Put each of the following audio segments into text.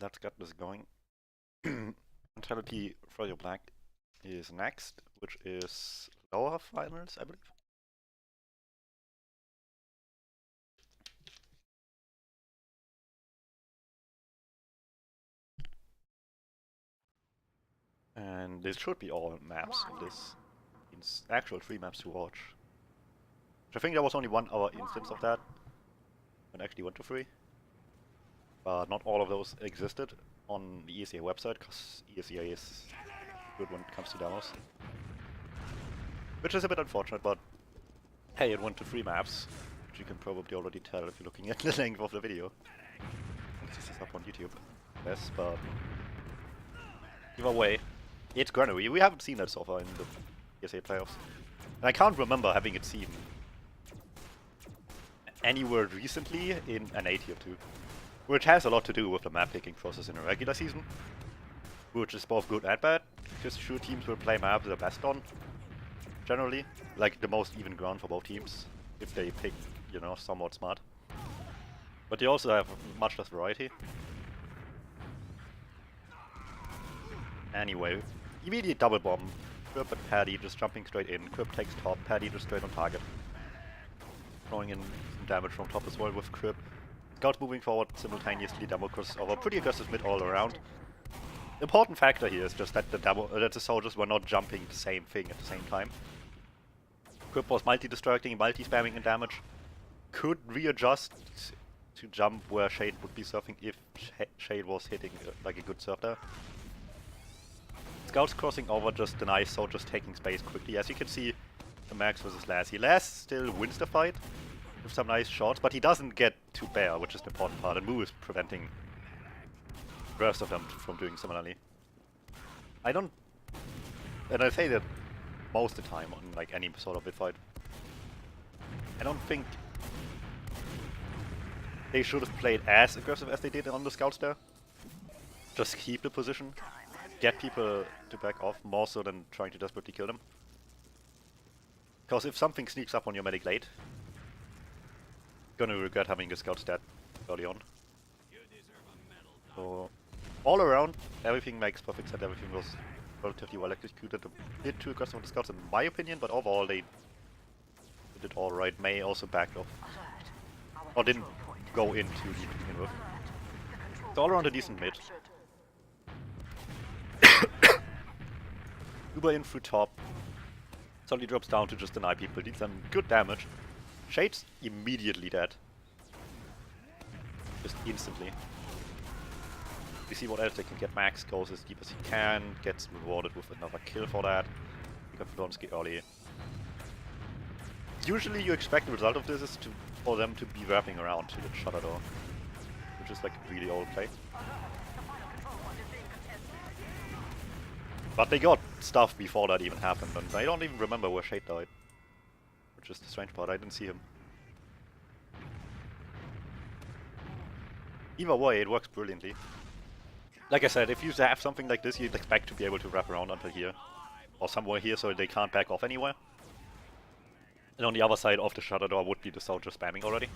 let's get this going. Mentality FroyoBlack is next, which is lower finals, I believe. And this should be all maps in this. It's actual 3 maps to watch. I think there was only 1 other instance of that, and actually went to 3. But not all of those existed on the ESEA website, because ESEA is good when it comes to demos. Which is a bit unfortunate, but hey, it went to 3 maps, which you can probably already tell if you're looking at the length of the video. This is up on YouTube. Yes, but either way, it's Granary. We haven't seen that so far in the ESEA playoffs. And I can't remember having it seen anywhere recently in an A tier 2. Which has a lot to do with the map picking process in a regular season. Which is both good and bad, because sure teams will play maps they're best on. Generally. Like the most even ground for both teams. If they pick, you know, somewhat smart. But they also have much less variety. Anyway, immediate double bomb. Quip and Paddy just jumping straight in. Quip takes top, Paddy just straight on target. Throwing in some damage from top as well with Quip. Scouts moving forward simultaneously, demo crossover, pretty aggressive mid all around. Important factor here is just that the soldiers were not jumping the same thing at the same time. Quip was multi-destructing, multi-spamming in damage. Could readjust to jump where Shade would be surfing if Shade was hitting like a good surf there. Scouts crossing over just denies soldiers taking space quickly. As you can see, the Max versus Lassie. Lass still wins the fight with some nice shots, but he doesn't get to bear, which is the important part, and Moo is preventing the rest of them from doing similarly. And I say that most of the time on like any sort of bit fight. I don't think they should have played as aggressive as they did on the scouts there. Just keep the position, get people to back off more so than trying to desperately kill them. Because if something sneaks up on your medic late, you're gonna regret having the scout stat early on. So all around, everything makes perfect sense, everything was relatively well executed. A bit too aggressive on the scouts in my opinion, but overall they did it alright. May also backed off, or didn't go in too deep to begin with. So all around a decent mid. Uber in through top. Suddenly drops down to just deny people, deals them good damage. Shade's immediately dead. Just instantly. We see what else they can get. Max goes as deep as he can, gets rewarded with another kill for that. He got Flonsky early. Usually you expect the result of this is for them to be wrapping around to the shutter door. Which is like a really old play. But they got stuff before that even happened, and I don't even remember where Shade died. Which is the strange part, I didn't see him. Either way, it works brilliantly. Like I said, if you have something like this, you'd expect to be able to wrap around until here. Or somewhere here, so they can't back off anywhere. And on the other side of the shutter door would be the soldier spamming already.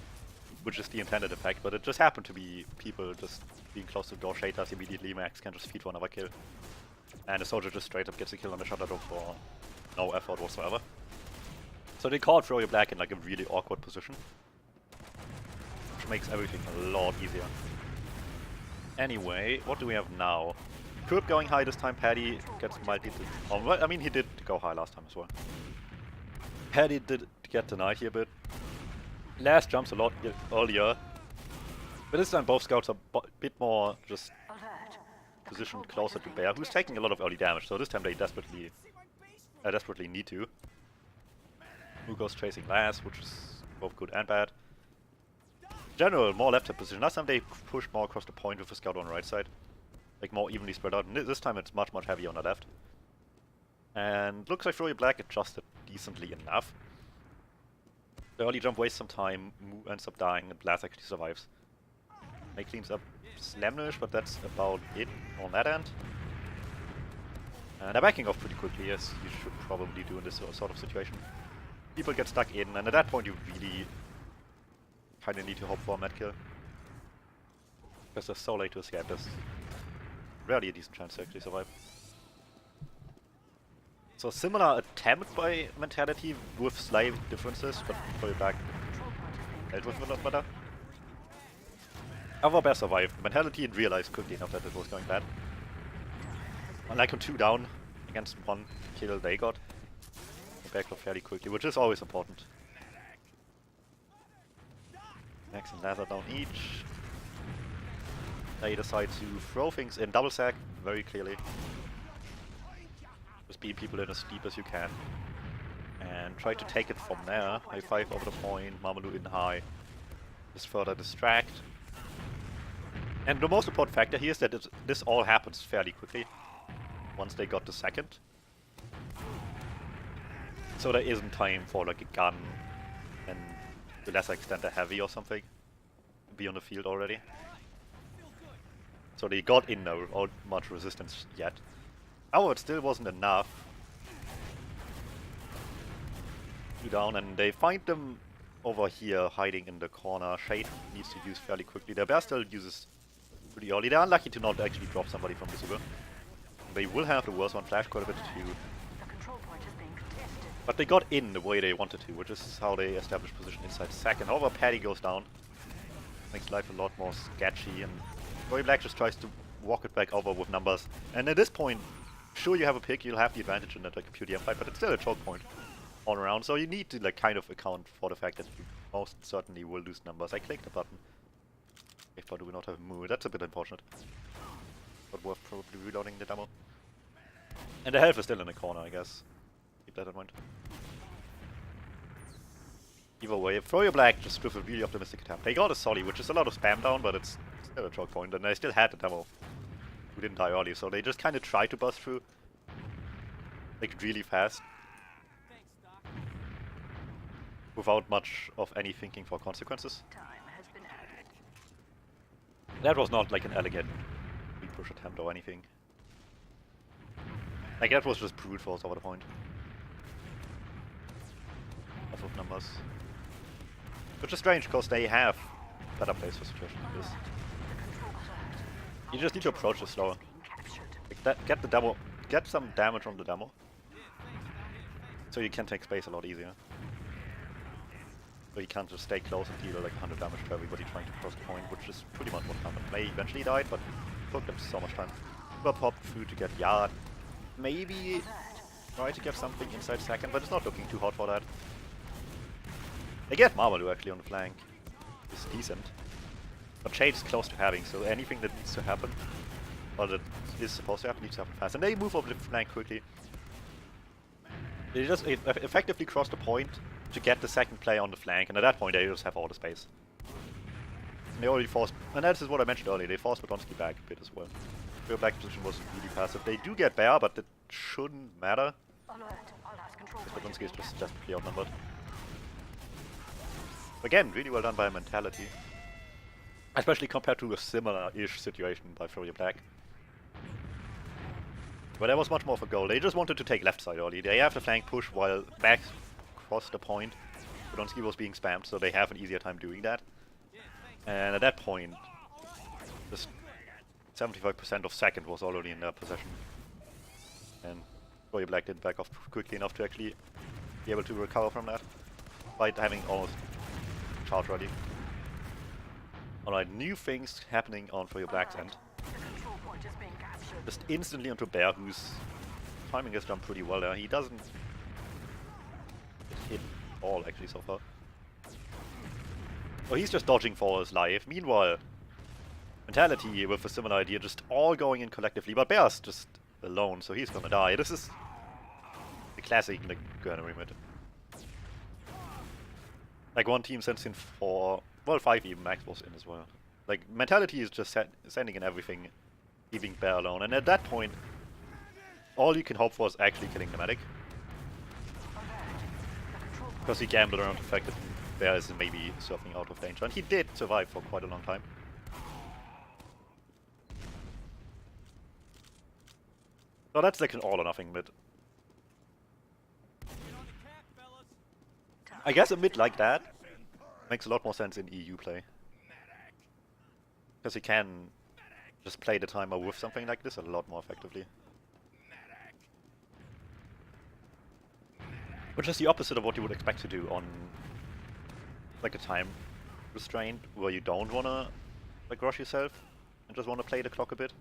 Which is the intended effect, but it just happened to be people just being close to the door. Shade does immediately, Max can just feed for another kill. And the soldier just straight up gets a kill on the shutter door for no effort whatsoever. So they caught FroyoBlack in like a really awkward position. Which makes everything a lot easier. Anyway, what do we have now? Quip going high this time, Paddy gets multi. Well, I mean, he did go high last time as well. Paddy did get denied here a bit. Last jumps a lot earlier. But this time both scouts are a bit more just positioned closer to Bear, who's taking a lot of early damage, so this time they desperately need to. Who goes chasing last, which is both good and bad. General, more left-hand position. Last time they pushed more across the point with a scout on the right side. Like more evenly spread out. And this time it's much heavier on the left. And looks like FroyoBlack adjusted decently enough. The early jump wastes some time, Moo ends up dying, and Blast actually survives. May cleans up Slamnish, but that's about it on that end. And they're backing off pretty quickly, as you should probably do in this sort of situation. People get stuck in, and at that point you really kind of need to hope for a med kill. Because they're so late to escape, there's rarely a decent chance to actually survive. So similar attempt by Mentality with slight differences, but FroyoBlack dealt with it a lot better. Our bear survived. Mentality realized quickly enough that it was going bad. Unlike on 2 down against 1 kill they got. They backed off fairly quickly, which is always important. Max and Lather down each. They decide to throw things in double sack, very clearly. Just beat people in as deep as you can. And try to take it from there. High 5 over the point, Mamadou in high. Just further distract. And the most important factor here is that this all happens fairly quickly. Once they got the second. So there isn't time for like a gun and to a lesser extent a heavy or something to be on the field already. So they got in now without much resistance yet. However, it still wasn't enough. 2 down, and they find them over here hiding in the corner. Shade needs to use fairly quickly. The bear still uses pretty early. They're unlucky to not actually drop somebody from the super. They will have the worst one flash quite a bit too. But they got in the way they wanted to, which is how they established position inside second. However, Paddy goes down. Makes life a lot more sketchy, and FroyoBlack just tries to walk it back over with numbers. And at this point, sure you have a pick, you'll have the advantage in that like a pure DM fight, but it's still a choke point all around, so you need to like kind of account for the fact that you most certainly will lose numbers. I clicked the button. If I do not have a move, that's a bit unfortunate. But worth probably reloading the demo. And the health is still in the corner, I guess. Keep that in mind. Either way, FroyoBlack just with a really optimistic attempt. They got a Solly, which is a lot of spam down, but it's still a choke point, and they still had the demo who didn't die early, so they just kind of tried to bust through like really fast. Without much of any thinking for consequences. That was not like an elegant push attempt or anything. Like that was just brute force over the point. Lots of numbers. Which is strange because they have better plays for situations like this. You just need to approach this slower. Like that, get some damage on the demo. So you can take space a lot easier. So you can't just stay close and deal like 100 damage to everybody trying to cross the point, which is pretty much what happened. May eventually died, but took them so much time. Super popped through to get yard. Maybe try to get something inside second, but it's not looking too hot for that. They get Marmalou actually on the flank. It's decent. But Shade's close to having, so anything that needs to happen, or that is supposed to happen, needs to happen fast. And they move over the flank quickly. They just effectively cross the point to get the second play on the flank, and at that point they just have all the space. And they already forced, and that is what I mentioned earlier, they forced Podolsky back a bit as well. Their black position was really passive. They do get Bear, but it shouldn't matter. Podolsky is just pretty outnumbered. Again, really well done by Mentality. Especially compared to a similar-ish situation by FroyoBlack. But that was much more of a goal. They just wanted to take left side early. They have the flank push while back across the point. Podolsky was being spammed, so they have an easier time doing that. And at that point, just 75% of second was already in their possession. And FroyoBlack didn't back off quickly enough to actually be able to recover from that. By having almost charge ready. Alright, new things happening on FroyoBlack's end. Just instantly onto Bear, who's timing his jump pretty well there. He doesn't hit all actually so far. So he's just dodging for his life. Meanwhile, Mentality with a similar idea, just all going in collectively, but Bear's just alone, so he's gonna die. This is the classic like Gurner remit. Like one team sends in 4, well 5 even, Max was in as well. Like Mentality is just sending in everything, leaving Bear alone, and at that point, all you can hope for is actually killing the medic. Because he gambled around the fact that Bear is maybe surfing out of danger, and he did survive for quite a long time. So that's like an all or nothing mid. I guess a mid like that makes a lot more sense in EU play. Because he can just play the timer with something like this a lot more effectively. Which is the opposite of what you would expect to do on like a time restraint, where you don't wanna like rush yourself and just wanna play the clock a bit.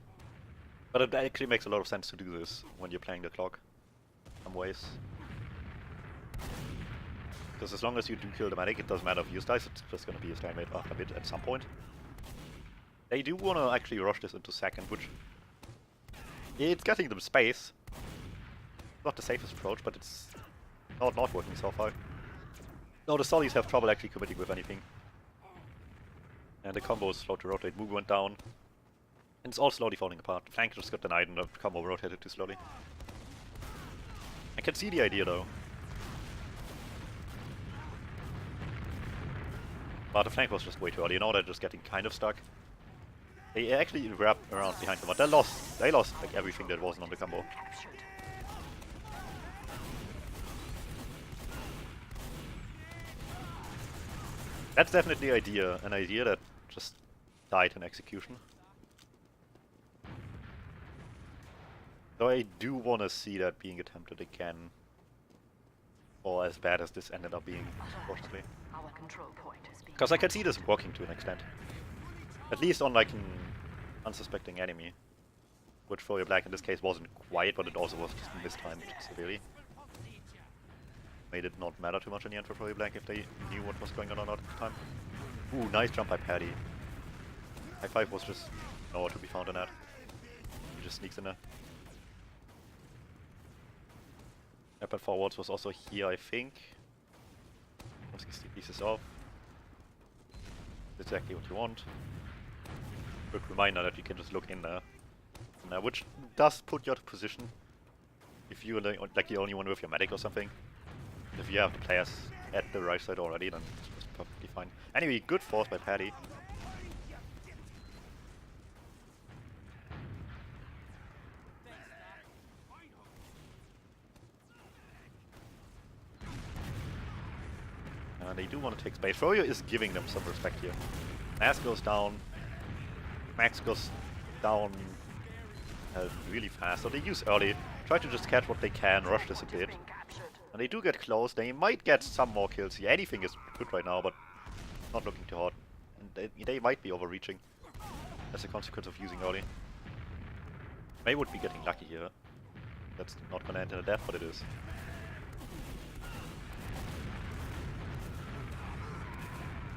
But it actually makes a lot of sense to do this when you're playing the clock, in some ways. Because as long as you do kill the medic, it doesn't matter if you dies, it's just gonna be a stalemate after mid at some point. They do wanna actually rush this into second, which it's getting them space. Not the safest approach, but it's not working so far. No, the Sollies have trouble actually committing with anything. And the combo is slow to rotate. Mugu went down. And it's all slowly falling apart. Flank just got denied and the combo rotated too slowly. I can see the idea though. But the flank was just way too early. You know, they're just getting kind of stuck. They actually wrapped around behind them, but they lost like everything that wasn't on the combo. That's definitely an idea that just died in execution. Though I do want to see that being attempted again. Or as bad as this ended up being, unfortunately. Because I can see this working to an extent. At least on like an unsuspecting enemy. Which FroyoBlack in this case wasn't quite, but it also was just mistimed severely. Made it not matter too much in the end for FroyoBlack if they knew what was going on or not at the time. Ooh, nice jump by Paddy. High five was just nowhere to be found in that. He just sneaks in there. Weapon forwards was also here, I think. Once he pieces off. That's exactly what you want. Quick reminder that you can just look in there. Which does put you out of position. If you're like the only one with your medic or something. If you have the players at the right side already, then it's perfectly fine. Anyway, good force by Paddy. And they do want to take space. Froyo is giving them some respect here. Mass goes down. Max goes down really fast. So they use early. Try to just catch what they can, rush this a bit. And they do get close. They might get some more kills here. Anything is good right now, but not looking too hot. And they might be overreaching as a consequence of using early. May would be getting lucky here. That's not gonna end in a death, but it is.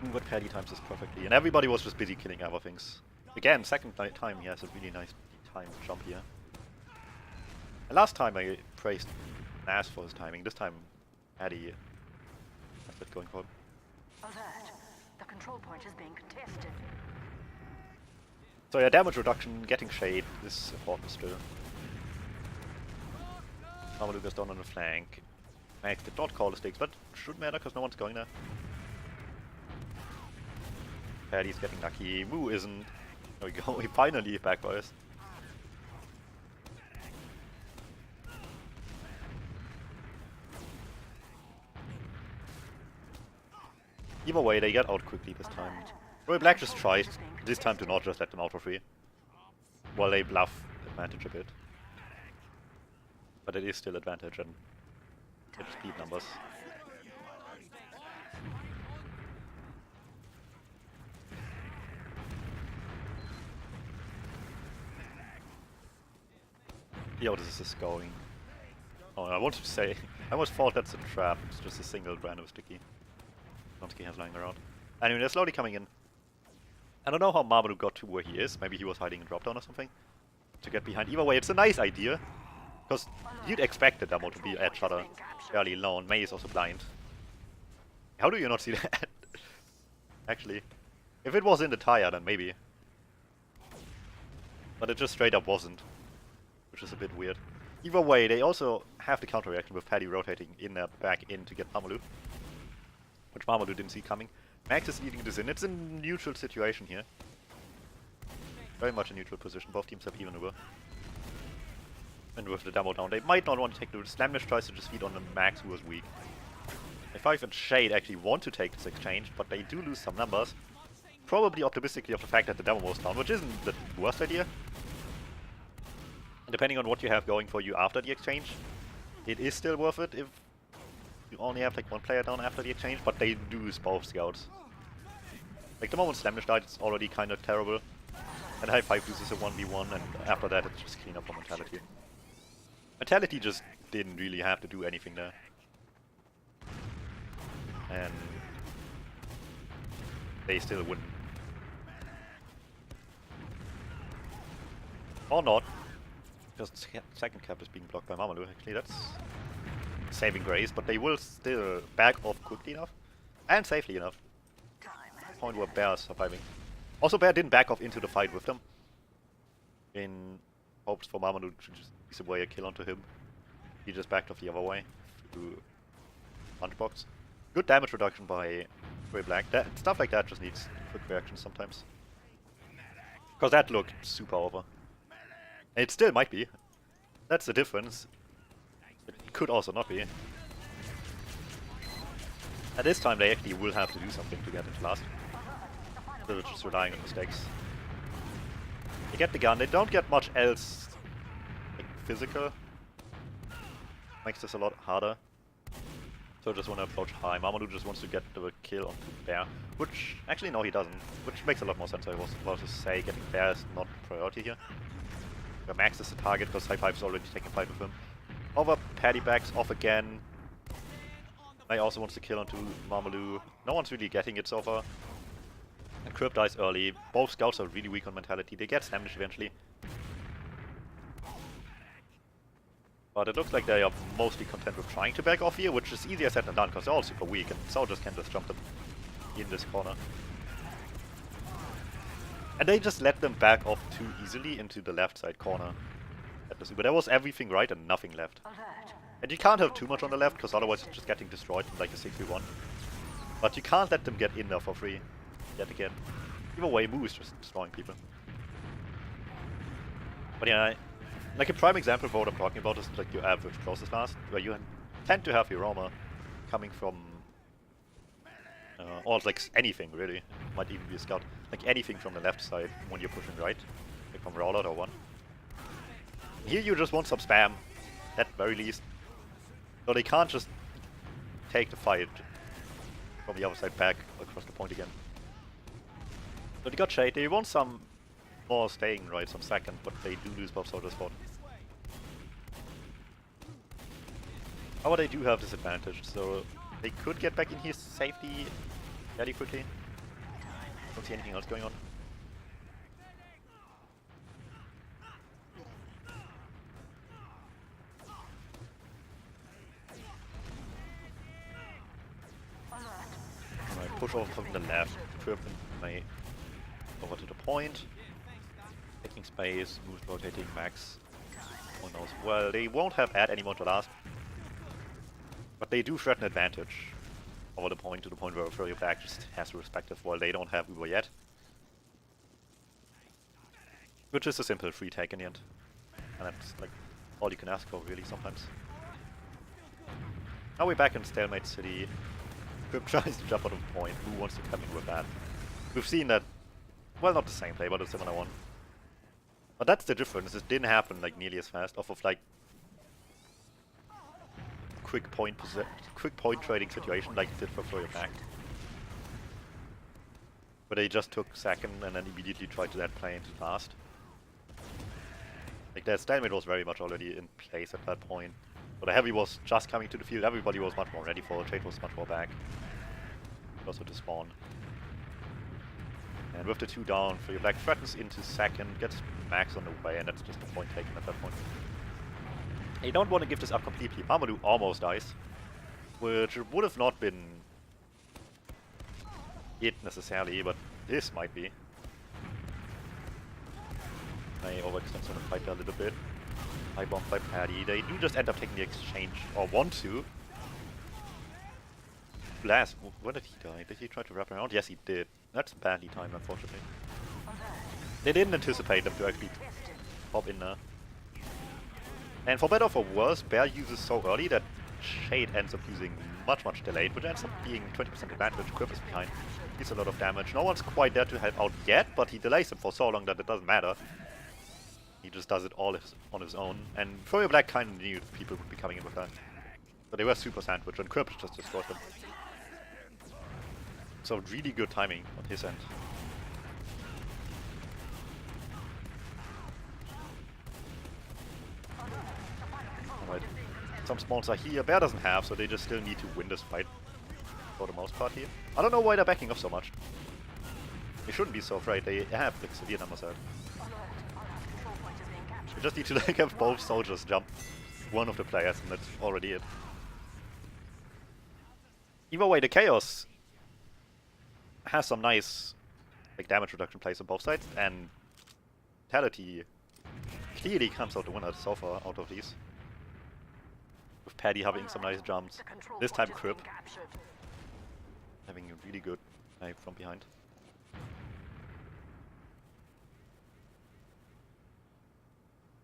Ooh, but Paddy times this perfectly. And everybody was just busy killing other things. Again, second time he has a really nice time jump here. And last time I praised Nas for his timing. This time, Paddy has it going for him. Alert. The control point is being contested. So yeah, damage reduction, getting shade is important still. Mamadou goes down on the flank. Max did not call the stakes, but shouldn't matter because no one's going there. Paddy's getting lucky. Moo isn't. There we go. He finally backfires. Either way, they get out quickly this time. FroyoBlack just tries this time to not just let them out for free. While they bluff advantage a bit. But it is still advantage and it's speed numbers. Yo, this is going. Oh, I wanted to say, I almost thought that's a trap. It's just a single random sticky. He has lying around. Anyway, they're slowly coming in. I don't know how Mamadou got to where he is. Maybe he was hiding in drop down or something. To get behind. Either way, it's a nice idea. Because you'd expect the demo to be at shutter fairly alone. Mei is also blind. How do you not see that? Actually. If it was in the tire, then maybe. But it just straight up wasn't. Which is a bit weird. Either way, they also have the counter reaction with Paddy rotating in there back in to get Mamadou. Which Mamadou didn't see coming. Max is leading this in. It's a neutral situation here. Very much a neutral position. Both teams have even over. And with the demo down, they might not want to take the Slamnish tries to just feed on the Max who was weak. F5 and Shade actually want to take this exchange, but they do lose some numbers. probably optimistically of the fact that the demo was down, which isn't the worst idea. And depending on what you have going for you after the exchange, it is still worth it if you only have like one player down after the exchange, but they do use both scouts. Like the moment Slamish died, it's already kind of terrible. And High 5 loses a 1v1, and after that it's just clean up for Mentality. Mentality just didn't really have to do anything there. And they still win. Or not. Because the second cap is being blocked by Mamalu, actually. That's saving grace, but they will still back off quickly enough. And safely enough. Point where Bear is surviving. Also, Bear didn't back off into the fight with them. In hopes for Mamalu to just ease away a kill onto him. He just backed off the other way. To Lunchbox. Good damage reduction by FroyoBlack. Stuff like that just needs quick reactions sometimes. Because that looked super over. And it still might be. That's the difference. It could also not be. At this time they actually will have to do something to get it last. They're just relying on mistakes. They get the gun, they don't get much else like, physical. Makes this a lot harder. So just want to approach high. Mamalu just wants to get the kill onto Bear. Which, actually no he doesn't. Which makes a lot more sense. I was about to say getting Bear is not priority here. Where Max is the target because High 5 is already taking fight with him. Over Paddy backs off again. I also wants to kill onto Mamalu. No one's really getting it so far. And Crip dies early. Both scouts are really weak on Mentality. They get Slamish eventually. But it looks like they are mostly content with trying to back off here, which is easier said than done because they're all super weak and soldiers can just jump them in this corner. And they just let them back off too easily into the left side corner. But there was everything right and nothing left. And you can't have too much on the left because otherwise it's just getting destroyed in like a 6v1. But you can't let them get in there for free. Yet again. Either way, Moo is just destroying people. But yeah, like a prime example for what I'm talking about is like your average closest last, where you tend to have your armor coming from or like anything really, might even be a scout, like anything from the left side when you're pushing right, like from Rowlot or one. Here you just want some spam, at very least, so they can't just take the fight from the other side back across the point again. So they got shade, they want some more staying right some second, but they do lose both soldiers spot. However, they do have this advantage, so they could get back in here safety fairly quickly. Don't see anything else going on. Alright, push over from the left, Trip and May over to the point. Taking space, moves rotating Max. Who knows? Well, they won't have add anymore to last. But they do threaten advantage over the point to the point where FroyoBlack just has to respect it while they don't have Uber yet. Which is a simple free take in the end. And that's like all you can ask for really sometimes. Now we're back in Stalemate City. Grip tries to jump out of the point. Who wants to come in with that? We've seen that, well, not the same play, but a similar one. But that's the difference. It didn't happen like nearly as fast off of like quick point trading situation like it did for FroyoBlack. But they just took second and then immediately tried to that play into last. Like their stalemate was very much already in place at that point. But the heavy was just coming to the field, everybody was much more ready for it, trade was much more back. Also to spawn. And with the 2 down, FroyoBlack threatens into second, gets Max on the way, and that's just the point taken at that point. You don't want to give this up completely. Mamalu almost dies, which would have not been it necessarily, but this might be. They overextend on the fight there a little bit. High bomb by Paddy. They do just end up taking the exchange, or want to. Blast, where did he die? Did he try to wrap around? Yes, he did. That's badly timed, unfortunately. They didn't anticipate them to actually pop in there. And for better or for worse, Bear uses so early that Shade ends up using much delayed, which ends up being 20% advantage. Quip is behind. He's a lot of damage. No one's quite there to help out yet, but he delays him for so long that it doesn't matter. He just does it all on his own. And FroyoBlack kind of knew people would be coming in with that. But they were super sandwiched, and Quip just destroyed them. So really good timing on his end. Alright. Some spawns are here. Bear doesn't have, so they just still need to win this fight. For the most part here. I don't know why they're backing off so much. They shouldn't be so afraid. They have like severe numbers out. They just need to like have both soldiers jump one of the players, and that's already it. Either way, the Chaos has some nice like damage reduction plays on both sides, and Vitality clearly comes out the winner so far out of these. With Paddy having some nice jumps. This time Crip having a really good knife from behind.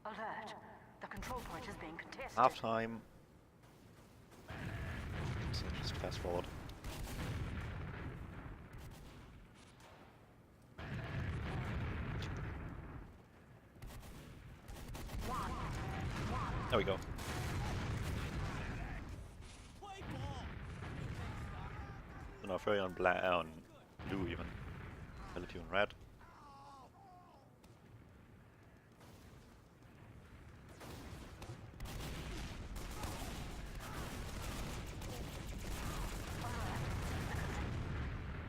Alert. The control point is being contested. Half time. So just fast forward. There we go. So now Furry on black, on blue even. Ability on red.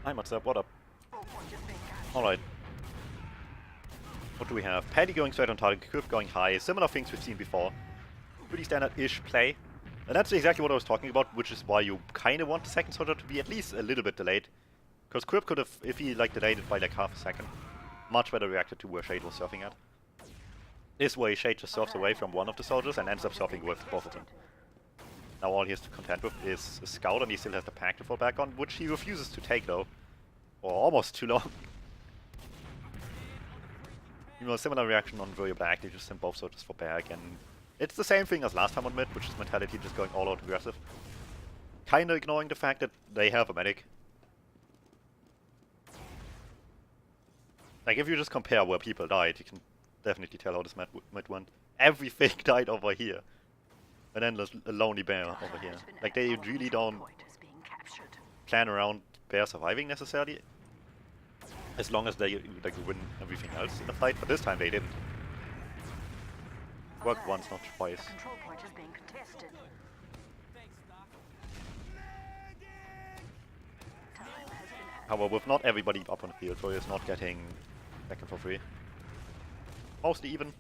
Hi, what's up? What up? Alright. What do we have? Paddy going straight on target, Quip going high, similar things we've seen before. Pretty standard-ish play. And that's exactly what I was talking about, which is why you kind of want the second soldier to be at least a little bit delayed. Because Quip could have, if he like delayed it by like half a second, much better reacted to where Shade was surfing at. This way Shade just surfs away from one of the soldiers and ends up surfing with both of them. Now all he has to contend with is a scout, and he still has the pack to fall back on, which he refuses to take though. Or almost too long. You know, similar reaction on FroyoBlack, they just send both soldiers for back, and it's the same thing as last time on mid, which is mentality just going all out aggressive. Kinda ignoring the fact that they have a medic. Like if you just compare where people died, you can definitely tell how this mid went. Everything died over here. And then there's a lonely bear over here. Like they really don't plan around bear surviving necessarily. As long as they like win everything else in the fight, but this time they didn't. Worked once, not twice. Control point is being contested. Time has been added. However, with not everybody up on the field, Froyo is not getting second for free. Mostly even.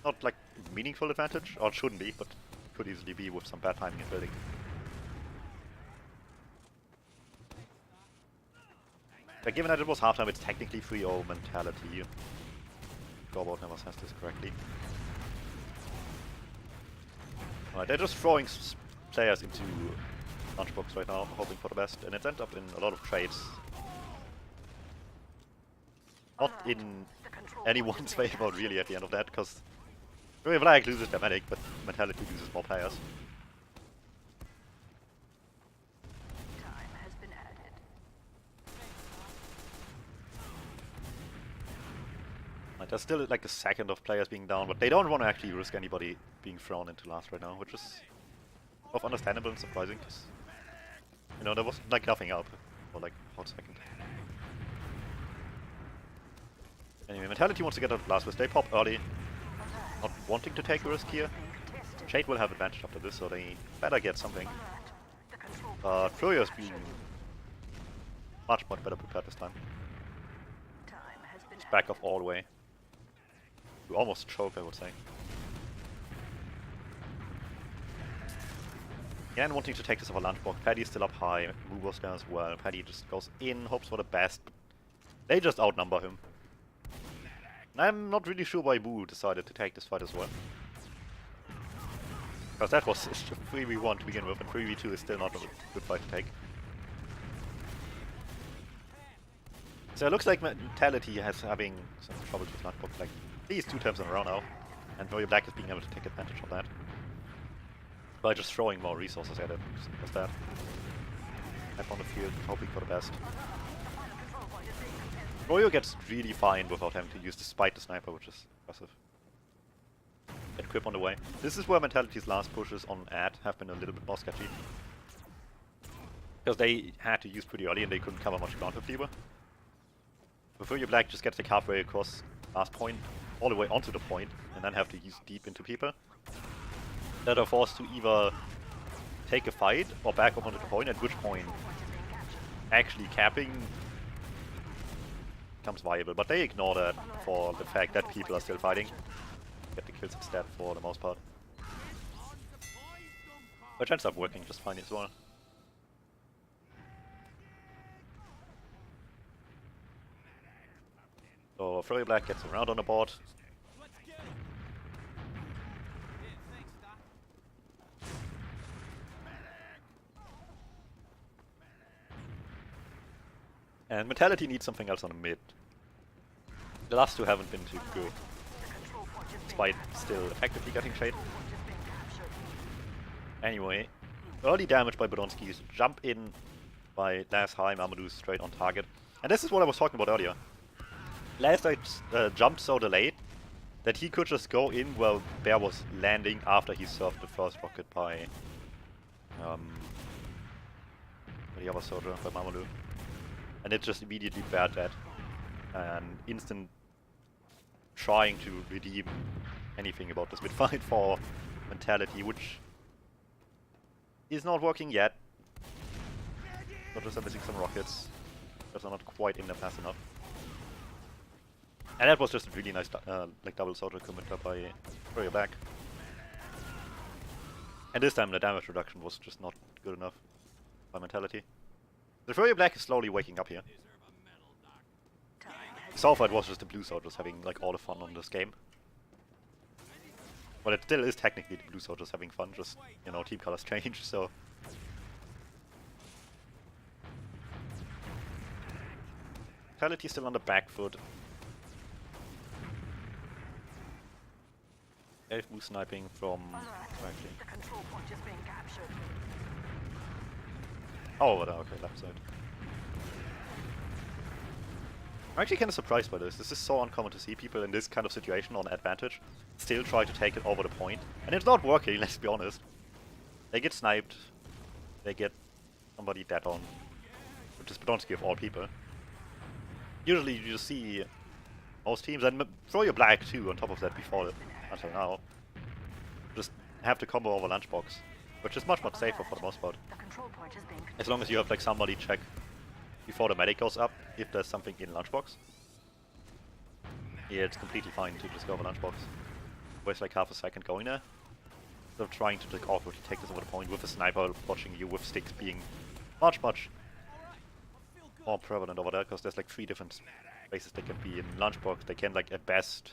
Not like meaningful advantage, or it shouldn't be, but could easily be with some bad timing and building. But given that it was halftime, it's technically 3-0 mentality. Scoreboard never says this correctly. Alright, they're just throwing players into lunchbox right now, hoping for the best, and it ends up in a lot of trades. Not in anyone's favor really at the end of that, because FroyoBlack loses their medic, but mentality loses more players. Time has been added. Like, there's still like a second of players being down, but they don't want to actually risk anybody being thrown into last right now, which is both understandable and surprising, because you know there was like nothing up for like a hot second. Anyway, mentality wants to get out of last, but they pop early, not wanting to take a risk here. Shade will have advantage after this, so they better get something. But Froyo is being much better prepared this time. Just back off all the way. We almost choke, I would say. Again, wanting to take this over lunchbox. Paddy's still up high. Moo was there as well. Paddy just goes in, hopes for the best. They just outnumber him. And I'm not really sure why Moo decided to take this fight as well. Because that was 3v1 to begin with, and 3v2 is still not a good fight to take. So it looks like mentality has having some troubles with lunchbox, like at least 2 times in a row now. And FroyoBlack is being able to take advantage of that. by just throwing more resources at it. Just that. Tap on the field, hoping for the best. Froyo gets really fine without having to use despite the sniper, which is impressive. Get Quip on the way. This is where Mentality's last pushes on ad have been a little bit more sketchy. Because they had to use pretty early and they couldn't cover much ground with Fever. But FroyoBlack just gets like halfway across last point, all the way onto the point, and then have to use deep into people. That are forced to either take a fight or back up onto the point, at which point actually capping becomes viable. But they ignore that for the fact that people are still fighting. Get the kills instead for the most part. Which ends up working just fine as well. So FroyoBlack gets around on the board. And Mentality needs something else on the mid. The last two haven't been too good, despite still effectively getting shade. Anyway, early damage by Bodonski's jump in by Last High, Mamadou straight on target. And this is what I was talking about earlier. Last I jumped so delayed that he could just go in while Bear was landing after he served the first rocket by the other soldier, by Mamadou. And it just immediately bared that. And instant trying to redeem anything about this mid-fight for Mentality, which is not working yet. Not just missing some rockets. Those are not quite in there fast enough. And that was just a really nice like double soldier committer by FroyoBlack. And this time the damage reduction was just not good enough by Mentality. The FroyoBlack is slowly waking up here. So far it was just the blue soldiers having like all the fun on this game. But it still is technically the blue soldiers having fun, just, you know, team colors change, so... Mentality still on the back foot. Elf Moose sniping from... actually. Oh, okay, left side. I'm actually kind of surprised by this. This is so uncommon to see people in this kind of situation on advantage still try to take it over the point. And it's not working, let's be honest. They get sniped. They get somebody dead on. Which is Podolsky of all people. Usually you just see most teams, and FroyoBlack too on top of that before until now, just have to combo over Lunchbox. Which is much safer for the most part. As long as you have like somebody check before the medic goes up if there's something in Lunchbox. Yeah, it's completely fine to just go over Lunchbox. Waste like half a second going there. Instead of trying to like awkwardly take this over the point with a sniper watching you with sticks being much more prevalent over there, because there's like 3 different spaces they can be in Lunchbox. They can like at best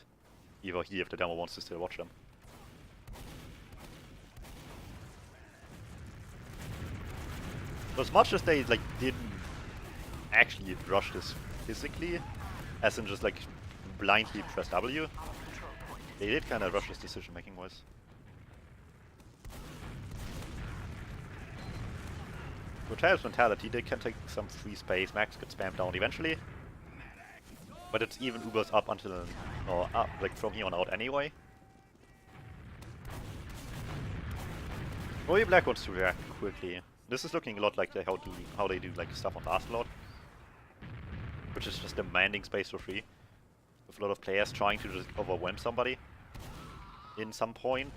either here if the demo wants to still watch them. So as much as they like didn't actually rush this physically, as in just like blindly press W, they did kind of rush this decision making wise. With Tails Mentality, they can take some free space. Max gets spammed down eventually, but it's even Ubers up until or up like from here on out anyway. FroyoBlack wants to react quickly. This is looking a lot like how they do like stuff on Last Lord, which is just demanding space for free, with a lot of players trying to just overwhelm somebody in some point.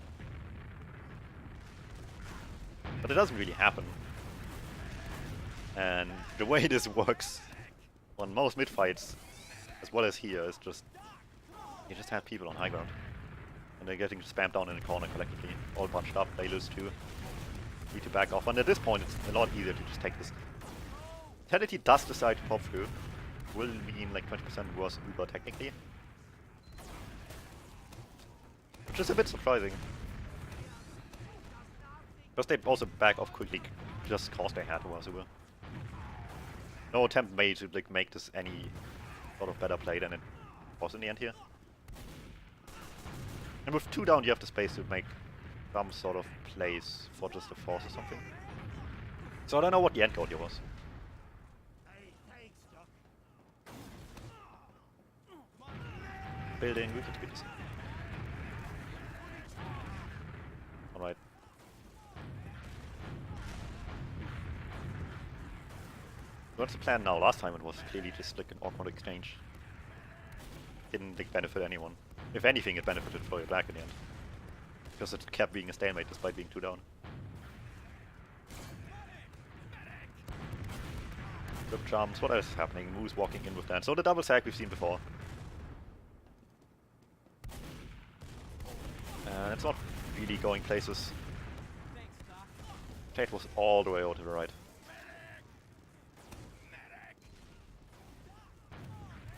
But it doesn't really happen. And the way this works on most mid-fights, as well as here, is just you just have people on high ground. And they're getting spammed down in the corner collectively, all bunched up, they lose too. Need to back off, and at this point it's a lot easier to just take this. Mentality does decide to pop through. Will mean like 20% worse Uber technically. Which is a bit surprising. Because they also back off quickly just cause they had worse Uber. No attempt made to like make this any sort of better play than it was in the end here. And with 2 down you have the space to make some sort of place for just a force or something. So I don't know what the end goal here was. Building, we can do this. Alright. What's the plan now? Last time it was clearly just like an awkward exchange. Didn't like, benefit anyone. If anything, it benefited FroyoBlack in the end. Because it kept being a stalemate despite being 2 down. Good jumps, what else is happening? Moose walking in with that. So the double sack we've seen before. And it's not really going places. Tate was all the way over to the right.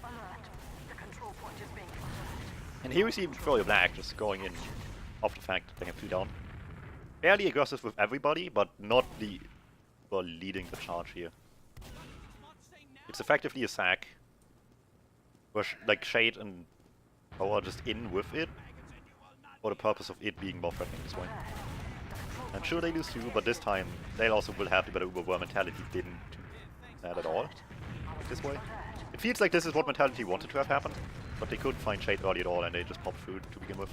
Alert. The control point is being attacked. And here we see FroyoBlack just going in off the fact that they have 2 down. Fairly aggressive with everybody, but not the well, leading the charge here. It's effectively a sack. Where like Shade and Power are just in with it. For the purpose of it being more threatening this way. And sure they lose too, but this time they also will have the better Uber mentality didn't do that at all. This way. It feels like this is what mentality wanted to have happened, but they couldn't find Shade early at all and they just popped through to begin with.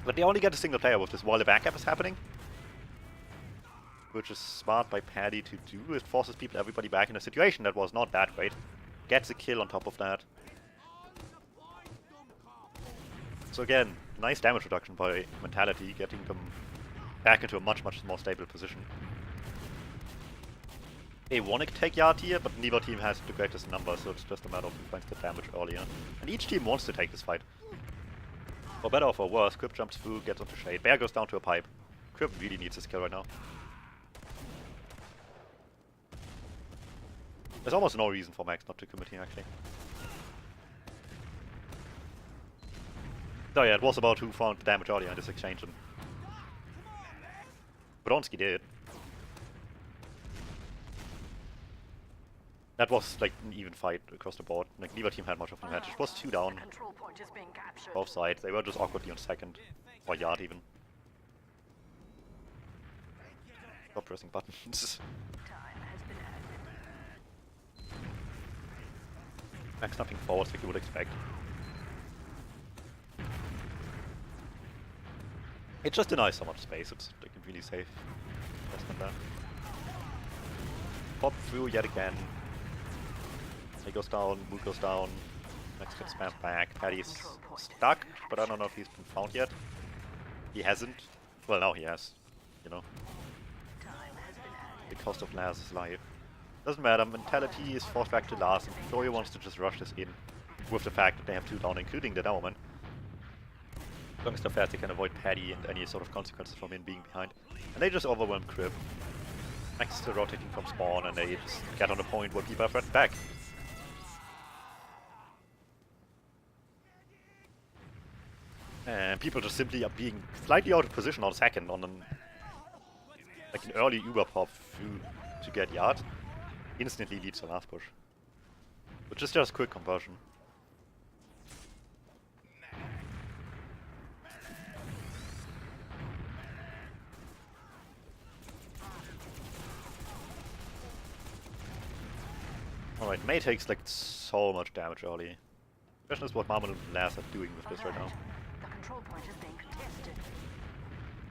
But they only get a single player with this while the backup is happening. Which is smart by Paddy to do. It forces everybody back in a situation that was not that great. Gets a kill on top of that. So again, nice damage reduction by mentality, getting them back into a much more stable position. They want to take Yard here, but neither team has the greatest number, so it's just a matter of who finds the damage earlier. And each team wants to take this fight. For better or for worse, Crip jumps through, gets onto Shade. Bear goes down to a pipe. Crip really needs this kill right now. There's almost no reason for Max not to commit here, actually. So yeah, it was about who found the damage earlier in this exchange, and Bronski did. That was like an even fight across the board. Like neither team had much of an advantage. It was 2 down. Both sides. They were just awkwardly on second. Or Yard even. Stop pressing buttons. Max nothing forwards like you would expect. It just denies so much space, it's like really safe. Less than that. Pop through yet again. He goes down, Moot goes down. Max gets smashed back. Paddy's stuck, but I don't know if he's been found yet. He hasn't. Well, now he has, you know. The cost of Laz's life. Doesn't matter, mentality is forced back to last, and Froyo wants to just rush this in with the fact that they have 2 down, including the Dowerman. As long as they're fast, they can avoid Paddy and any sort of consequences from him being behind. And they just overwhelm Crip. Max is still rotating from spawn, and they just get on a point where people are threatened back. And people just simply are being slightly out of position on second on an early Uber pop through to get Yard. Instantly leads the last push. Which is just quick conversion. Alright, May takes like so much damage early. The question is what Marmon and Laz are doing with this right now. The control point is being contested.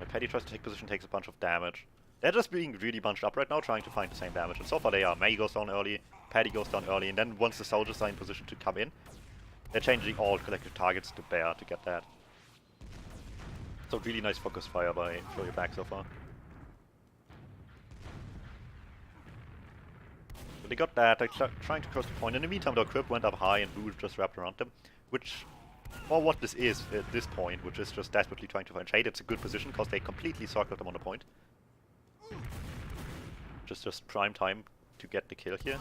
Paddy tries to take position, takes a bunch of damage. They're just being really bunched up right now, trying to find the same damage. And so far they are. May goes down early, Paddy goes down early, and then once the soldiers are in position to come in, they're changing all collective targets to Bear to get that. So really nice focus fire by FroyoBlack so far. So they got that, they're trying to cross the point. In the meantime, though, Crip went up high and Blue just wrapped around them, which, for what this is at this point, which is just desperately trying to find Shade, it's a good position because they completely circled them on the point. Just prime time to get the kill here,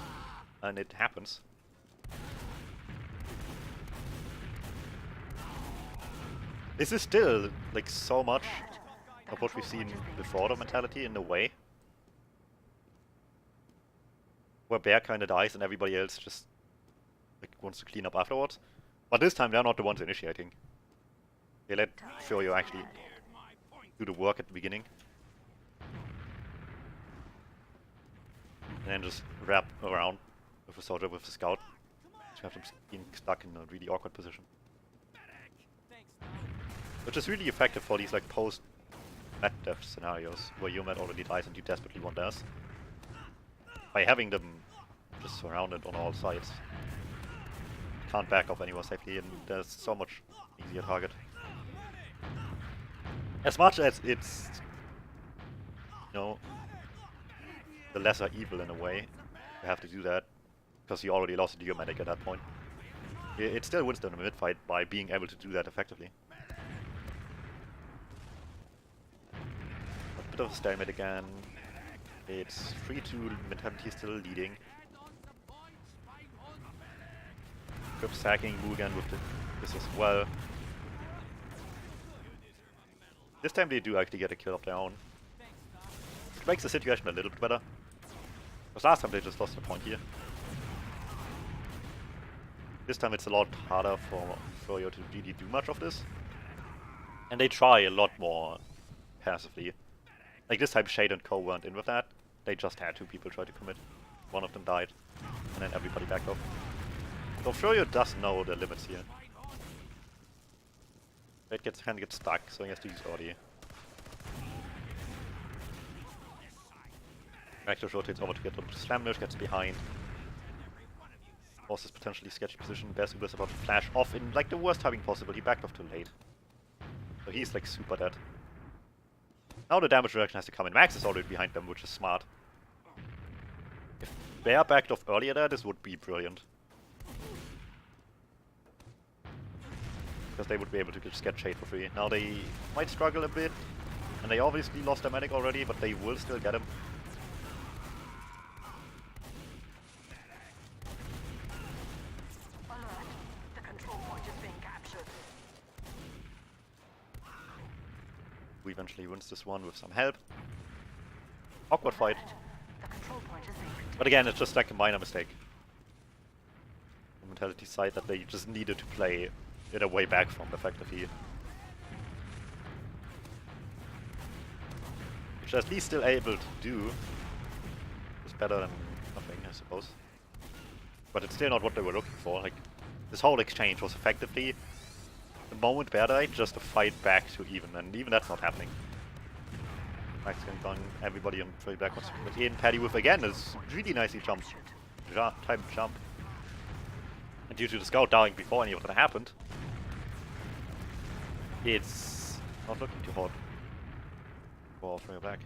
and it happens. This is still like so much of what we've seen before the mentality in a way, where Bear kind of dies and everybody else just like wants to clean up afterwards. But this time they're not the ones initiating. They let Froyo actually do the work at the beginning. And then just wrap around with a soldier with a scout to have them being stuck in a really awkward position. Which is really effective for these like post-mat death scenarios where your mat already dies and you desperately want theirs. By having them just surrounded on all sides. Can't back off anywhere safely and there's so much easier target. As much as it's, you know, the lesser evil in a way, you have to do that because you already lost a Geomedic at that point. It still wins them in a mid-fight by being able to do that effectively. A bit of a stalemate again. It's 3-2, Mentality is still leading. Grip sacking Mugen with this as well. This time they do actually get a kill of their own. It makes the situation a little bit better. Because last time they just lost the point here. This time it's a lot harder for Froyo to really do much of this. And they try a lot more passively. Like this time Shade and Co weren't in with that. They just had two people try to commit. One of them died. And then everybody backed off. So Froyo does know the limits here. It can get stuck, so he has to use Audi. Rakdos rotates over to get onto Slammish, gets behind. Forces potentially sketchy position. Bears Uber's about to flash off in like the worst timing possible. He backed off too late. So he's like super dead. Now the damage reaction has to come in. Max is already behind them, which is smart. If Bear backed off earlier there, this would be brilliant. Because they would be able to just get Shade for free. Now they might struggle a bit. And they obviously lost their medic already, but they will still get him. Alert. The control point is being captured. Who eventually wins this one with some help. Awkward fight. The control point is being contested. But again, it's just like a minor mistake. The Mentality side that they just needed to play in a way back from effectively. Which at least still able to do. Is better than nothing, I suppose. But it's still not what they were looking for. Like, this whole exchange was effectively the moment Bear died, just to fight back to even, and even that's not happening. Max can gun everybody on FroyoBlack wants to commit in. Paddy with again is really nicely jumped. Time jump. And due to the scout dying before any of that happened, it's not looking too hot for FroyoBlack.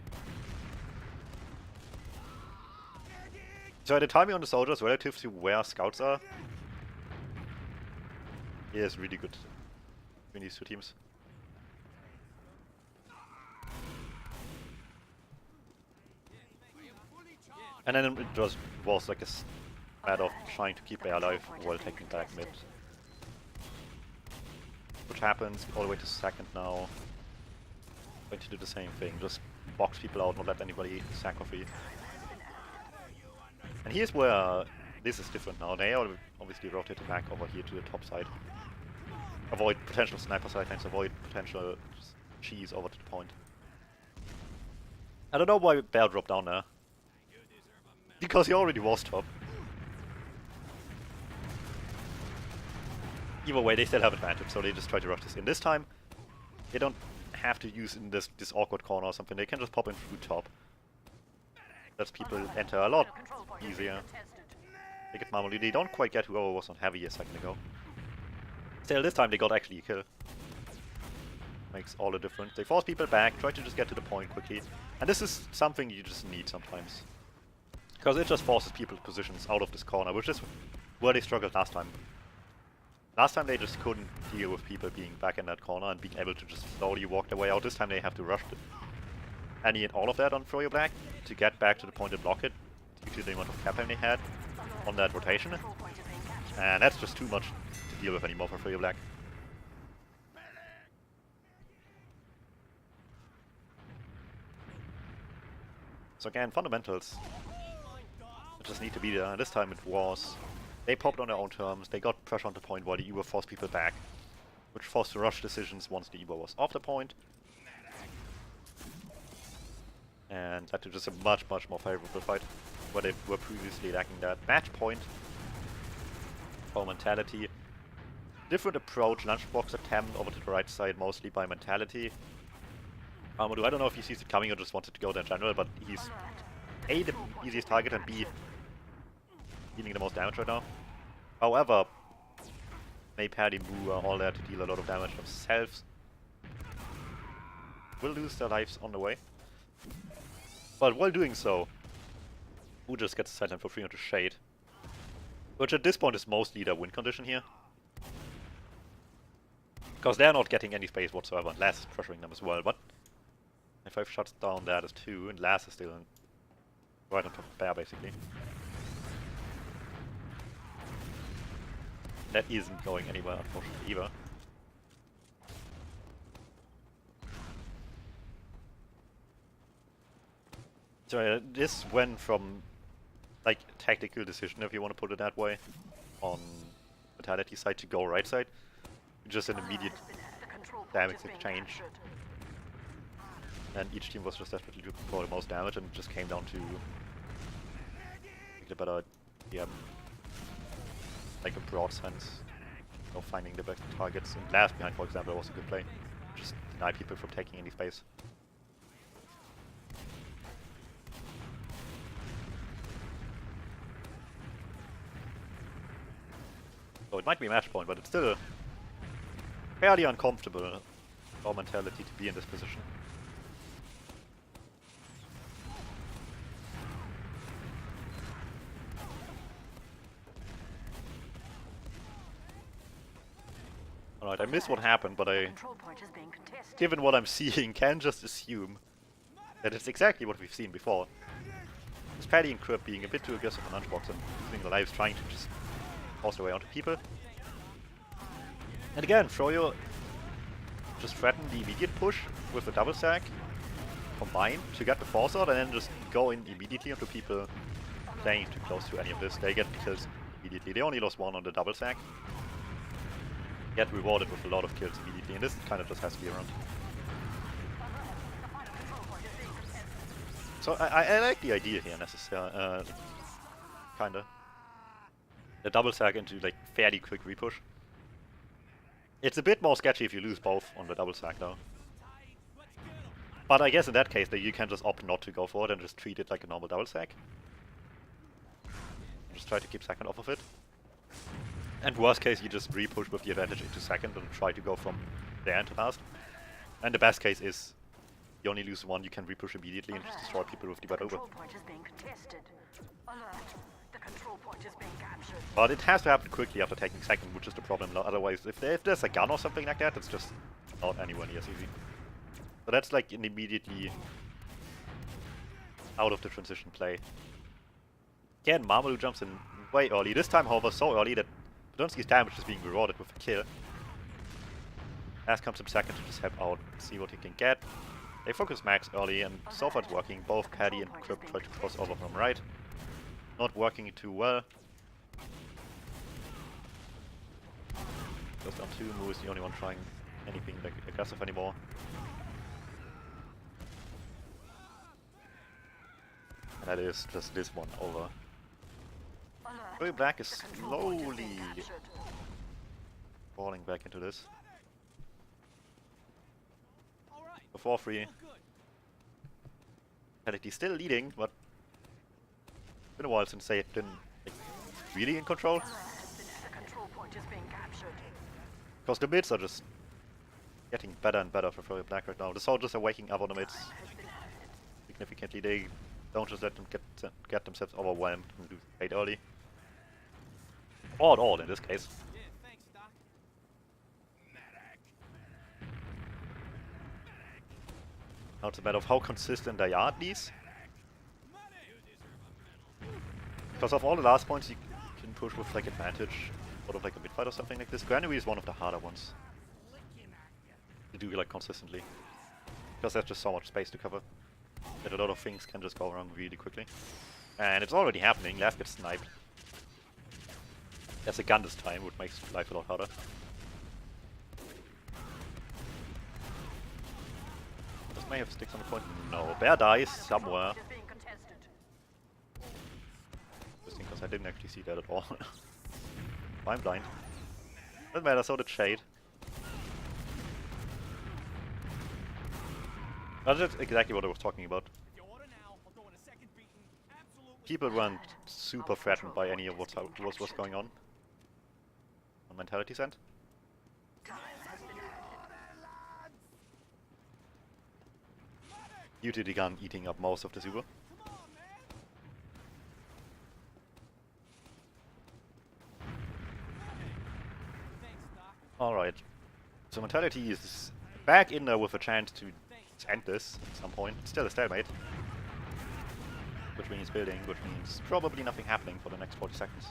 So the timing on the soldiers relative to where scouts are is really good between these two teams. And then it just was like a matter of trying to keep Bear alive while taking back mid. Which happens all the way to second now. Going to do the same thing, just box people out, not let anybody sack for free. And here's where this is different now. They are obviously rotated back over here to the top side. Avoid potential sniper side lines, avoid potential cheese over to the point. I don't know why Bear dropped down there. Because he already was top. Either way, they still have advantage, so they just try to rush this in. This time, they don't have to use in this awkward corner or something. They can just pop in through top. Lets people enter a lot easier. They get Marmalade. They don't quite get whoever was on heavy a second ago. Still, this time they got actually a kill. Makes all the difference. They force people back, try to just get to the point quickly. And this is something you just need sometimes. Because it just forces people's positions out of this corner, which is where they struggled last time. Last time they just couldn't deal with people being back in that corner and being able to just slowly walk their way out. This time they have to rush any and all of that on FroyoBlack to get back to the point and block it, due to the amount of cap time they had on that rotation. And that's just too much to deal with anymore for FroyoBlack. So again, fundamentals just need to be there. This time it was. They popped on their own terms, they got pressure on the point while the Eber forced people back, which forced the rush decisions once the Eber was off the point. And that was just a much more favorable fight, where they were previously lacking that. Match point for mentality. Different approach, lunchbox attempt over to the right side, mostly by mentality. Amadou, I don't know if he sees it coming or just wanted to go there in general, but he's A, the easiest target, and B, dealing the most damage right now. However, May, Paddy, Moo are all there to deal a lot of damage themselves. Will lose their lives on the way. But while doing so, Moo just gets a sideline for free onto Shade. Which at this point is mostly their win condition here. Because they're not getting any space whatsoever, and Lass is pressuring them as well, but if 5 shuts down that is 2, and Lass is still right on top of Bear, basically. That isn't going anywhere, unfortunately, either. So this went from, like, tactical decision, if you want to put it that way, on Vitality side to go right side. Just an immediate damage exchange. And each team was just desperately looking for the most damage, and it just came down to a better, like a broad sense of finding the best targets. And Glass behind, for example, was a good play. Just deny people from taking any space. So it might be a match point, but it's still fairly uncomfortable for mentality to be in this position. Alright, I missed what happened, but given what I'm seeing, can just assume that it's exactly what we've seen before. It's Paddy and Crip being a bit too aggressive on Lunchbox and losing their lives, trying to just force their way onto people. And again, Froyo just threatened the immediate push with the double sack combined to get the force out, and then just go in immediately onto people playing too close to any of this. They get kills immediately. They only lost 1 on the double sack. Get rewarded with a lot of kills immediately, and this kind of just has to be around. So I like the idea here, necessarily, kinda. The double sack into like fairly quick repush. It's a bit more sketchy if you lose both on the double sack though. But I guess in that case, you can just opt not to go for it and just treat it like a normal double sack. Just try to keep second off of it. And worst case, you just repush with the advantage into second and try to go from there into last. And the best case is you only lose 1, you can repush immediately and just destroy people with the butt over. But it has to happen quickly after taking second, which is the problem. Otherwise, if there's a gun or something like that, it's just not anywhere near as easy. So that's like an immediately out of the transition play. Again, Mamadou jumps in way early. This time, however, so early that Podolski's damage is being rewarded with a kill. As comes in second to just help out, see what he can get. They focus Max early, and so far it's working. Both Paddy and Crip try to cross over from right. Not working too well. Just on 2, Moo is the only one trying anything like aggressive anymore. And that is just this one over. FroyoBlack is slowly falling back into this. Before 3. Penalty still leading, but it's been a while since they've been like, really in control. Because the mids are just getting better and better for FroyoBlack right now. The soldiers are waking up on the mids significantly. They don't just let them get themselves overwhelmed and lose fate early. Or at all in this case. Now it's a matter of how consistent they are at least. Because of all the last points you can push with like advantage out of like a mid-fight or something like this. Granary is one of the harder ones to do like consistently. Because there's just so much space to cover that a lot of things can just go wrong really quickly. And it's already happening. Last gets sniped. There's a gun this time, which makes life a lot harder. may have sticks on the point. No, Bear dies somewhere. Is being contested. Interesting, because I didn't actually see that at all. I'm blind. Doesn't matter, so did Shade. That's exactly what I was talking about. People weren't super threatened by any of what's going on mentality's end. Utility gun eating up most of the super. Alright. So mentality is back in there with a chance to end this at some point. It's still a stalemate. Which means building, which means probably nothing happening for the next 40 seconds.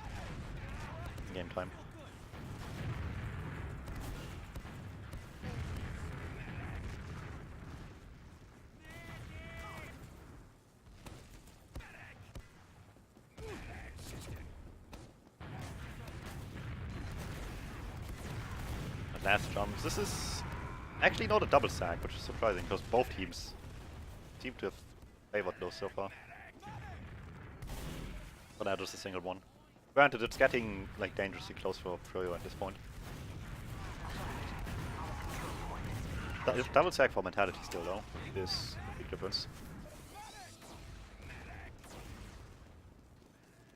Game time. Last jumps. This is actually not a double sack, which is surprising because both teams seem to have favored those so far. But that was a single one. Granted, it's getting like dangerously close for Froyo at this point. Double sack for mentality still though is a big difference.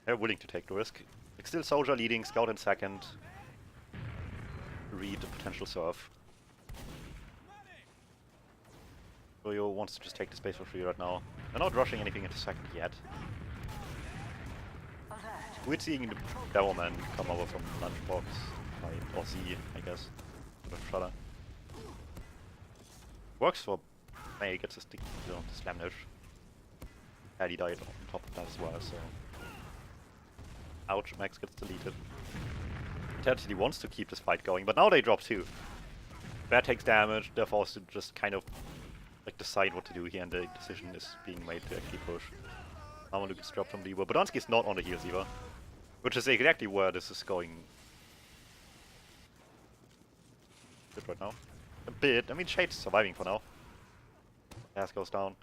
They're willing to take the risk. Like still Soldier leading, Scout in second. Read the potential serve. Froyo wants to just take the space for free right now. They're not rushing anything into second yet. We're seeing the Devilman come over from Lunchbox, or Z, I guess. With a Shudder. Works for May, gets a stick on the Slam Dash. Paddy died on top of that as well, so. Ouch, Max gets deleted. Mentality wants to keep this fight going, but now they drop 2. Bear takes damage, they're forced to just kind of like decide what to do here, and the decision is being made to actually push. Amalu gets dropped from Lever. Bodonsky's not on the heals either. Which is exactly where this is going. Good right now. A bit. I mean, Shade's surviving for now. Ass goes down.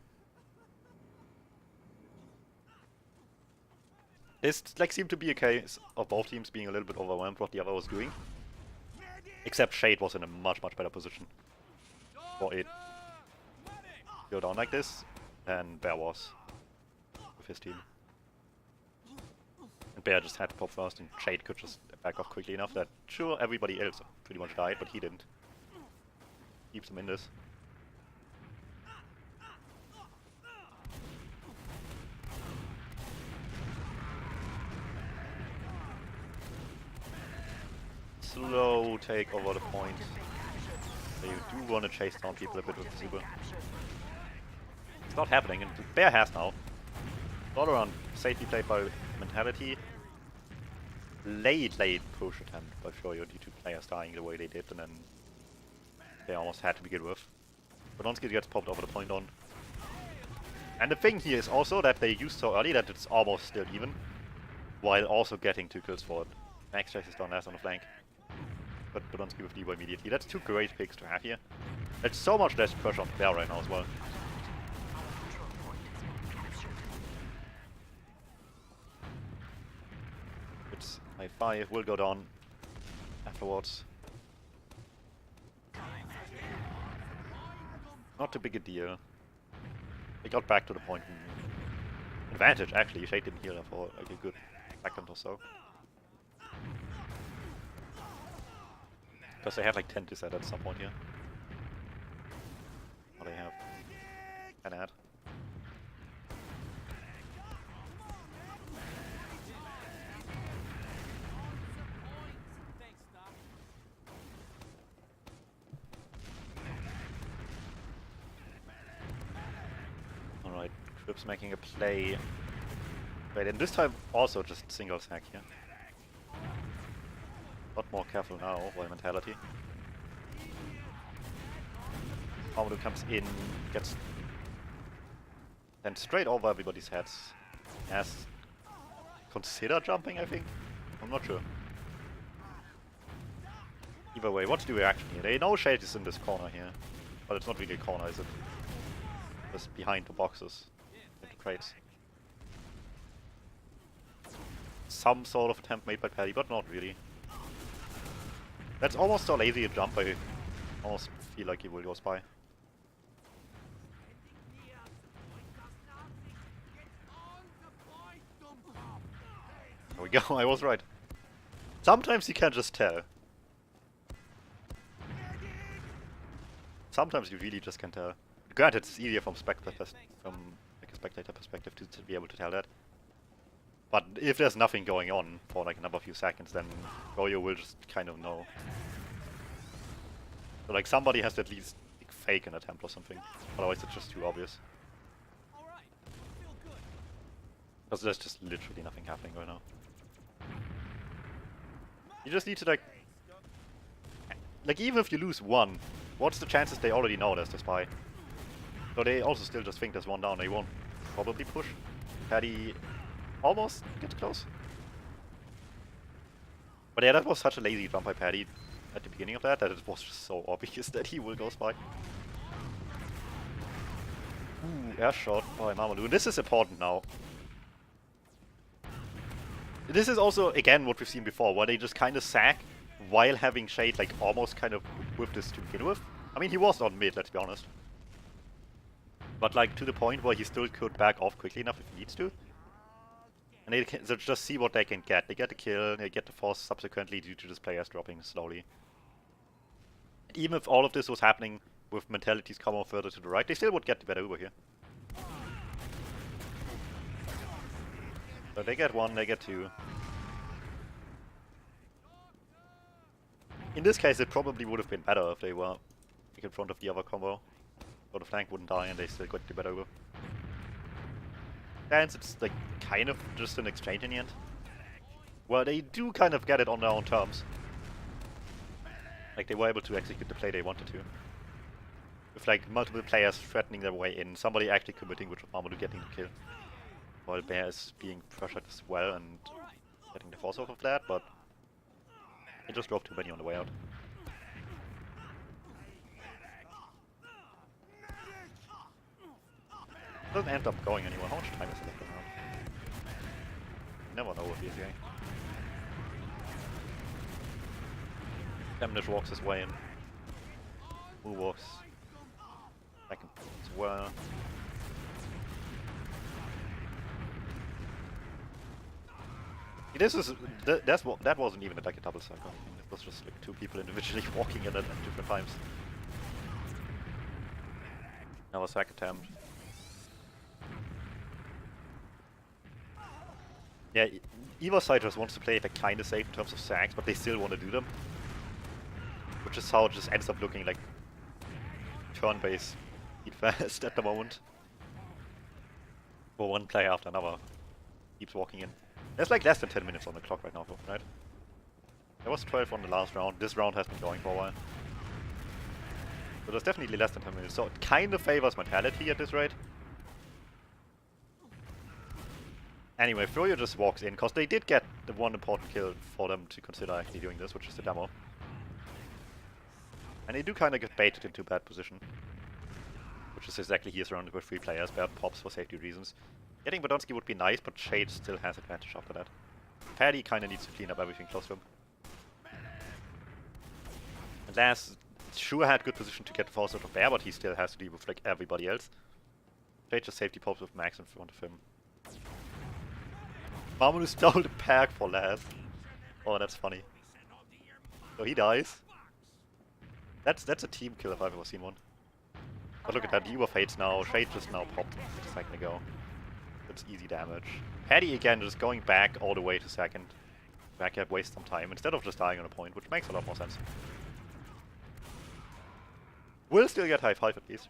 This like seemed to be a case of both teams being a little bit overwhelmed what the other was doing. Except Shade was in a much better position for it go down like this than Bear was with his team. And Bear just had to pop first and Shade could just back off quickly enough that sure everybody else pretty much died, but he didn't. Keeps him in this. Slow take over the point. So you do want to chase down people a bit with the super. It's not happening, and Bear has now. All around safety played by mentality. Late push attempt by Froyo due to players dying the way they did, and then they almost had to begin with. Bodonsky gets popped over the point on. And the thing here is also that they used so early that it's almost still even, while also getting 2 kills for it. Max chases down last on the flank. But Bodonsky with Devo immediately. That's 2 great picks to have here. There's so much less pressure on Bear right now as well. It's my 5 will go down afterwards. Not too big a deal. They got back to the point. Advantage actually, Shade didn't heal for like a good second or so. Because they have like 10 to set at some point here. Oh, they have 10 ad. Alright, Crip's making a play. Wait, and this time also just single sack here. A lot more careful now, while mentality. Amalu comes in, gets sent straight over everybody's heads. Has consider jumping, I think? I'm not sure. Either way, what's the reaction here? They know Shade is in this corner here. But it's not really a corner, is it? Just behind the boxes. Into crates. Some sort of attempt made by Paddy, but not really. That's almost so lazy a jump, I almost feel like he will go spy. There we go, I was right. Sometimes you can just tell. Sometimes you really just can tell. Granted, it's easier from like a spectator perspective to be able to tell that. But if there's nothing going on for like another few seconds, then Froyo will just kind of know. So like somebody has to at least like, fake an attempt or something. Otherwise it's just too obvious. Because there's just literally nothing happening right now. You just need to like even if you lose one, what's the chances they already know there's the spy? So they also still just think there's one down, they won't probably push. Paddy almost gets close. But yeah, that was such a lazy jump by Paddy at the beginning of that it was just so obvious that he will go spy. Ooh, air shot by Mamadou. This is important now. This is also, again, what we've seen before, where they just kind of sack while having Shade, like, almost kind of with this to begin with. I mean, he was on mid, let's be honest. But, like, to the point where he still could back off quickly enough if he needs to. And they can just see what they can get. They get the kill, they get the force subsequently due to this players dropping slowly. And even if all of this was happening with mentalities coming further to the right, they still would get the better Uber here. So they get one, they get two. In this case, it probably would have been better if they were like, in front of the other combo. So the flank wouldn't die and they still got the better Uber. And it's like kind of just an exchange in the end. Well, they do kind of get it on their own terms. Like they were able to execute the play they wanted to. With like multiple players threatening their way in, somebody actually committing with Mamadou getting the kill. While Bear is being pressured as well and getting the force off of that, but he just drove too many on the way out. Doesn't end up going anywhere. How much time is left around? Never know with ESEA. Damnage walks his way in. Who walks second as well. This is that wasn't even like a double cycle. It was just like two people individually walking in at different times. Another sack attempt. Yeah, either side just wants to play it kind of safe in terms of sacks, but they still want to do them. Which is how it just ends up looking like turn-based eat fast at the moment. For one player after another keeps walking in. There's like less than 10 minutes on the clock right now, right? There was 12 on the last round. This round has been going for a while. So there's definitely less than 10 minutes. So it kind of favors mentality at this rate. Anyway, Froyo just walks in, because they did get the one important kill for them to consider actually doing this, which is the demo. And they do kind of get baited into a bad position. Which is exactly he is surrounded with 3 players. Bear pops for safety reasons. Getting Badonsky would be nice, but Shade still has advantage after that. Paddy kind of needs to clean up everything close to him. And Laz sure had good position to get the force out of Bear, but he still has to deal with like everybody else. Shade just safety pops with Max in front of him. Mamadou stole the pack for Laz. Oh, that's funny. So he dies. That's a team kill if I've ever seen one. But look at that, the Uber fades now. Shade just now popped a second ago. That's easy damage. Paddy again just going back all the way to second. Back up, waste some time instead of just dying on a point, which makes a lot more sense. We'll still get high 5 at least.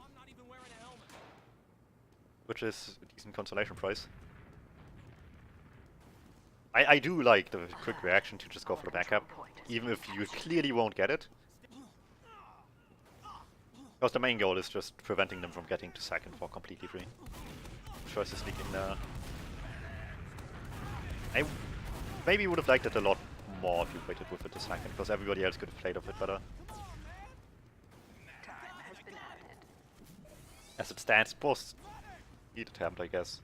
Which is a decent consolation prize. I do like the quick reaction to just go for the backup, even if you clearly won't get it. Because the main goal is just preventing them from getting to second for completely free. Choice to sneak in there. I maybe would have liked it a lot more if you waited with it a second, because everybody else could have played off it better. Time has been added. As it stands, both heat attempt, I guess.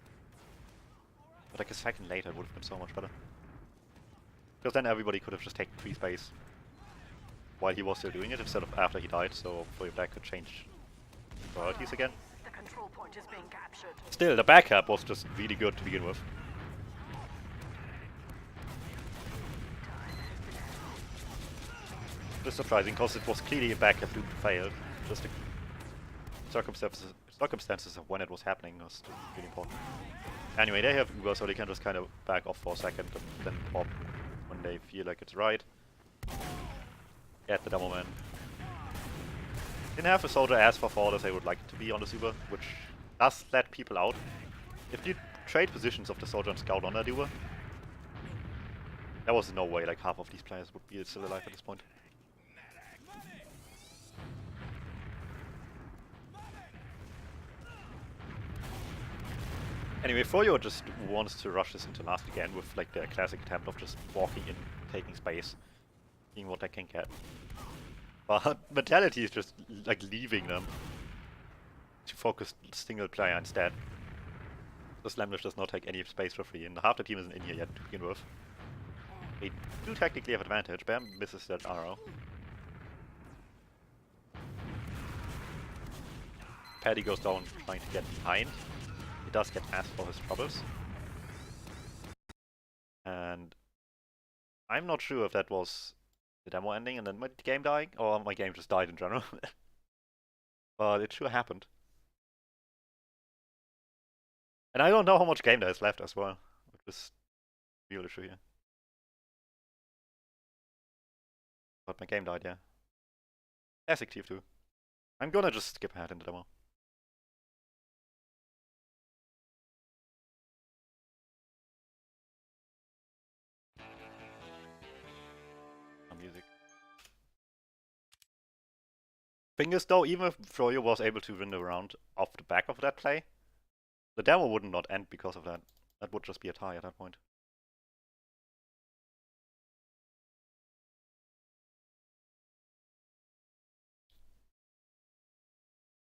But like a second later it would have been so much better. Because then everybody could have just taken 3 space while he was still doing it instead of after he died, so FroyoBlack could change priorities again. The control point is being captured. Still, the backup was just really good to begin with. Just surprising, because it was clearly a backup doomed to fail. Just the circumstances of when it was happening was still really important. Anyway, they have Uber, so they can just kind of back off for a second and then pop when they feel like it's right. Get the demo man. Didn't have a soldier as far forward as I would like it to be on the Uber, which does let people out. If you trade positions of the soldier and scout on that Uber, there was no way like half of these players would be still alive at this point. Anyway, Froyo just wants to rush this into last again with like the classic attempt of just walking in, taking space, seeing what they can get. But Mentality is just like leaving them to focus single player instead. The Slamlish does not take any space for free, and half the team isn't in here yet to begin with. They do technically have advantage. Bam misses that arrow. Paddy goes down trying to get behind. He does get asked for his troubles. And I'm not sure if that was the demo ending and then my game dying, or my game just died in general. But it sure happened. And I don't know how much game there is left as well, which is the real issue here. But my game died, yeah. Classic TF2. I'm gonna just skip ahead in the demo. Music. Thing is though, even if Froyo was able to win the round off the back of that play, the demo would not end because of that. That would just be a tie at that point.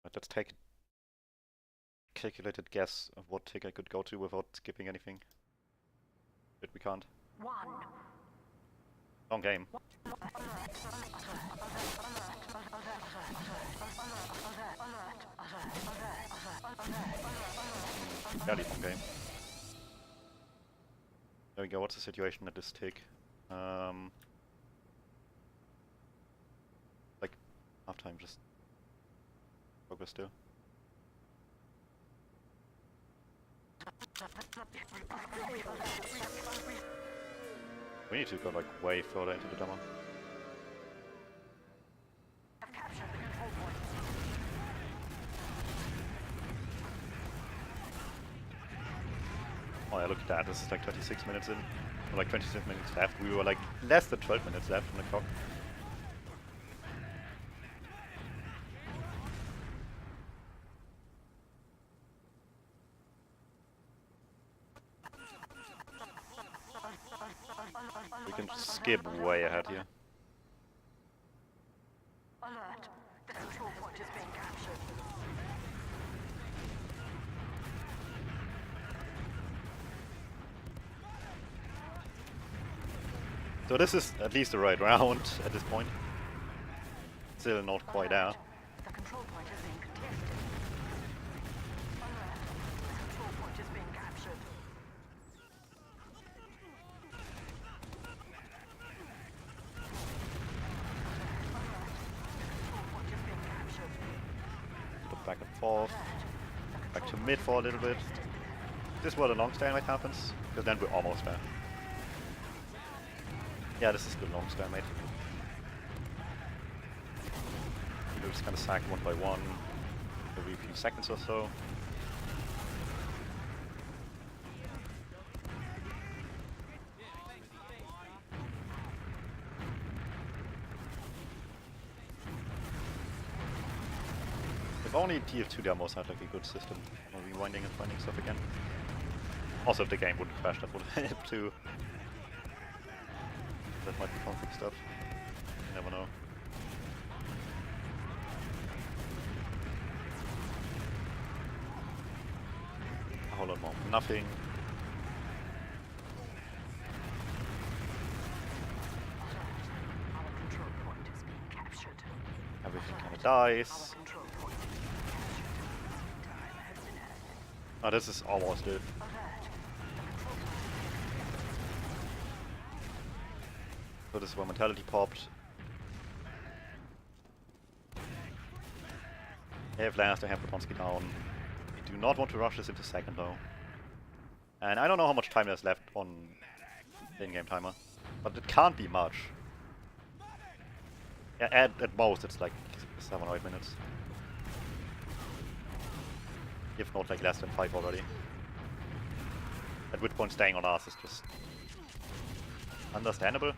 But let's take a calculated guess of what tick I could go to without skipping anything. But we can't. 1. Long game. Fairly long game. There we go, what's the situation at this tick? Like, half time, just progress still. We need to go like way further into the demo. Oh yeah, look at that, this is like 26 minutes in, or like 26 minutes left. We were like less than 12 minutes left on the clock. We can skip way ahead here. Alert. The control point is being captured. So this is at least the right round at this point. Still not quite there. The control point is being contested. Alert. The control point is being captured. Back and forth, back to mid for a little bit. This is where the long stalemate happens, because then we're almost there. Yeah, this is the long stalemate. We'll just kind of sack one by one every few seconds or so. If only TF2 demos had like a good system for rewinding and finding stuff again. Also, if the game wouldn't crash, that would help too. That might be conflict stuff. You never know. whole lot more. Nothing. Our control point is being captured. Everything kind of dies. Our control point is being captured. Time has been added. Oh, this is almost it. Alert. The control point. So this is where mentality popped. They have last, they have Podonsky down. We do not want to rush this into second though. And I don't know how much time there's left on the in-game timer. But it can't be much. Yeah, at most it's like 7 or 8 minutes. If not like less than 5 already. At which point staying on us is just understandable.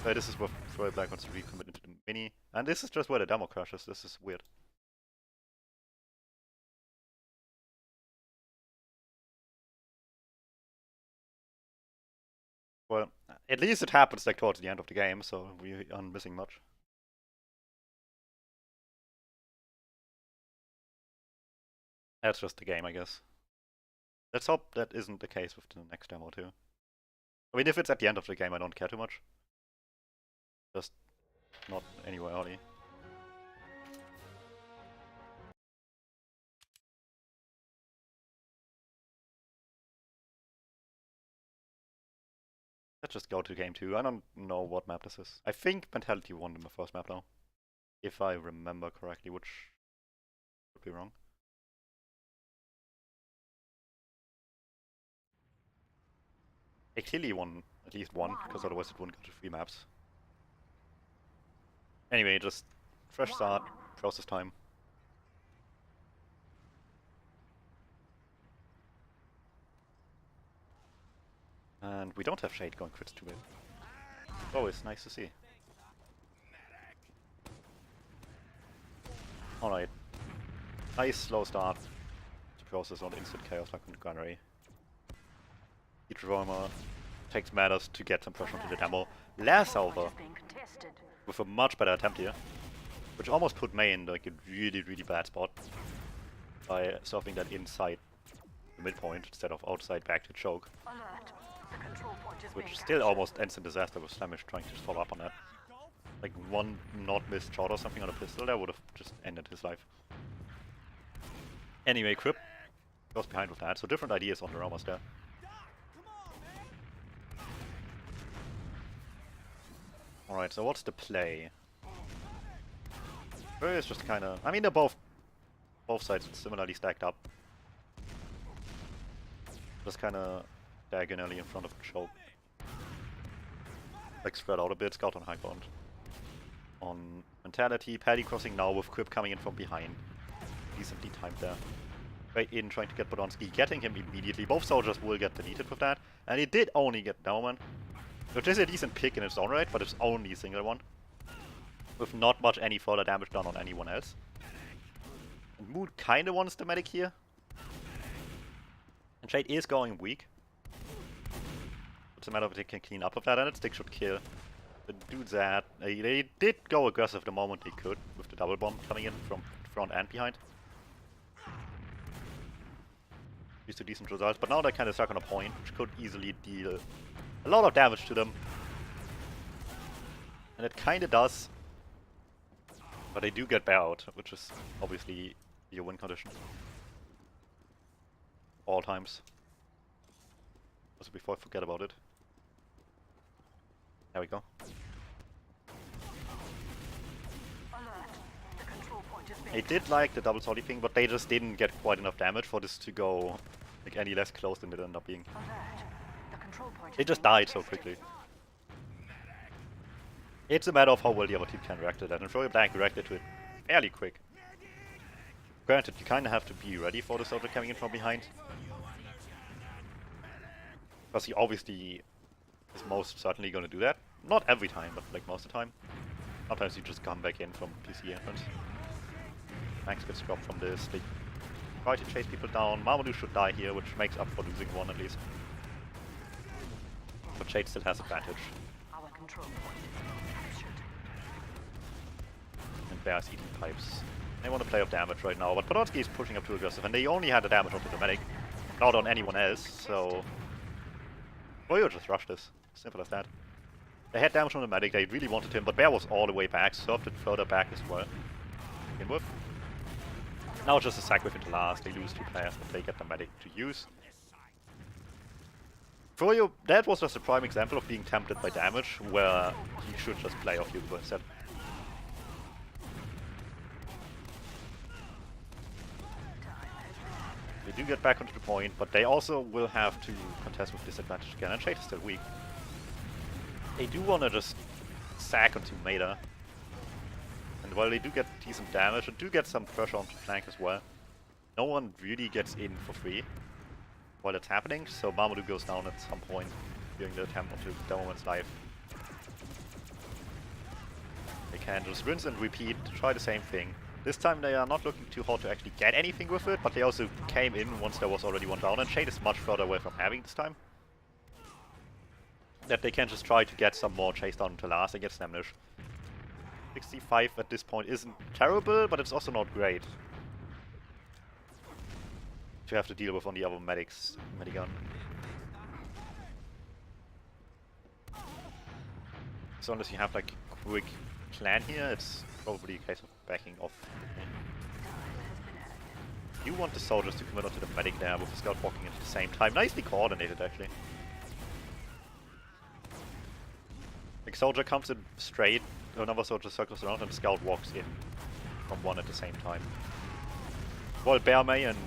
So this is where FroyoBlack wants to recommit into the mini. And this is just where the demo crashes. This is weird. Well, at least it happens like towards the end of the game, so we aren't missing much. That's just the game, I guess. Let's hope that isn't the case with the next demo too. I mean, if it's at the end of the game, I don't care too much. Just not anywhere early. Let's just go to game 2. I don't know what map this is. I think Mentality won in the first map now. If I remember correctly, which could be wrong. They clearly won at least one, because otherwise it wouldn't go to 3 maps. Anyway, just fresh start, process time. And we don't have Shade going crits to it. It's always nice to see. Alright. Nice slow start to process on instant chaos like on the gunnery. Each roamer takes matters to get some pressure onto the demo. Last over with a much better attempt here, which almost put May in like a really bad spot by surfing that inside the midpoint instead of outside back to choke. Which still almost ends in disaster with Slamish trying to follow up on that. Like one not missed shot or something on a pistol that would have just ended his life. Anyway, Crip goes behind with that, so different ideas on the roamers there. Alright, so what's the play? It's just kinda... I mean, they're both sides similarly stacked up. Just kinda diagonally in front of the choke. Like spread out a bit, scout on high ground. On mentality, Paddy crossing now with Quip coming in from behind. Decently timed there. Right in, trying to get Podonsky, getting him immediately. Both soldiers will get deleted with that. And he did only get Dauman. Which is a decent pick in its own right, but it's only a single one. With not much any further damage done on anyone else. And Mood kinda wants the medic here. And Shade is going weak. It's a matter of if they can clean up with that, and it stick should kill. The dudes that they did go aggressive the moment they could, with the double bomb coming in from front and behind. These two decent results, but now they're kind of stuck on a point, which could easily deal a lot of damage to them. And it kind of does. But they do get bear out, which is obviously your win condition. All times. Also before I forget about it. There we go. They did like the double solid thing, but they just didn't get quite enough damage for this to go like any less close than it ended up being. They just died so quickly. It's a matter of how well the other team can react to that, and FroyoBlack reacted to it fairly quick. Granted, you kinda have to be ready for the soldier coming in from behind. Because he obviously is most certainly gonna do that. Not every time, but like most of the time. Sometimes you just come back in from PC entrance. Max gets dropped from this, they try to chase people down. Marmaduke should die here, which makes up for losing one at least. But Shade still has advantage. And Bear's eating pipes. They want to play off damage right now, but Podonsky is pushing up too aggressive, and they only had the damage onto the medic. not on anyone else, so Froyo just rushed this. Simple as that. They had damage on the medic, they really wanted him, but Bear was all the way back, served it further back as well. Begin with. Now it's just a sack with into last, they lose 2 players, but they get the medic to use. Froyo, that was just a prime example of being tempted by damage, where he should just play off Hugo instead. They do get back onto the point, but they also will have to contest with disadvantage again, and Shade is still weak. They do want to just sack onto Maida. And while they do get decent damage, and do get some pressure onto flank as well, no one really gets in for free while it's happening, so Mamadou goes down at some point during the attempt onto Domoman's life. They can just rinse and repeat, try the same thing. This time they are not looking too hard to actually get anything with it, but they also came in once there was already one down, and Shade is much further away from having this time. That they can just try to get some more chase down to last against Nemnish. 65 at this point isn't terrible, but it's also not great to have to deal with on the other medics, Medigun. So unless you have like quick plan here, it's probably a case of backing off. You want the soldiers to commit onto the medic there with the scout walking at the same time. Nicely coordinated actually. Like soldier comes in straight, another soldier circles around, and the scout walks in from one at the same time. While Bearmay and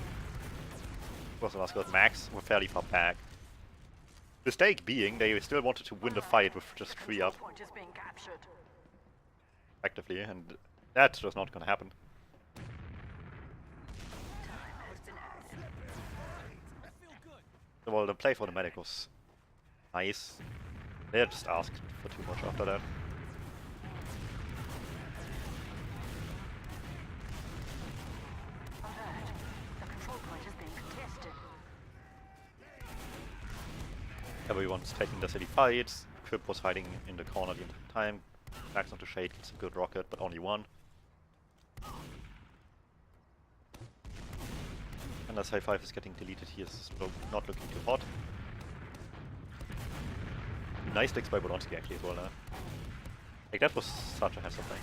what's the last scout, Max were fairly far back. The stake being they still wanted to win the fight with just 3 up. Effectively, and that's just not gonna happen. So, well, the play for the medic was nice. They just asked for too much after that. Everyone's taking the city fights. Crip was hiding in the corner the entire time. Backs onto Shade, gets a good rocket, but only one. And as High 5 is getting deleted, he is not looking too hot. Nice licks by Bolonsky actually as well. Like that was such a hassle thing.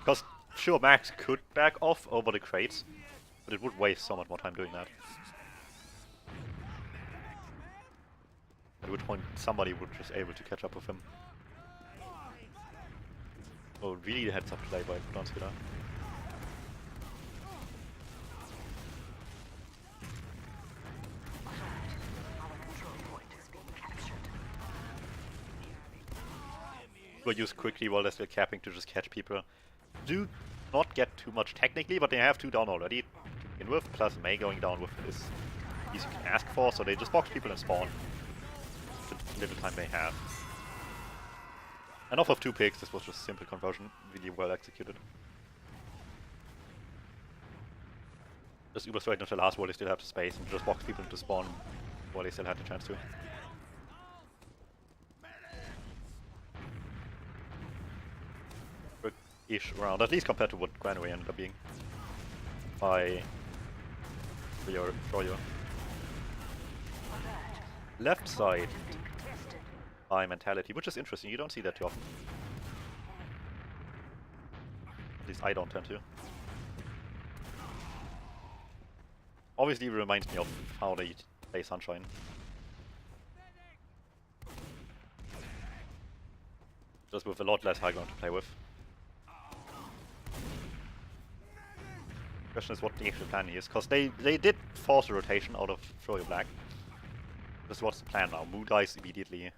Because sure, Max could back off over the crates, but it would waste so much more time doing that. At which point somebody would just able to catch up with him. Oh, really the heads up play by Bolonsky there. Will use quickly while they're still capping to just catch people. Do not get too much technically, but they have 2 down already to begin with, plus May going down with is easy you can ask for, so they just box people and spawn. The little time they have. And off of 2 picks, this was just simple conversion, really well executed. Just uber straight into the last while they still have the space and just box people into spawn while they still had the chance to. Ish round, at least compared to what Granary ended up being by Froyo. Left side high mentality, which is interesting, you don't see that too often. At least I don't tend to. Obviously it reminds me of how they play Sunshine. Just with a lot less high ground to play with. Question is what the actual plan is, because they did force a rotation out of FroyoBlack. Just what's the plan now? Moon dies immediately,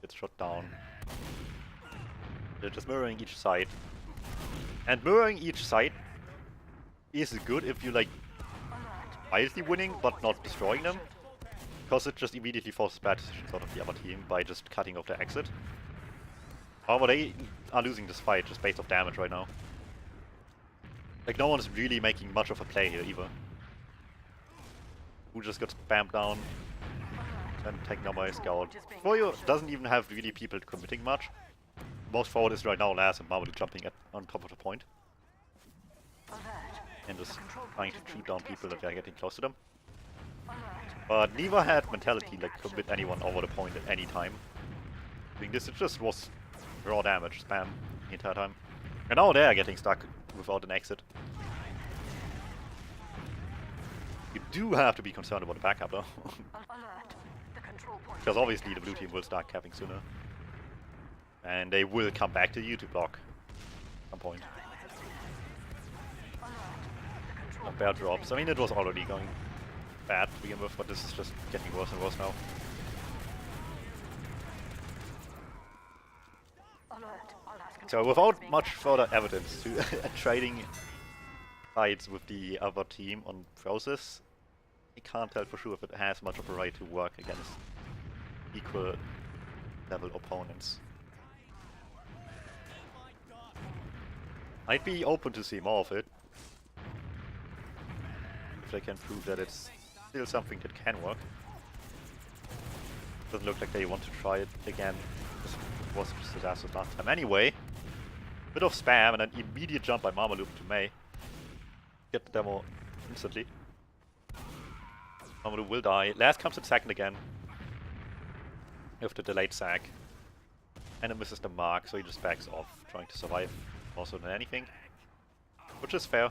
gets shot down. They're just mirroring each side. And mirroring each side is good if you like mildly winning but not destroying them. Because it just immediately forces bad decisions out of the other team by just cutting off their exit. However, they are losing this fight just based off damage right now. Like, no one's really making much of a play here, either. Who just got spammed down and taken down by a scout. Froyo doesn't even have really people committing much. Most forward is right now Laz and Mamadou jumping on top of the point. And just trying to shoot down people that are getting close to them. But neither had mentality like commit anyone over the point at any time. I think this just was raw damage spam the entire time. And now they're getting stuck without an exit. You do have to be concerned about the backup though. Because obviously the blue team will start capping sooner. And they will come back to you to block at some point. And bear drops. I mean, it was already going bad to begin with, but this is just getting worse and worse now. So without much further evidence to trading sides with the other team on process, I can't tell for sure if it has much of a right to work against equal level opponents. I'd be open to see more of it, if they can prove that it's still something that can work. Doesn't look like they want to try it again. This was just a disaster last time anyway. Bit of spam and an immediate jump by Marmaluke to May. Get the demo instantly. Marmaluke will die. Last comes in second again. With the delayed sack. And it misses the mark, so he just backs off, trying to survive more so than anything. Which is fair.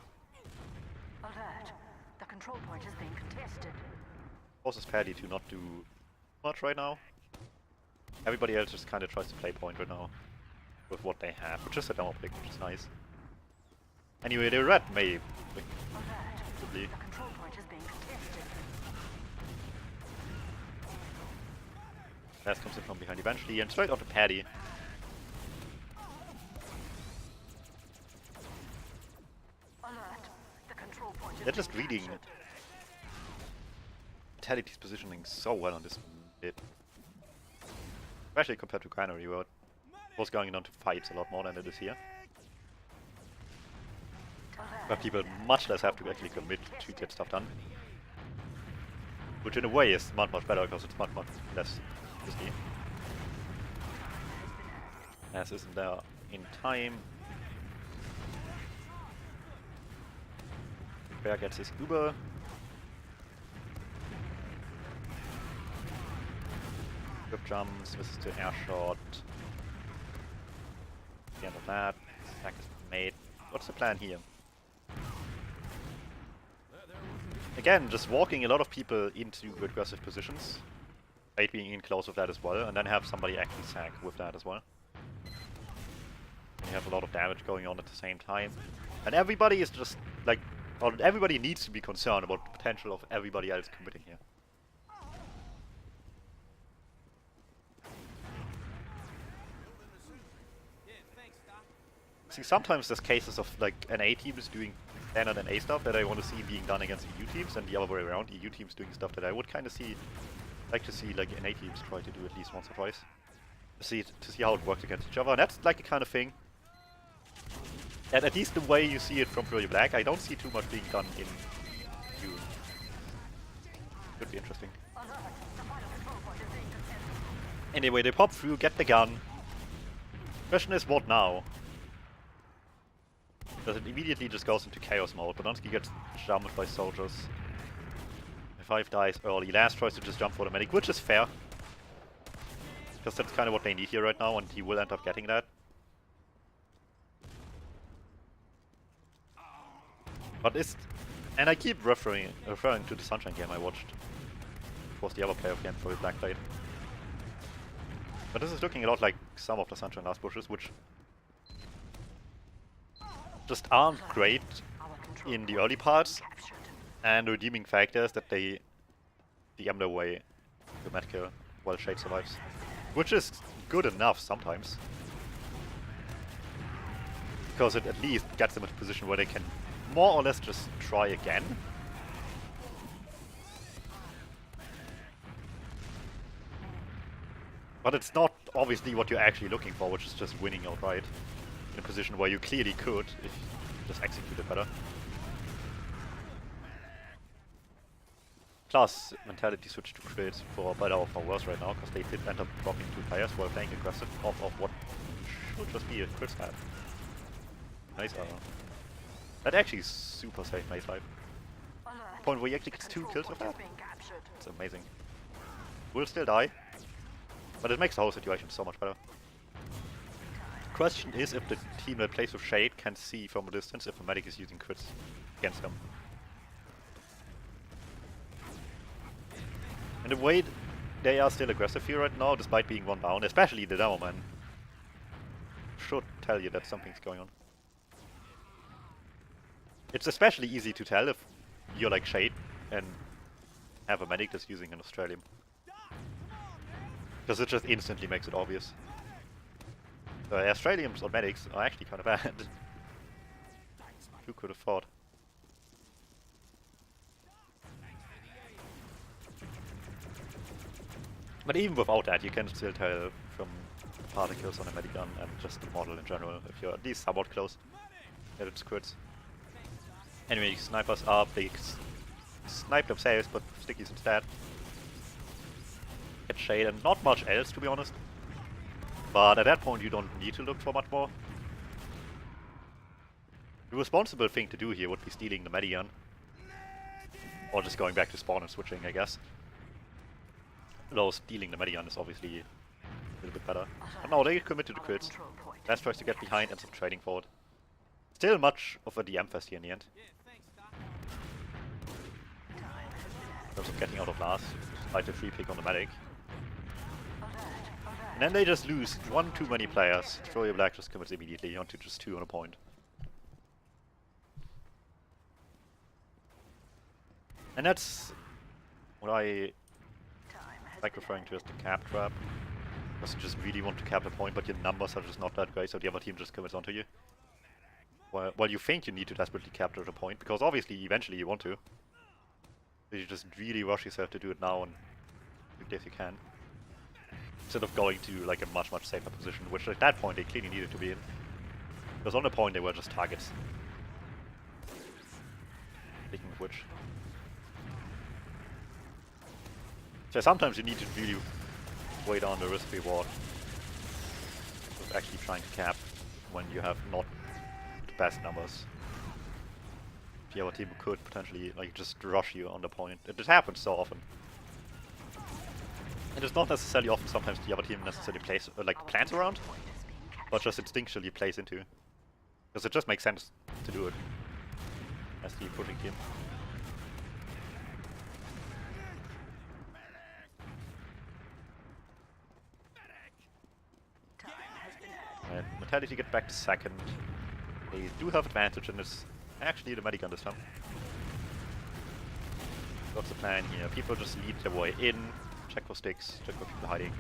Alert. The control point is being contested. Forces Paddy to not do much right now. Everybody else just kind of tries to play point right now with what they have, which is a demo pick, which is nice. Anyway, the red may possibly. The control point is being contested. Last comes in from behind eventually and straight out to Paddy. Alert. The control point is They're just being reading captured. Vitality's positioning so well on this bit. Especially compared to Granary, where it was going on to fights a lot more than it is here. Where people much less have to actually commit to get stuff done. Which in a way is much better because it's much less risky. As isn't there in time. Bear gets his Uber. Good jumps, misses to air shot. The end of that. Sack is made. What's the plan here? Again, just walking a lot of people into aggressive positions. Bait being in close with that as well, and then have somebody actually sack with that as well. And you have a lot of damage going on at the same time. And everybody is just like, or everybody needs to be concerned about the potential of everybody else committing here. See, sometimes there's cases of like an A team is doing standard and A stuff that I want to see being done against EU teams, and the other way around, EU teams doing stuff that I would kind of like to see like NA teams try to do at least once or twice. To see how it works against each other, and that's like the kind of thing. And at least the way you see it from FroyoBlack, I don't see too much being done in EU. Could be interesting. Anyway, they pop through, get the gun. Question is, what now? Because it immediately just goes into chaos mode. Podolski gets jumped by soldiers. 5 dies early. Last tries to just jump for the medic, which is fair. Because that's kind of what they need here right now, and he will end up getting that. But it's... And I keep referring to the Sunshine game I watched. Which was the other playoff game for FroyoBlack played. But this is looking a lot like some of the Sunshine last pushes, which just aren't great in the early parts, and the redeeming factor is that they DM their way to Medcare while Shade survives. Which is good enough sometimes. Because it at least gets them in a position where they can more or less just try again. But it's not obviously what you're actually looking for, which is just winning outright. In a position where you clearly could, if you just executed better. Plus, mentality switched to crits for better or for worse right now, because they did end up dropping 2 players while playing aggressive off of what should just be a crit stat. Nice armor. That actually is super safe, nice life. Alert. point where he actually gets 2 kills with Point is that. being captured. It's amazing. Will still die, but it makes the whole situation so much better. Question is if the team that plays with Shade can see from a distance if a medic is using crits against them. In a way, they are still aggressive here right now, despite being 1 down, especially the demo man. Should tell you that something's going on. It's especially easy to tell if you're like Shade and have a medic that's using an Australian. Because it just instantly makes it obvious. Australians on medics are actually kind of bad. Who could have thought? But even without that, you can still tell from particles on a medic gun and just the model in general, if you're at least somewhat close, that it's crits. Anyway, snipers are big. Snipe themselves, but stickies instead. Get Shade and not much else, to be honest. But at that point, you don't need to look for much more. The responsible thing to do here would be stealing the medigun. Or just going back to spawn and switching, I guess. Though stealing the medigun is obviously a little bit better. But no, they commit to the crits. Last tries to get behind, ends up trading for it. Still much of a DM fest here in the end. In terms of getting out of last, despite the free pick on the medic. And then they just lose 1 too many players. FroyoBlack just commits immediately onto just 2 on a point. And that's what I like referring to as the cap trap. Because you just really want to cap a point, but your numbers are just not that great, so the other team just commits onto you. Well, you think you need to desperately capture the point, because obviously eventually you want to. But you just really rush yourself to do it now and quickly as you can. Instead of going to like a much safer position, which at that point they clearly needed to be in. Because on the point they were just targets. Speaking of which. So sometimes you need to really weigh down the risk reward of actually trying to cap when you have not the best numbers. The other team could potentially like just rush you on the point. It just happens so often. And it's not necessarily often sometimes the other team necessarily plays like plans around, but just instinctually plays into. Because it just makes sense to do it as the pushing team. And Mentality get back to second. They do have advantage and it's actually the medic gun this time. What's the plan here? People just lead their way in, check for sticks, check for people hiding.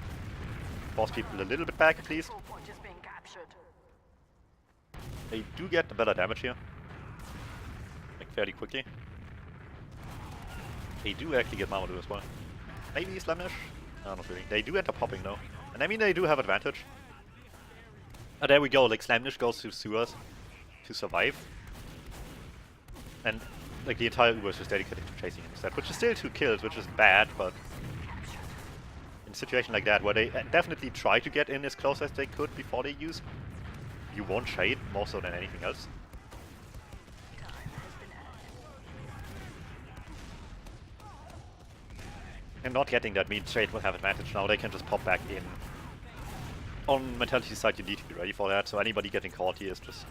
Force people a little bit back at least. They do get a better damage here. Like fairly quickly. They do actually get Mamadou as well. Maybe Slamish? No, not really. They do end up popping though. And I mean they do have advantage. Oh, there we go, like Slamish goes to sewers to survive. And like the entire Uber is just dedicated to chasing him instead, which is still 2 kills, which is bad, but in a situation like that where they definitely try to get in as close as they could before they use, you want Shade more so than anything else. And not getting that means Shade will have advantage now, they can just pop back in. On Mentality's side you need to be ready for that, so anybody getting caught here is just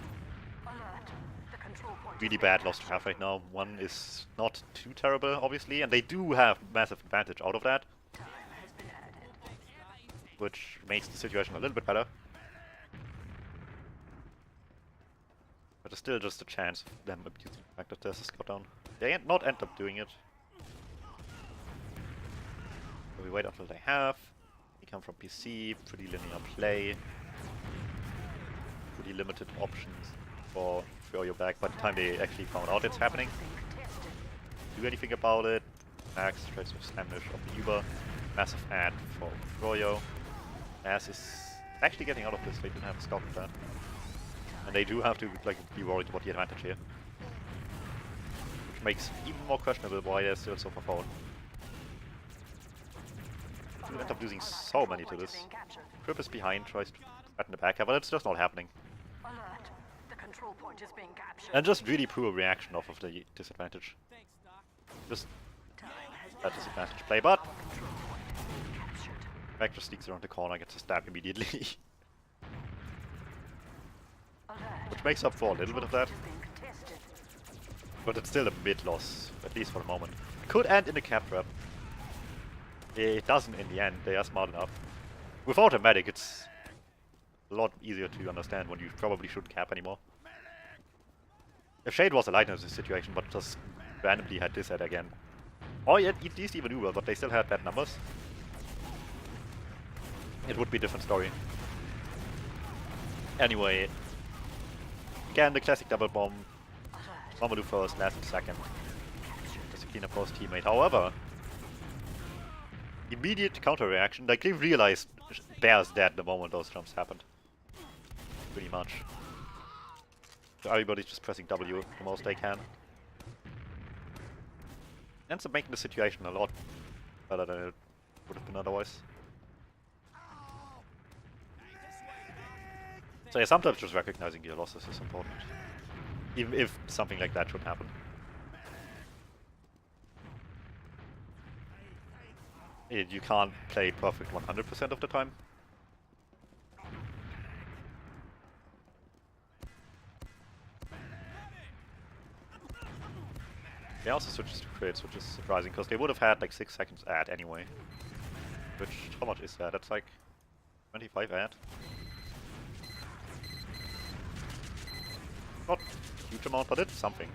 really bad loss to have right now. 1 is not too terrible, obviously, and they do have massive advantage out of that. Which makes the situation a little bit better. But there's still just a chance of them abusing the fact that there's a scout down. They not end up doing it. So we wait until they have. They come from PC, pretty linear play. Pretty limited options for FroyoBlack by the time they actually found out it's happening. Do anything about it. Max tries to Slamish of the Uber. Massive ad for Froyo. As is actually getting out of this, they didn't have a scout with that. And they do have to like be worried about the advantage here. Which makes even more questionable why they're still so far forward. You end up losing so many to this. Crip is behind, tries to threaten the back, but it's just not happening. And just really poor reaction off of the disadvantage. Just Time has that disadvantage play, but control point captured. Vector sneaks around the corner, gets a stab immediately. Alert. Which makes up for a little bit of that. Is being contested. But it's still a mid loss, at least for the moment. It could end in a cap trap. It doesn't in the end, they are smart enough. Without a medic, it's a lot easier to understand when you probably shouldn't cap anymore. If Shade was a light in this situation, but just randomly had this head again. Or at least even Uber, but they still had bad numbers. It would be a different story. Anyway, again the classic double bomb. Mamadou first, last and second. Just a clean up post teammate. However, immediate counter reaction. Like they realized Bear's dead the moment those jumps happened. Pretty much. So everybody's just pressing W the most they can. Ends up making the situation a lot better than it would have been otherwise. So yeah, sometimes just recognizing your losses is important. Even if something like that should happen. You can't play perfect 100% of the time. They also switches to crits, which is surprising, because they would have had like 6 seconds ad anyway. Which, how much is that? That's like 25 ad. Not a huge amount, but it's something.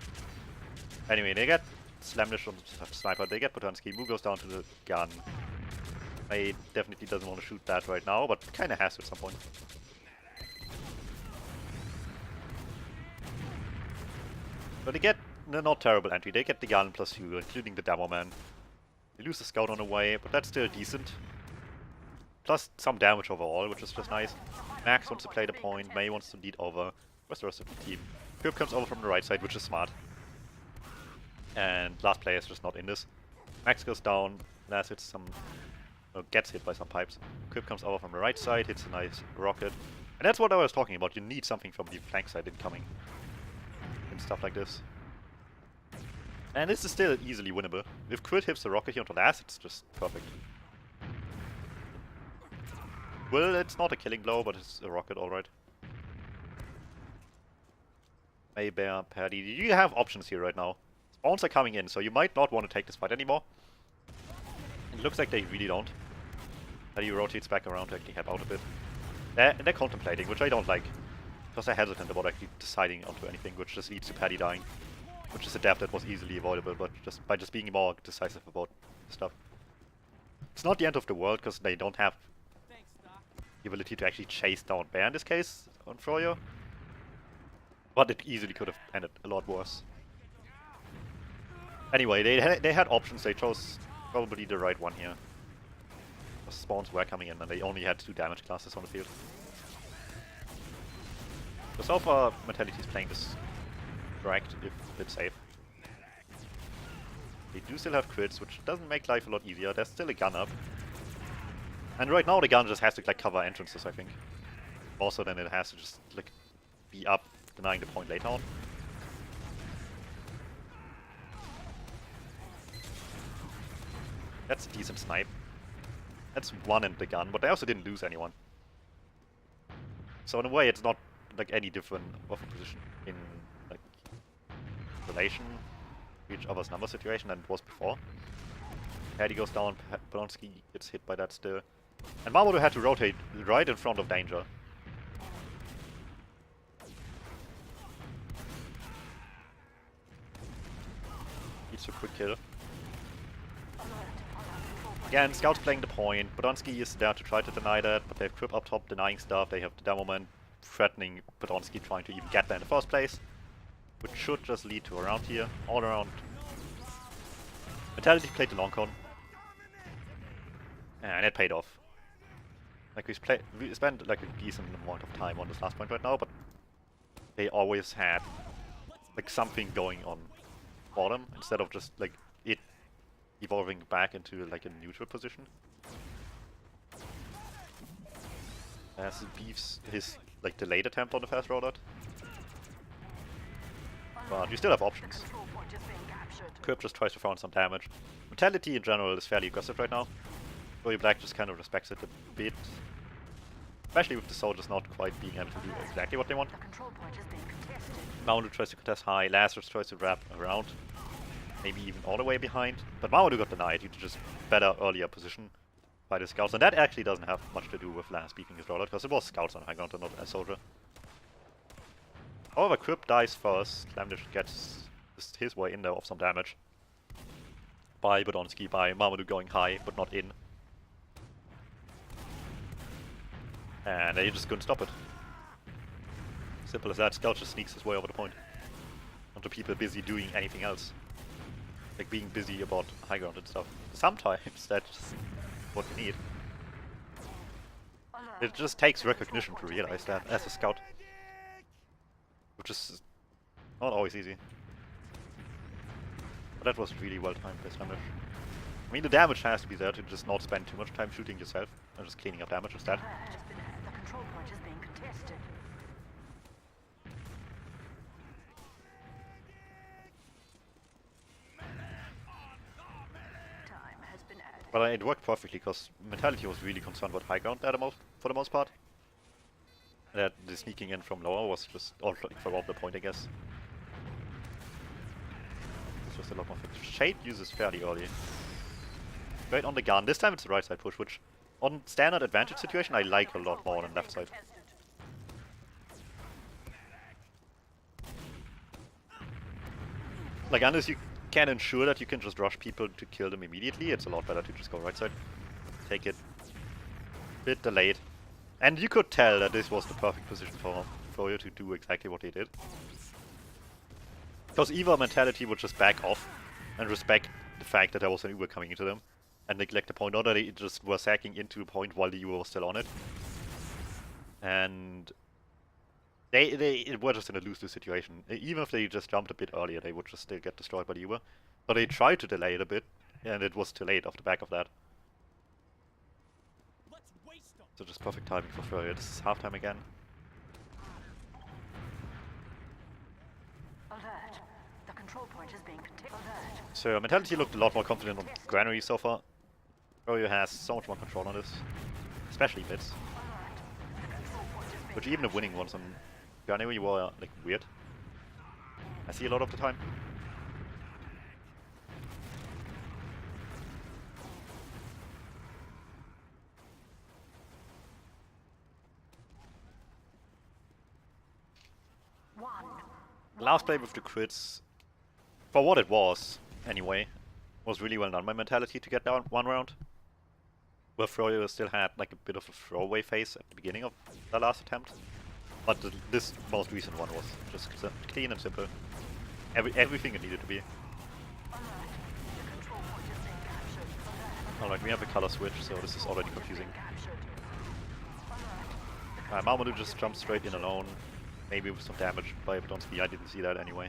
Anyway, they get Slamdish on Sniper, they get Potanski, Mu goes down to the gun. He definitely doesn't want to shoot that right now, but kinda has to at some point. But they get a not terrible entry, they get the gun plus 2, including the Demo Man. They lose the Scout on the way, but that's still decent. Plus some damage overall, which is just nice. Max wants to play the point, May wants to lead over. Where's the rest of the team? Pip comes over from the right side, which is smart. And last player is just not in this. Max goes down, Last hits some... gets hit by some pipes. Quip comes over from the right side, hits a nice rocket. And that's what I was talking about, you need something from the flank side incoming. And stuff like this. And this is still easily winnable. If Quid hits the rocket here onto last, it's just perfect. Well, it's not a killing blow, but it's a rocket, alright. Maybear, Paddy, you have options here right now. Spawns are coming in, so you might not want to take this fight anymore. It looks like they really don't. Paddy rotates back around to actually help out a bit. They're contemplating, which I don't like. Because they're hesitant about actually deciding onto anything, which just leads to Paddy dying. Which is a death that was easily avoidable, but just by being more decisive about stuff. It's not the end of the world, because they don't have the ability to actually chase down Bear in this case on Froyo. But it easily could have ended a lot worse. Anyway, they had options, they chose probably the right one here. The spawns were coming in and they only had 2 damage classes on the field. So far, Mentality is playing this correct if it's safe. They do still have crits, which doesn't make life a lot easier. There's still a gun up. And right now the gun just has to like cover entrances, I think. Also then it has to just like be up, denying the point later on. That's a decent snipe. That's 1 in the gun, but they also didn't lose anyone. So in a way it's not like any different of a position in like relation to each other's number situation than it was before. Paddy goes down, Polonsky gets hit by that still. And Mamadou had to rotate right in front of danger. Needs a quick kill. Again, Scout's playing the point. Podonsky is there to try to deny that, but they have Crip up top denying stuff. They have the Demo Man threatening Podonsky trying to even get there in the first place. Which should just lead to a round here. All around. Mentality played the long cone. And it paid off. Like we spent like a decent amount of time on this last point right now, but they always had like something going on for them instead of just like it evolving back into like a neutral position. As beefs his like delayed attempt on the fast rollout. but you still have The options. control point is being captured. Curb just tries to throw in some damage. Mentality in general is fairly aggressive right now. FroyoBlack just kind of respects it a bit. Especially with the soldiers not quite being able to do exactly what they want. The control point is being contested. Mamadou tries to contest high, Lazarus tries to wrap around. Maybe even all the way behind. But Mamadou got denied, he just better earlier position by the scouts. And that actually doesn't have much to do with Lance beating his rollout, because it was scouts on high ground and not a soldier. However, Crypt dies first. Lamdish gets his way in there of some damage. By Bodonsky, by Mamadou going high, but not in. And they just couldn't stop it. Simple as that. Scout just sneaks his way over the point. Onto people busy doing anything else. Like being busy about high ground and stuff. Sometimes that's what you need. It just takes recognition to realize that as a scout. Which is not always easy. But that was really well timed by Slamish. I mean, the damage has to be there to just not spend too much time shooting yourself and just cleaning up damage instead. The control point is being contested. Time has been added. But it worked perfectly because Mentality was really concerned about high ground there for the most part. That the sneaking in from lower was just also throughout the point, I guess. It's just a lot more fixed. Shade uses fairly early. Right on the gun. This time it's the right side push, which on standard advantage situation I like a lot more than left side. Like, unless you can ensure that you can just rush people to kill them immediately, it's a lot better to just go right side. Take it a bit delayed. And you could tell that this was the perfect position for Froyo to do exactly what he did. Because either Mentality would just back off and respect the fact that there was an Uber coming into them and neglect the point, or that they just were sacking into a point while the Uber was still on it. And they were just in a lose-lose situation. Even if they just jumped a bit earlier, they would just still get destroyed by the Uber. But they tried to delay it a bit, and it was too late off the back of that. So just perfect timing for Froyo. This is halftime again. Alert. The control point is being contested. Alert. So Mentality looked a lot more confident on Granary so far. Froyo has so much more control on this. Especially bits. Which even the winning ones on Granary were like weird. I see a lot of the time. Last play with the crits, for what it was, anyway, was really well done by Mentality to get down one round. Where Froyo still had like a bit of a throwaway phase at the beginning of the last attempt. But this most recent one was just clean and simple. Everything it needed to be. Alright, we have a color switch, so this is already confusing. Mamadou just jumped straight in alone. Maybe with some damage by Bodonsky, I didn't see that anyway.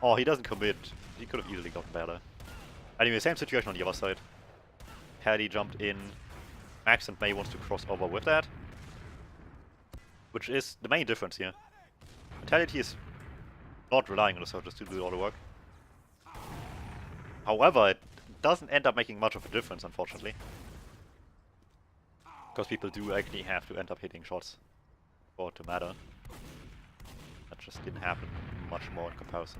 Oh, he doesn't commit. He could have easily gotten better. Anyway, same situation on the other side. Paddy jumped in. Max and May wants to cross over with that. Which is the main difference here. Mentality is not relying on the soldiers to do all the work. However, it doesn't end up making much of a difference, unfortunately. Because people do actually have to end up hitting shots for it to matter. That just didn't happen much more in comparison.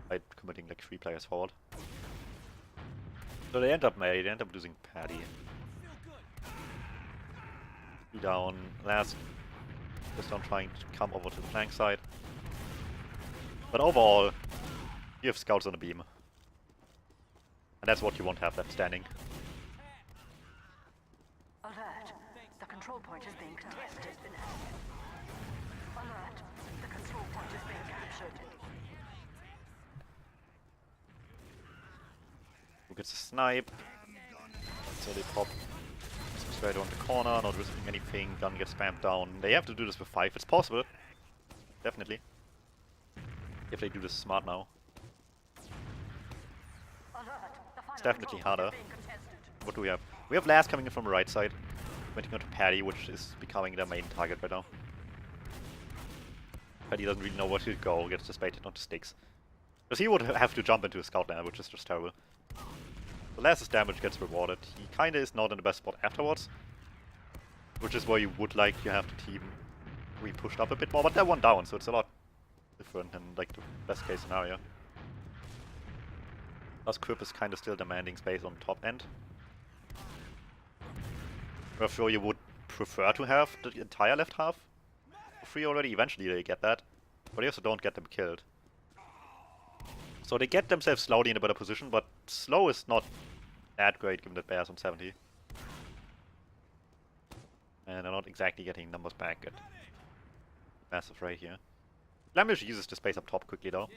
By committing like 3 players forward. So they end up losing Paddy. 2 down, last just on trying to come over to the flank side. But overall, you have scouts on the beam. And that's what you won't have that standing. Alert. The control point is being contested. Alert. The control point is being captured. Who gets a snipe? So they pop straight on the corner, not risking anything, gun gets spammed down. They have to do this with 5. It's possible. Definitely. If they do this smart now. It's definitely harder. What do we have? We have Last coming in from the right side. Waiting onto Paddy, which is becoming their main target right now. Paddy doesn't really know where to go, gets just baited onto sticks. Because he would have to jump into a scout land, which is just terrible. The less his damage gets rewarded. He kinda is not in the best spot afterwards. Which is where you would like to have the team re-pushed up a bit more, but they're one down, so it's a lot different than like the best case scenario. Plus Quip is kinda still demanding space on top end. Therefore you would prefer to have the entire left half free already. Eventually they get that, but they also don't get them killed. So they get themselves slowly in a better position, but slow is not that great given that Bear's on 70. And they're not exactly getting numbers back at massive rate here. Slamish uses the space up top quickly though.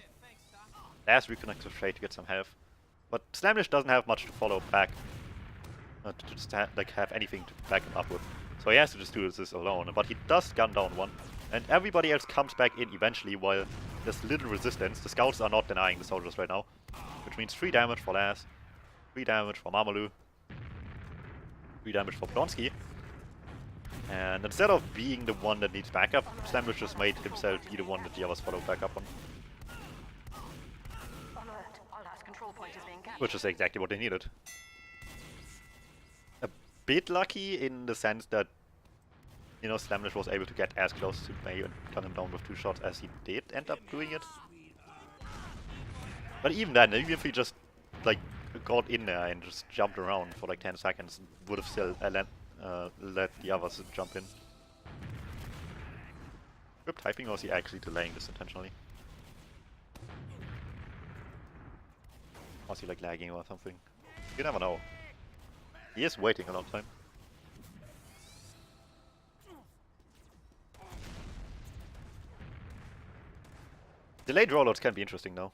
Bear's reconnects with Shade to get some health. But Slamish doesn't have much to follow back. To just like have anything to back him up with. So he has to just do this alone. But he does gun down one. And everybody else comes back in eventually while there's little resistance. The scouts are not denying the soldiers right now. Which means 3 damage for Laz, 3 damage for Mamalu, 3 damage for Blonsky. And instead of being the one that needs backup, Slamish just made himself be the one that the others follow backup on. Alert. Our last control point is being captured. Which is exactly what they needed. A bit lucky in the sense that, you know, Slamish was able to get as close to May and gun him down with 2 shots as he did end up doing it. But even then, even if he just, like, got in there and just jumped around for like 10 seconds, would have still let the others jump in. Good typing, or was he actually delaying this intentionally? Or was he like lagging or something? You never know. He is waiting a long time. Delayed rollouts can be interesting though.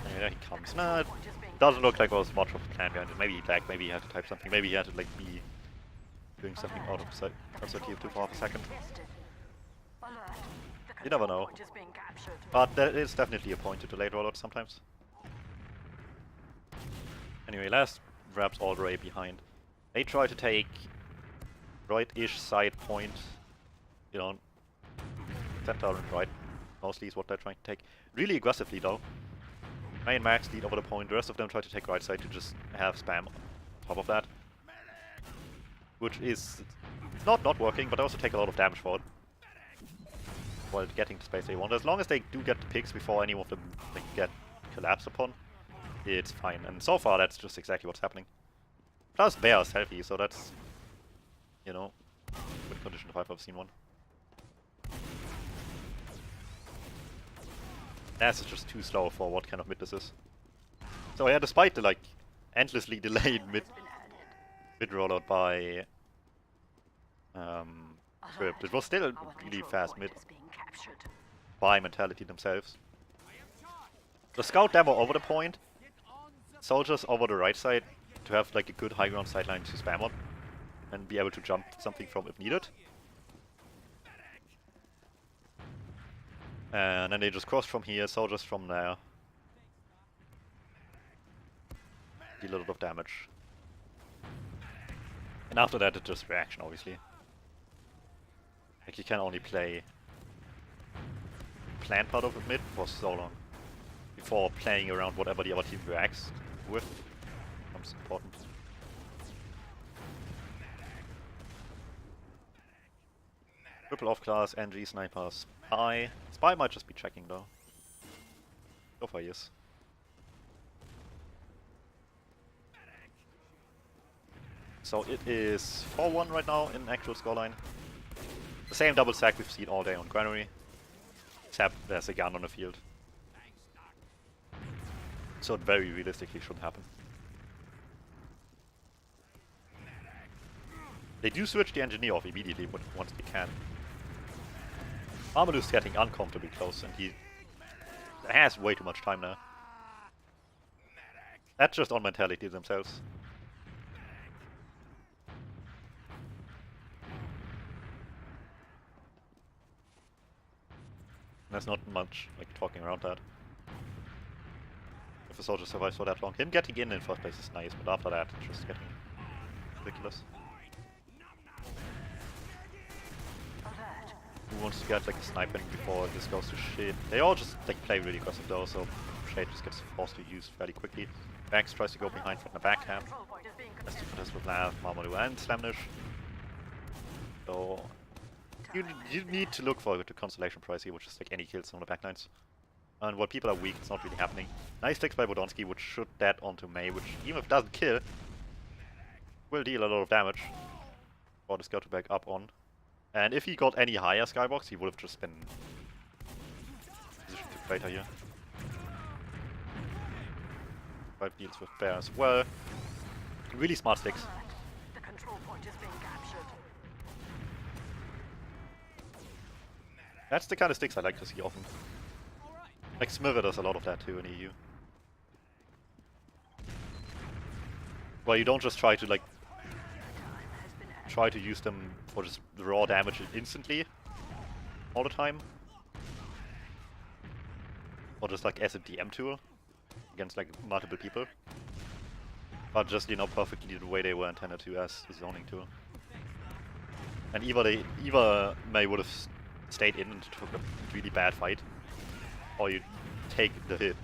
Yeah, there he comes. Nah, it doesn't look like there was much of a plan behind it. Maybe he lagged, maybe he had to type something, maybe he had to like be doing something out of sight for half a second. Alert. The You never control know. point is being captured. But there is definitely a point to delayed rollouts sometimes. Anyway, last wraps all the way behind. They try to take right-ish side point, you know, center and right, mostly is what they're trying to take. Really aggressively though. May and Max lead over the point, the rest of them try to take right side to just have spam on top of that. Which is not working, but they also take a lot of damage for it. While getting the space they want. As long as they do get the picks before any of them like, get collapsed upon, it's fine. And so far that's just exactly what's happening. Plus Bear is healthy, so that's, you know, good condition if I've ever seen one. Nas is just too slow for what kind of mid this is. So yeah, despite the like endlessly delayed mid rollout by Crypt, it was still a really fast mid by Mentality themselves. The scout demo over the point, soldiers over the right side to have like a good high ground sideline to spam on and be able to jump something from if needed. And then they just cross from here, soldiers from there. Deal a lot of damage. And after that it's just reaction, obviously. Like you can only play plan part of the mid for so long before playing around whatever the other team reacts with becomes important. Triple off class, NG, sniper, spy. Spy might just be checking though. So far, yes. So it is 4-1 right now in actual scoreline. The same double sack we've seen all day on Granary. Except there's a gun on the field. So it very realistically should happen. They do switch the engineer off immediately once they can. Armadou's getting uncomfortably close and he has way too much time now. That's just on Mentality themselves. There's not much like talking around that. If a soldier survives for that long. Him getting in first place is nice, but after that it's just getting ridiculous. Alert. Who wants to get like a sniper before this goes to shit? They all just like play really aggressive though, so Shade just gets forced to use fairly quickly. Banks tries to go behind from the backhand. Control point is being Has to contested. contest with Lav, Marmaru and Slamnish. So you need to look for the constellation prize here, which is like any kills on the backlines. And while people are weak, it's not really happening. Nice flicks by Bodonsky, which should that onto May, which even if it doesn't kill, will deal a lot of damage. Or just go to back up on. And if he got any higher skybox, he would have just been positioned to crater here. 5 deals with Bear as well. Really smart sticks. The control point is being captured. That's the kind of sticks I like to see often. Like Smither does a lot of that too in EU. Well, you don't just try to like try to use them for just raw damage instantly all the time, or just like as a DM tool against like multiple people, but just, you know, perfectly the way they were intended to as a zoning tool. And either May would have stayed in and took a really bad fight, or you take the hit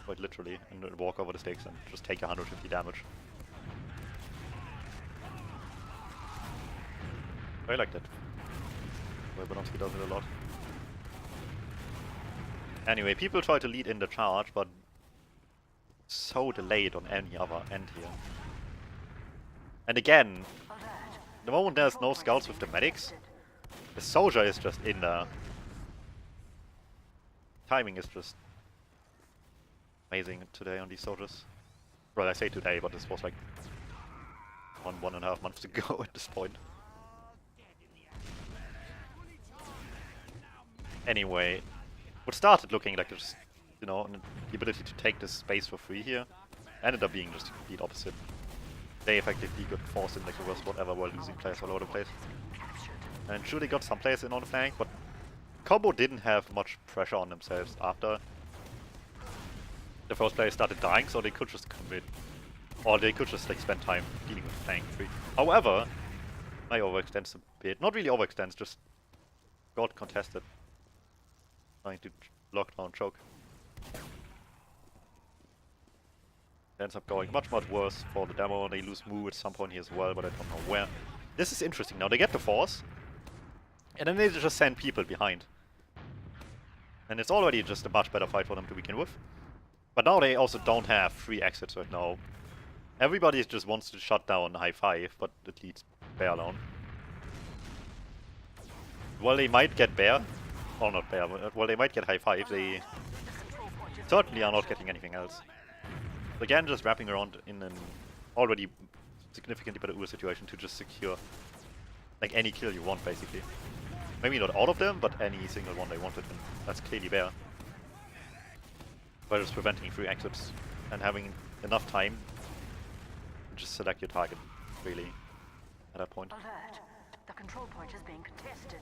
quite literally and then walk over the stakes and just take 150 damage. I like that. Well, Bodonsky does it a lot. Anyway, people try to lead in the charge, but so delayed on any other end here. And again, the moment there's no scouts with the medics, the soldier is just in there. Timing is just amazing today on these soldiers. Well, I say today, but this was like 1.5 months ago at this point. Anyway, what started looking like just, you know, the ability to take this space for free here ended up being just the complete opposite. They effectively got forced in like reverse whatever while losing players all over the place. And sure, they got some players in on the flank, but Combo didn't have much pressure on themselves after the first player started dying, so they could just commit. Or they could just like spend time dealing with the flank tree. However, I overextends a bit. Not really overextends, just got contested. Trying to lock down choke. Ends up going much worse for the demo. They lose Moo at some point here as well, but I don't know where. This is interesting. Now they get the force, and then they just send people behind. And it's already just a much better fight for them to begin with. But now they also don't have free exits right now. Everybody just wants to shut down High 5, but it leads Bear alone. Well, they might get Bear. Or not Bear, well, they might get High 5. They certainly are not getting anything else. Again, just wrapping around in an already significantly better Ur situation to just secure like any kill you want, basically. Maybe not all of them, but any single one they wanted, and that's clearly Bear. By just preventing free exits and having enough time to just select your target, really, at that point. Alert. The control point is being contested.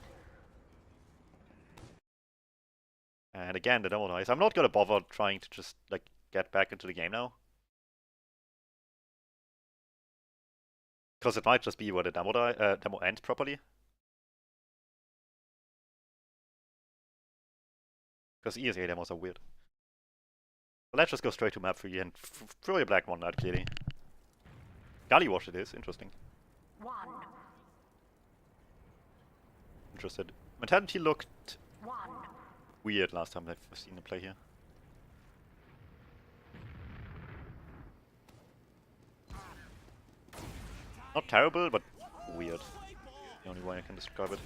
And again, the demo dies. I'm not gonna bother trying to just like get back into the game now, because it might just be where the demo ends properly. Because ESEA demos are weird. But let's just go straight to map 3 and FroyoBlack won that clearly. Gullywash it is, interesting. 1. Interested. Mentality looked 1. weird last time I've seen him play here. Not terrible, but weird. The only way I can describe it.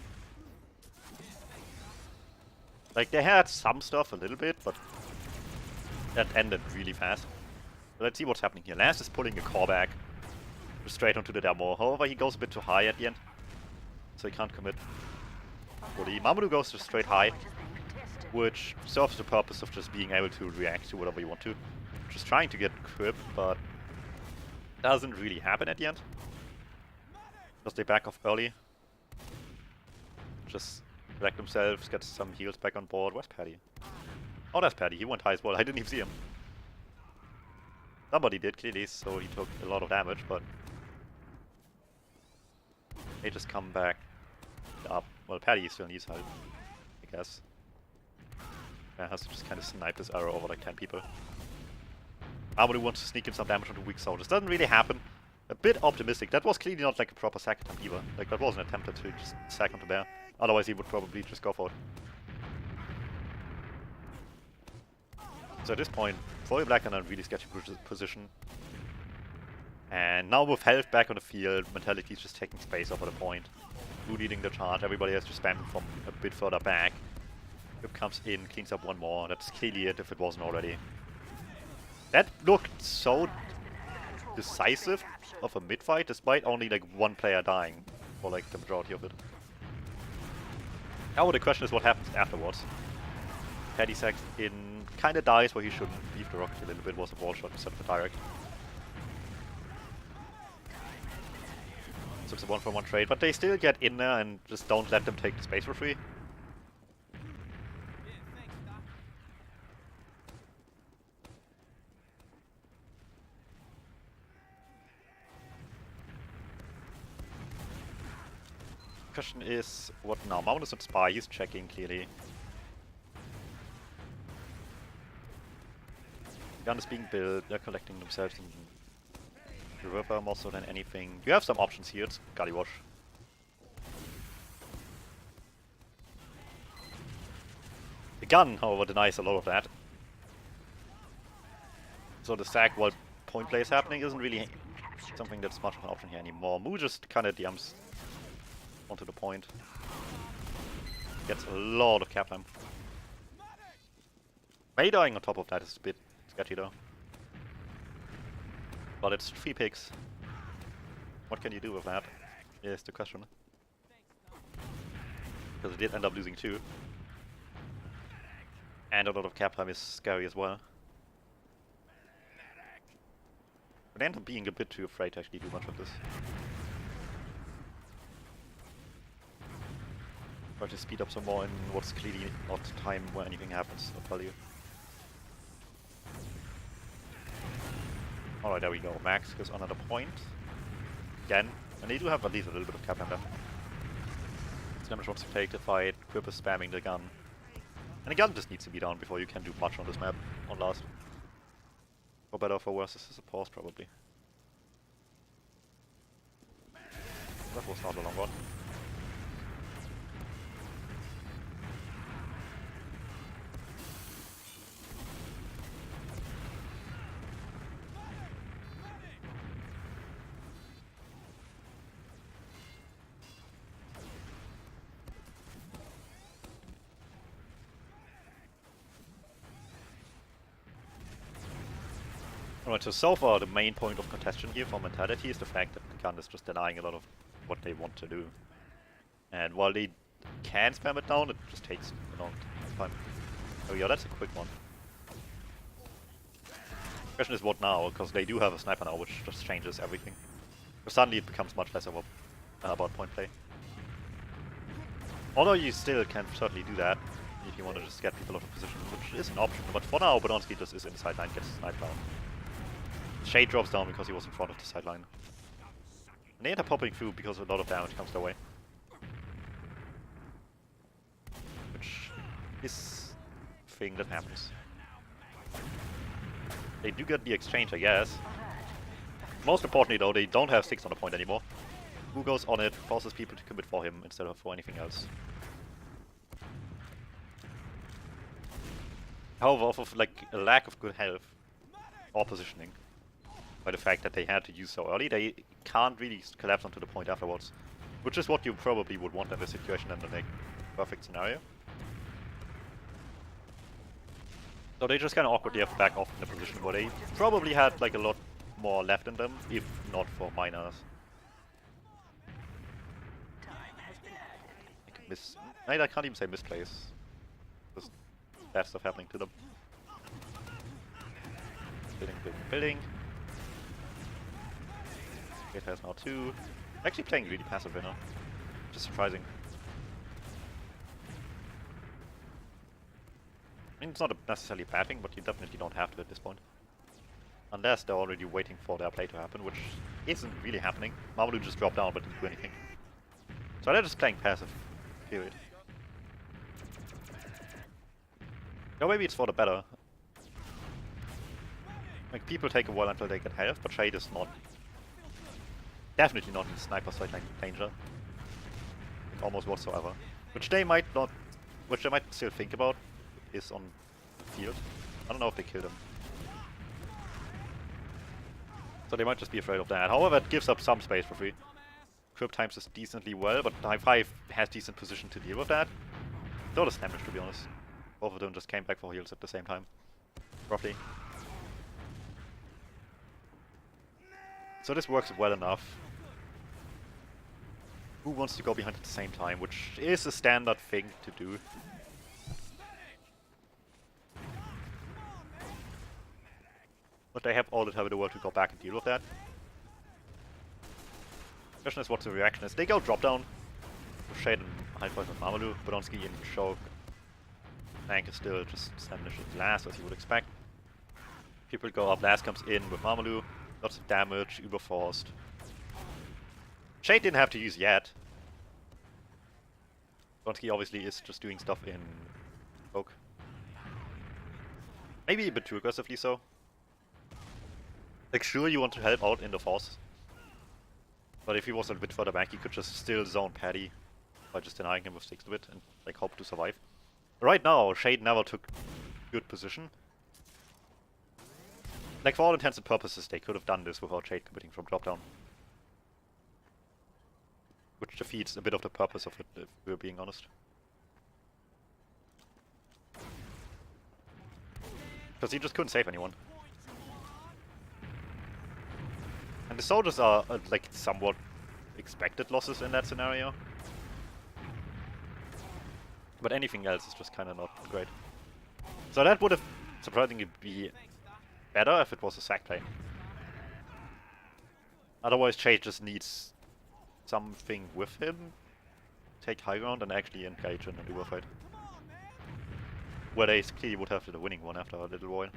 Like, they had some stuff a little bit, but that ended really fast. So let's see what's happening here. Last is pulling a core back straight onto the demo. However, he goes a bit too high at the end, so he can't commit. Fully. Mamadou goes to straight high, which serves the purpose of just being able to react to whatever you want to. Just trying to get crib, but doesn't really happen at the end. Because they back off early. Just collect themselves, get some heals back on board. Where's Paddy? Oh, that's Paddy. He went high as well. I didn't even see him. Somebody did, clearly, so he took a lot of damage, but they just come back up Well, Paddy still needs help, I guess. Yeah, has to just kind of snipe this arrow over like 10 people. Armory wants to sneak in some damage onto weak soldiers. Doesn't really happen. A bit optimistic. That was clearly not like a proper sack attempt either. Like, that was an attempt to just sack onto bear. Otherwise he would probably just go for it. So at this point, FroyoBlack in a really sketchy position. And now with health back on the field, Mentality is just taking space over the point. Blue leading the charge, everybody has to spam him from a bit further back. Whip comes in, cleans up one more. That's clearly it if it wasn't already. That looked so decisive of a mid-fight, despite only like one player dying for like the majority of it. Now the question is what happens afterwards. Paddy sacks in, kinda dies where he shouldn't, leave the rocket a little bit, was a wall shot instead of a direct. So it's a 1-for-1 trade, but they still get in there and just don't let them take the space for free. Question is, what now? Mount is on spy, he's checking clearly. Gun is being built, they're collecting themselves in the river more so than anything. You have some options here, it's Gully Wash. The gun, however, denies a lot of that. So the sack while point play is happening isn't really something that's much of an option here anymore. Mu just kinda DMs onto the point. Gets a lot of cap time. May dying on top of that is a bit sketchy though. But it's 3 picks. What can you do with that? Is the question. Because it did end up losing 2. And a lot of cap time is scary as well. But they end up being a bit too afraid to actually do much of this. Try to speed up some more in what's clearly not time where anything happens, I'll tell you. Alright, there we go. Max goes on another point. Again. And they do have at least a little bit of cap time left. Damage wants to take the fight. Quip is spamming the gun. And the gun just needs to be down before you can do much on this map. On last. For better or for worse, this is a pause probably. That was not a long one. Alright, so far the main point of contention here for Mentality is the fact that the gun is just denying a lot of what they want to do. And while they can spam it down, it just takes a long time. Oh yeah, that's a quick one. The question is what now, because they do have a sniper now, which just changes everything. But suddenly it becomes much less of a about point play. Although you still can certainly do that, if you want to just get people out of position, which is an option. But for now, Bodonsky just is in the sideline, gets sniped down. Shade drops down because he was in front of the sideline. And they end up popping through because a lot of damage comes their way. Which is a thing that happens. They do get the exchange, I guess. Most importantly though, they don't have 6 on the point anymore. Who goes on it, forces people to commit for him instead of for anything else. However, off of like a lack of good health or positioning, by the fact that they had to use so early, they can't really collapse onto the point afterwards. Which is what you probably would want in this situation in the like, perfect scenario. So they just kind of awkwardly have to back off in a position where they probably had like a lot more left in them, if not for minors. I can't even say misplays. Just bad stuff happening to them. Building, building, building. It has now 2. Actually playing really passive right now. Just surprising. I mean, it's not a necessarily bad thing, but you definitely don't have to at this point. Unless they're already waiting for their play to happen, which isn't really happening. Mamadou just dropped down but didn't do anything. So they're just playing passive. period. Or maybe it's for the better. Like, people take a while until they get health, but Shade is not... Definitely not in sniper sight danger. Like, almost whatsoever. Which they might not... Which they might still think about is on the field. I don't know if they killed him. So they might just be afraid of that. However, it gives up some space for free. Crypt times is decently well, but High 5 has decent position to deal with that. So does damage, to be honest. Both of them just came back for heals at the same time. Roughly. So this works well enough. Who wants to go behind at the same time, which is a standard thing to do. But they have all the time in the world to go back and deal with that. Question is what the reaction is. They go drop down. Shade and High 5 and Mamalu. Podonsky in choke. Tank is still just standing last, as you would expect. People go up. Last comes in with Mamalu. Lots of damage, überforced. Shade didn't have to use yet. Podonsky obviously is just doing stuff in choke. Maybe a bit too aggressively so. Like, sure, you want to help out in the force. But if he was a bit further back, he could just still zone Paddy by just denying him with 6 to it and like hope to survive. Right now, Shade never took good position. Like, for all intents and purposes, they could have done this without Shade committing from drop down. Which defeats a bit of the purpose of it, if we're being honest. Because he just couldn't save anyone. And the soldiers are like somewhat expected losses in that scenario. But anything else is just kind of not great. So that would have surprisingly be better if it was a sack play. Otherwise, Shade just needs something with him, take high ground, and actually engage in a duo fight. Where they clearly would have the winning one after a little while.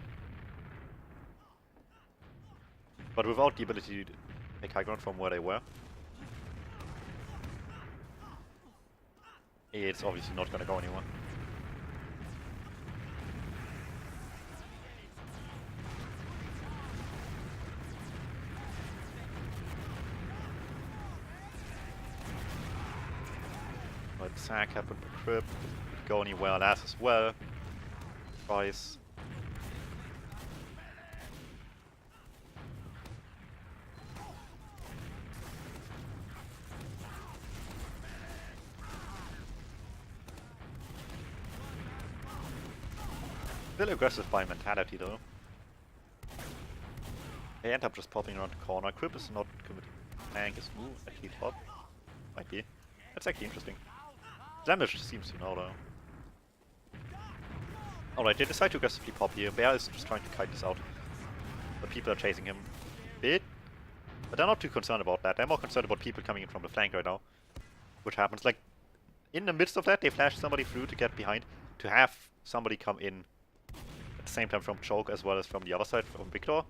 But without the ability to take high ground from where they were, it's obviously not gonna go anywhere. But sack happened to Crypt, could go anywhere last as well. Twice. Still aggressive by mentality though. They end up just popping around the corner. Crypt is not committing. Tank is move, actually top. Might be. That's actually interesting. Damage seems to know though. Alright, they decide to aggressively pop here. Bear is just trying to kite this out. But people are chasing him a bit. But they're not too concerned about that. They're more concerned about people coming in from the flank right now. Which happens. Like, in the midst of that, they flash somebody through to get behind. To have somebody come in at the same time from choke as well as from the other side from Victor.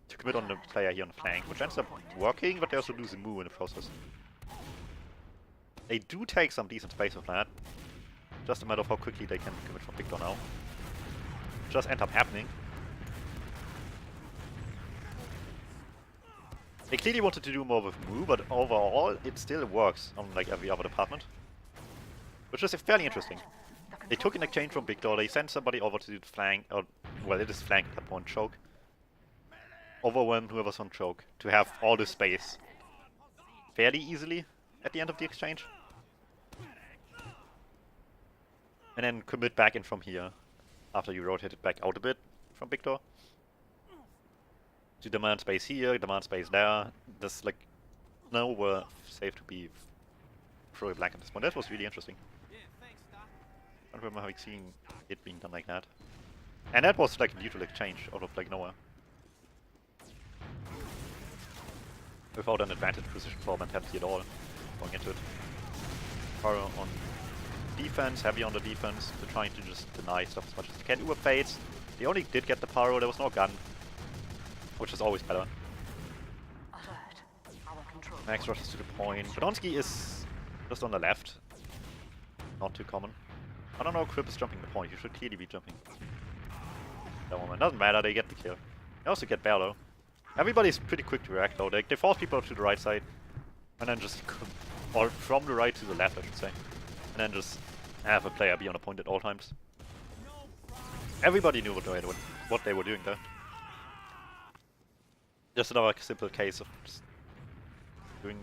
To commit on the player here on the flank. Which ends up working, but they also lose a move in the process. They do take some decent space with that. Just a matter of how quickly they can commit from Victor now. Just end up happening. They clearly wanted to do more with Mu, but overall it still works on like every other department. Which is fairly interesting. They took an exchange from Victor, they sent somebody over to the flank, or well, it is flank at that point, choke. Overwhelmed whoever's on choke, to have all this space fairly easily at the end of the exchange. And then commit back in from here, after you rotated back out a bit from Victor. To demand space here, demand space there. There's like nowhere safe to be FroyoBlack at this point. That was really interesting. I don't remember having seen it being done like that. And that was like a neutral exchange out of like nowhere. Without an advantage position for mentality at all going into it. Faro on defense, heavy on the defense. They're trying to just deny stuff as much as they can. Uber fades. They only did get the pyro, there was no gun. Which is always better. Max rushes to the point. Podonsky is just on the left. Not too common. I don't know, Crip is jumping the point. You should clearly be jumping that moment. Doesn't matter, they get the kill. They also get better. Everybody's pretty quick to react though. They force people to the right side. And then just... or from the right to the left, I should say. And then just have a player be on a point at all times. Everybody knew what they were doing there. Just another simple case of just doing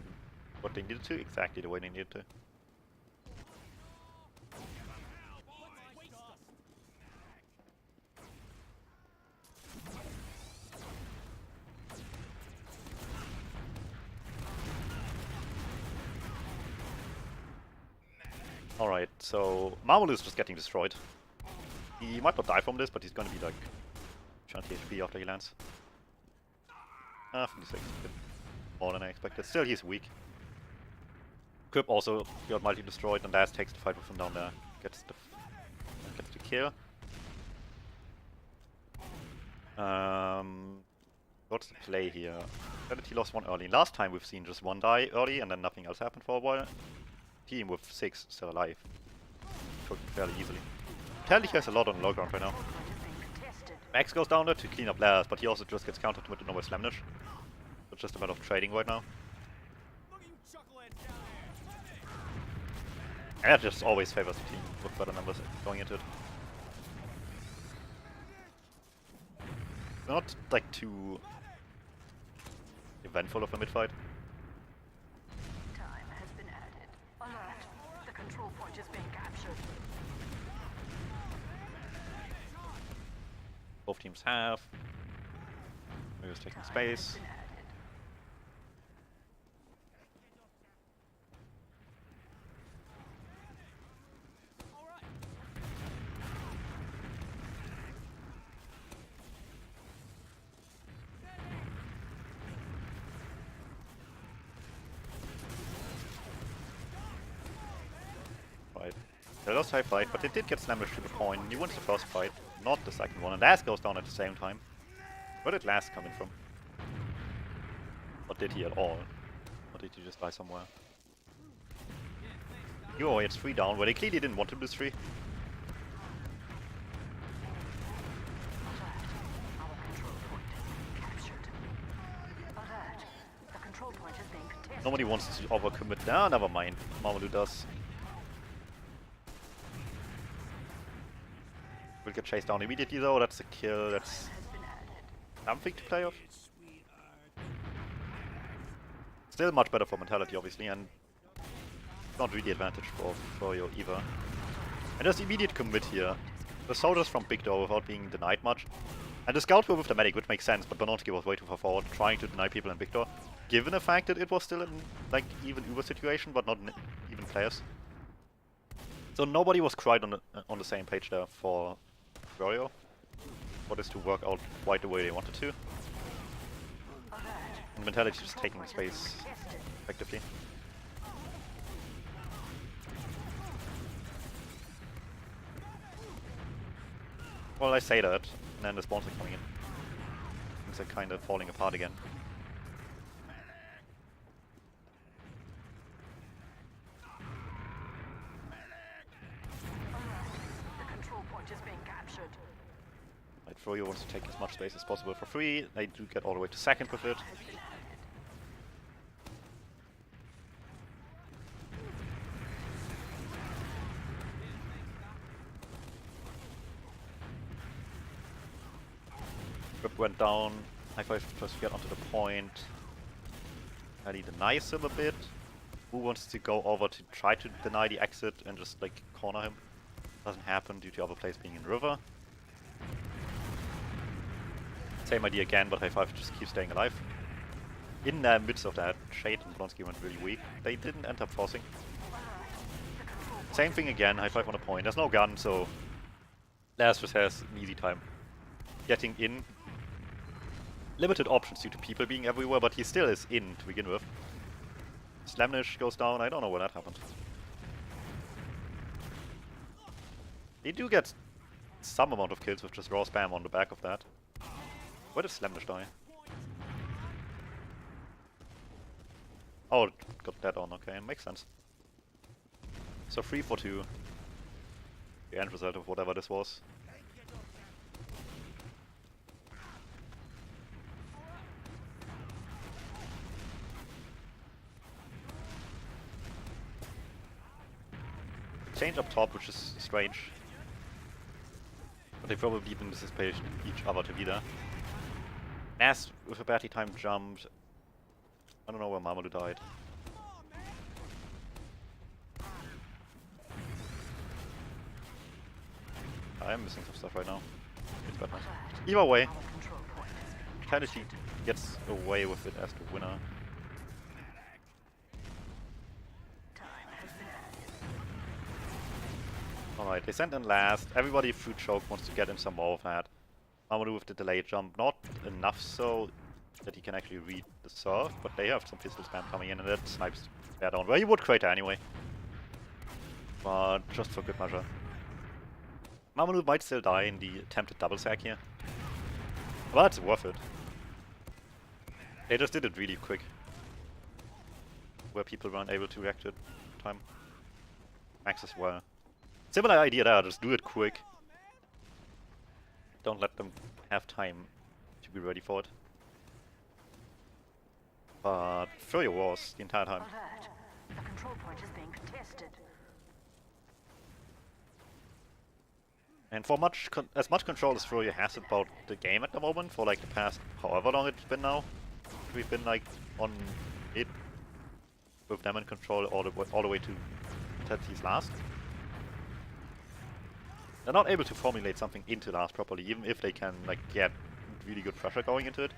what they needed to, exactly the way they needed to. Alright, so Marvel is just getting destroyed. He might not die from this, but he's gonna be like 20 HP after he lands. 56, a bit more than I expected. Still, he's weak. Crip also got multi-destroyed, and Laz takes the fight with him down there. Gets the kill. What's the play here? He lost one early. Last time we've seen just one die early, and then nothing else happened for a while. Team with 6 still alive. Took it fairly easily. Tally has a lot on the low ground right now. Max goes down there to clean up Laz, but he also just gets countered with the normal Slamnish. So it's just a matter of trading right now. And that just always favors the team with better numbers going into it. Not like too eventful of a mid-fight. Time has been added. Alert. The control point is being captured. Both teams have. We're just taking space. Right. They lost high fight, but they did get Slammish to the point. He wins the first fight, not the second one. And Laz goes down at the same time. Where did Laz come in from? Or did he at all? Or did he just die somewhere? Yo, it's 3 down, where they clearly didn't want to lose 3. Nobody wants to overcommit. Nah, never mind. Mamadou does. Will get chased down immediately though. That's a kill. That's something to play off. Still much better for mentality, obviously, and not really advantage for Froyo either. And there's immediate commit here. The soldiers from Big Door without being denied much. And the scouts were with the medic, which makes sense, but Banonsky was way too far forward, trying to deny people in Big Door. Given the fact that it was still in, like, even Uber situation, but not even players. So nobody was quite on the same page there for Froyo. For this to work out quite the way they wanted to. And mentality just taking space effectively. Well, I say that, and then the spawns are coming in. Things are kind of falling apart again. Right, Froyo wants to take as much space as possible for free. They do get all the way to second with it. Rip went down. High five tries to get onto the point. Ali denies him a bit. Who wants to go over to try to deny the exit and just like corner him? Doesn't happen due to other players being in river. Same idea again, but High Five just keeps staying alive. In the midst of that, Shade and Blonsky went really weak. They didn't end up forcing. Same thing again, High Five on a point. There's no gun, so Laz just has an easy time getting in. Limited options due to people being everywhere, but he still is in to begin with. Slamnish goes down, I don't know where that happened. They do get some amount of kills with just raw spam on the back of that. Where did Slamnish die? Oh, got that on, okay, makes sense. So 3 for 2. the end result of whatever this was. Change up top, which is strange. But they probably didn't anticipate each other to be there. Nas with a batty time jumped. I don't know where Mamadou died. I am missing some stuff right now. It's bad. Either way, Our control point has been kind of she gets away with it as the winner. time has been added. Alright, they sent in last. Everybody through choke wants to get him some more of that. Mamadou with the delayed jump, not enough so that he can actually read the surf, but they have some pistol spam coming in and that snipes bear down. Well, he would crater anyway. But just for good measure. Mamadou might still die in the attempted double sack here. But it's worth it. They just did it really quick. Where people weren't able to react to it in time. Max as well. Similar idea there, just do it quick. Don't let them have time to be ready for it. But Froyo was the entire time. Alert. The control point is being contested. And for as much control as Froyo has about the game at the moment, for like the past however long it's been now, we've been like on it with them in control all the way to Tetsu's last. They're not able to formulate something into last properly, even if they can like get really good pressure going into it.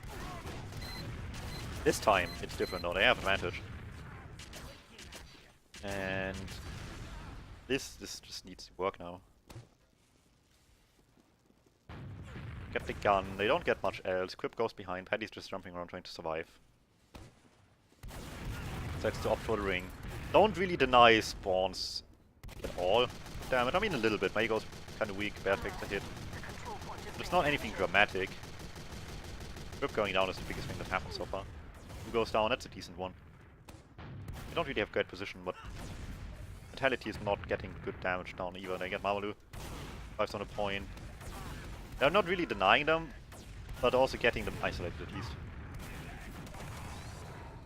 This time it's different though, they have advantage. And this just needs to work now. Get the gun, they don't get much else. Quip goes behind, Paddy's just jumping around trying to survive. Decides to opt for the ring. Don't really deny spawns at all. Damn it, I mean a little bit. May goes kind of weak, bad fix to hit. The control point is But it's being not anything dramatic. Quip going down is the biggest thing that happened so far. Who goes down, that's a decent one. They don't really have great position, but Vitality is not getting good damage down either. They get Mamadou. 5's on a point. They're not really denying them, but also getting them isolated at least.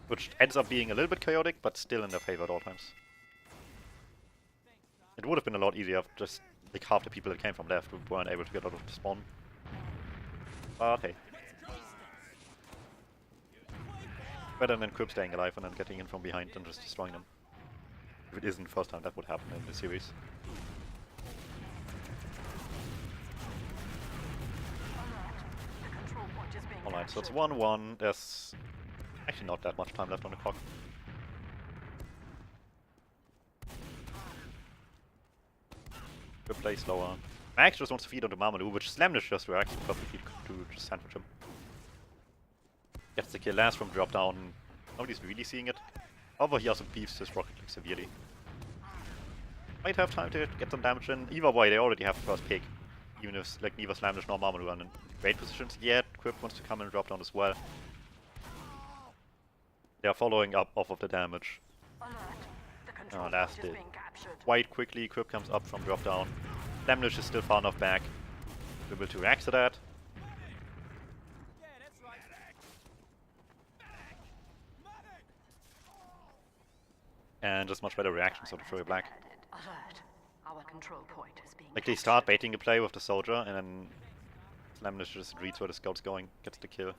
Which ends up being a little bit chaotic, but still in their favor at all times. It would have been a lot easier if just like half the people that came from left weren't able to get out of the spawn. But hey. Better than Quip staying alive and then getting in from behind and just destroying them. If it isn't the first time that would happen in the series. The control point is being Alright, so it's captured. 1-1. There's actually not that much time left on the clock. Good play slower. Max just wants to feed onto Mamadou, which Slamnish just reacts perfectly to just sandwich him. Gets the kill last from drop down. Nobody's really seeing it. However, he also beefs his Rocket League severely. Might have time to get some damage in. Either way, they already have the first pick. Even if like neither Slamnish nor Mamadou are in great positions yet. Quip wants to come and drop down as well. They are following up off of the damage. Alert. The control point Last is did. being captured. Quite quickly, Quip comes up from drop down. Slamnish is still far enough back. Able to react to that. And just much better reactions of the FroyoBlack. Alert. Our control point is being Like they start baiting the play with the soldier, and then Slamnish just reads where the scout's going, gets the kill.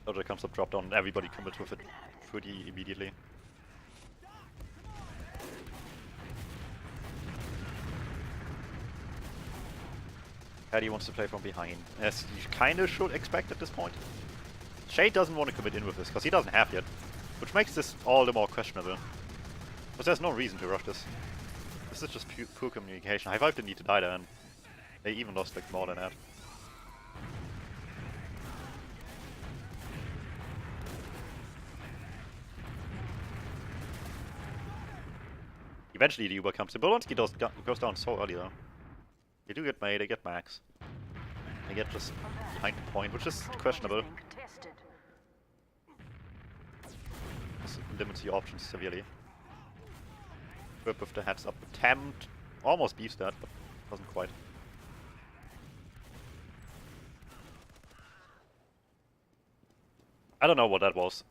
Soldier comes up, drop down, and everybody commits with it pretty immediately. Paddy wants to play from behind, as you kinda should expect at this point. Shade doesn't want to commit in with this, because he doesn't have yet. Which makes this all the more questionable. But there's no reason to rush this. This is just poor communication. High Five didn't need to die there, and they even lost like more than that. Eventually the Uber comes in. Bolonski goes down so early though. They do get May, they get Max. They get just behind the point, which is questionable. being contested. This limits your options severely. Whip with the heads up attempt. Almost beats that, but doesn't quite. I don't know what that was.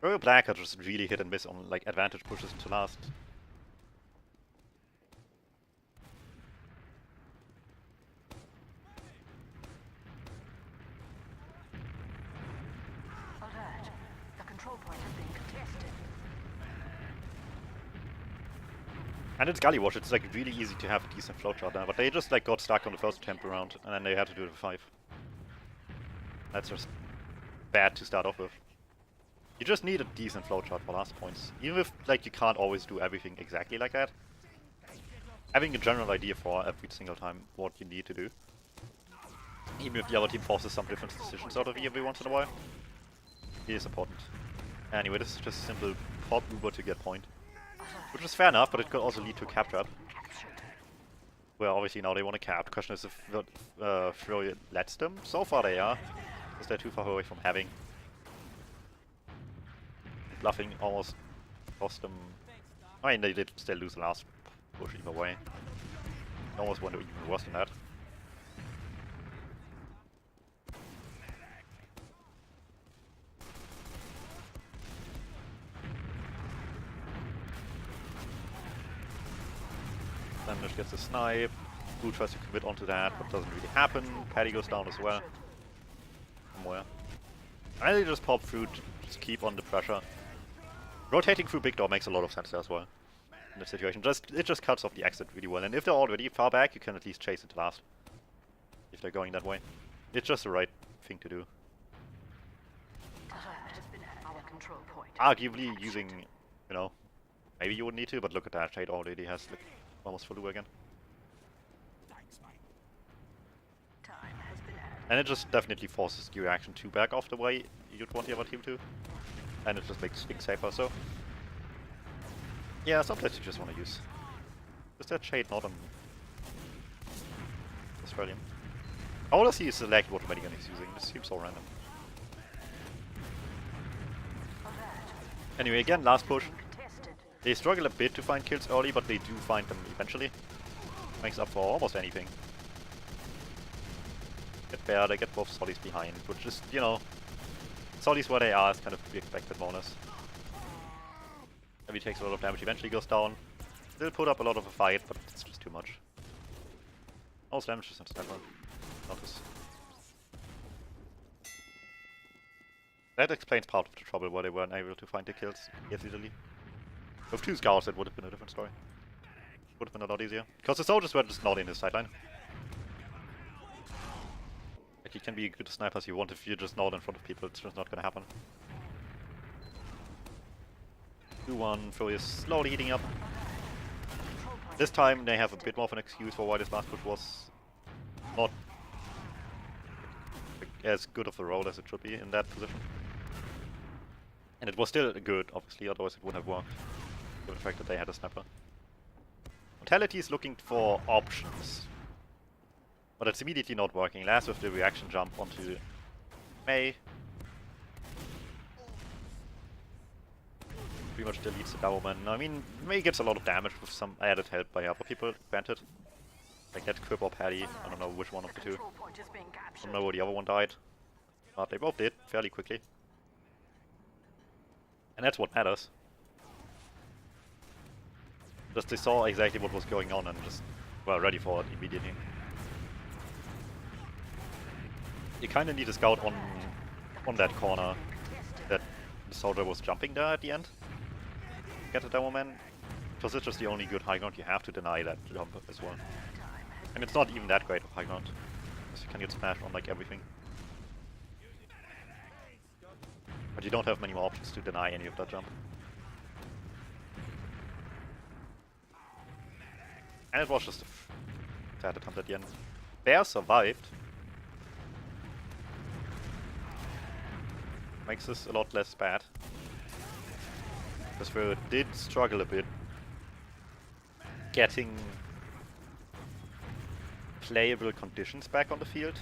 FroyoBlack are just really hit and miss on like advantage pushes into last. Alert. The control point is being contested. And it's Gully Wash, it's like really easy to have a decent flowchart now, but they just like got stuck on the first attempt around, and then they had to do the 5. That's just bad to start off with. You just need a decent flowchart for last points. Even if like you can't always do everything exactly like that. Having a general idea for every single time what you need to do. Even if the other team forces some different decisions out of you every once in a while. It is important. Anyway, this is just a simple pop Uber to get point. Which is fair enough, but it could also lead to a cap trap. Well, obviously now they want to cap. The question is if Froyo lets them. So far they are. Because they're too far away from having. Bluffing almost cost them. I mean, they did still lose the last push either way. Almost went even worse than that. Damage gets a snipe. Blue tries to commit onto that, but doesn't really happen. Paddy goes down as well. Somewhere. And they just pop through to just keep on the pressure. Rotating through big door makes a lot of sense there as well. In this situation. It just cuts off the exit really well. And if they're already far back, you can at least chase it to last. If they're going that way. It's just the right thing to do. Our control point. Arguably using, you know, maybe you wouldn't need to, but look at that. Shade already has like, almost full again. Time has been added. And it just definitely forces your reaction to back off the way you'd want the other team to. And it just makes things safer, so. Yeah, sometimes you just want to use. Is that Shade not on Australian? I want to see select what Medigan is using. This seems so random. Anyway, again, last push. They struggle a bit to find kills early, but they do find them eventually. Makes up for almost anything. Get bear, they get both Sollies behind, which is, you know, Sollies where they are is kind of to be expected bonus. Heavy takes a lot of damage, eventually goes down. They'll put up a lot of a fight, but it's just too much. Most damage is on Sniper. Notice. That explains part of the trouble why they weren't able to find the kills easily. With 2 scouts, it would have been a different story. Would have been a lot easier. Because the soldiers were just not in his sideline. Like, you can be a good sniper as you want if you're just not in front of people, it's just not gonna happen. 2-1, Froyo is slowly heating up. This time they have a bit more of an excuse for why this last push was not as good of a role as it should be in that position. And it was still good, obviously, otherwise it wouldn't have worked. Given the fact that they had a sniper. Mortality is looking for options. But it's immediately not working. Last with the reaction jump onto May. Pretty much deletes the Dowerman. I mean, May gets a lot of damage with some added help by other people, granted. Like that Quip or Paddy, I don't know which one of the two. I don't know where the other one died. But they both did, fairly quickly. And that's what matters. Just they saw exactly what was going on and just were ready for it immediately. You kinda need a scout on that corner that the soldier was jumping there at the end. Get the Demo Man. Because it's just the only good high ground you have to deny that jump as well. And it's not even that great of high ground. Because you can get smashed on like everything. But you don't have many more options to deny any of that jump. And it was just a sad attempt at the end. Bear survived. Makes this a lot less bad. Because we did struggle a bit getting playable conditions back on the field.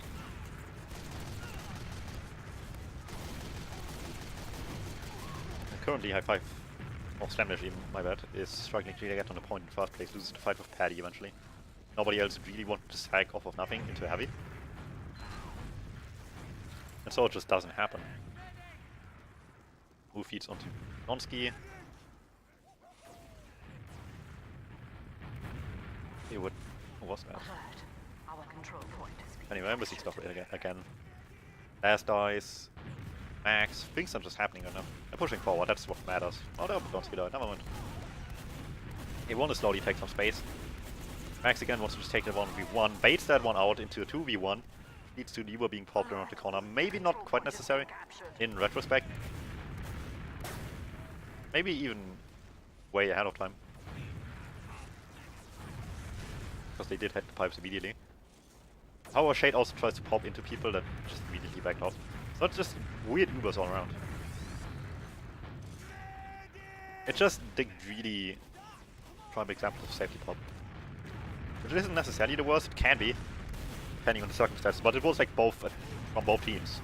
And currently high 5 or Slamdish even, my bad, is struggling to get on the point in the first place, loses the fight with Paddy eventually. Nobody else really wanted to sag off of nothing into heavy. And so it just doesn't happen. Who feeds onto Nonsky? He would... Who was that? Alert. Our control point is being Anyway, Embassy stuff again. Last dies. Max. Things are just happening right now. They're pushing forward, that's what matters. Oh, there Nonsky died, never mind. He want to slowly take some space. Max again wants to just take the 1v1, baits that one out into a 2v1. Leads to Lever being popped around the corner. Maybe not quite necessary in retrospect. Maybe even way ahead of time. Because they did hit the pipes immediately. However, Shade also tries to pop into people that just immediately backed off. So it's just weird Ubers all around. It's just the greedy prime example of safety pop. Which isn't necessarily the worst, it can be, depending on the circumstances, but it was like both from both teams.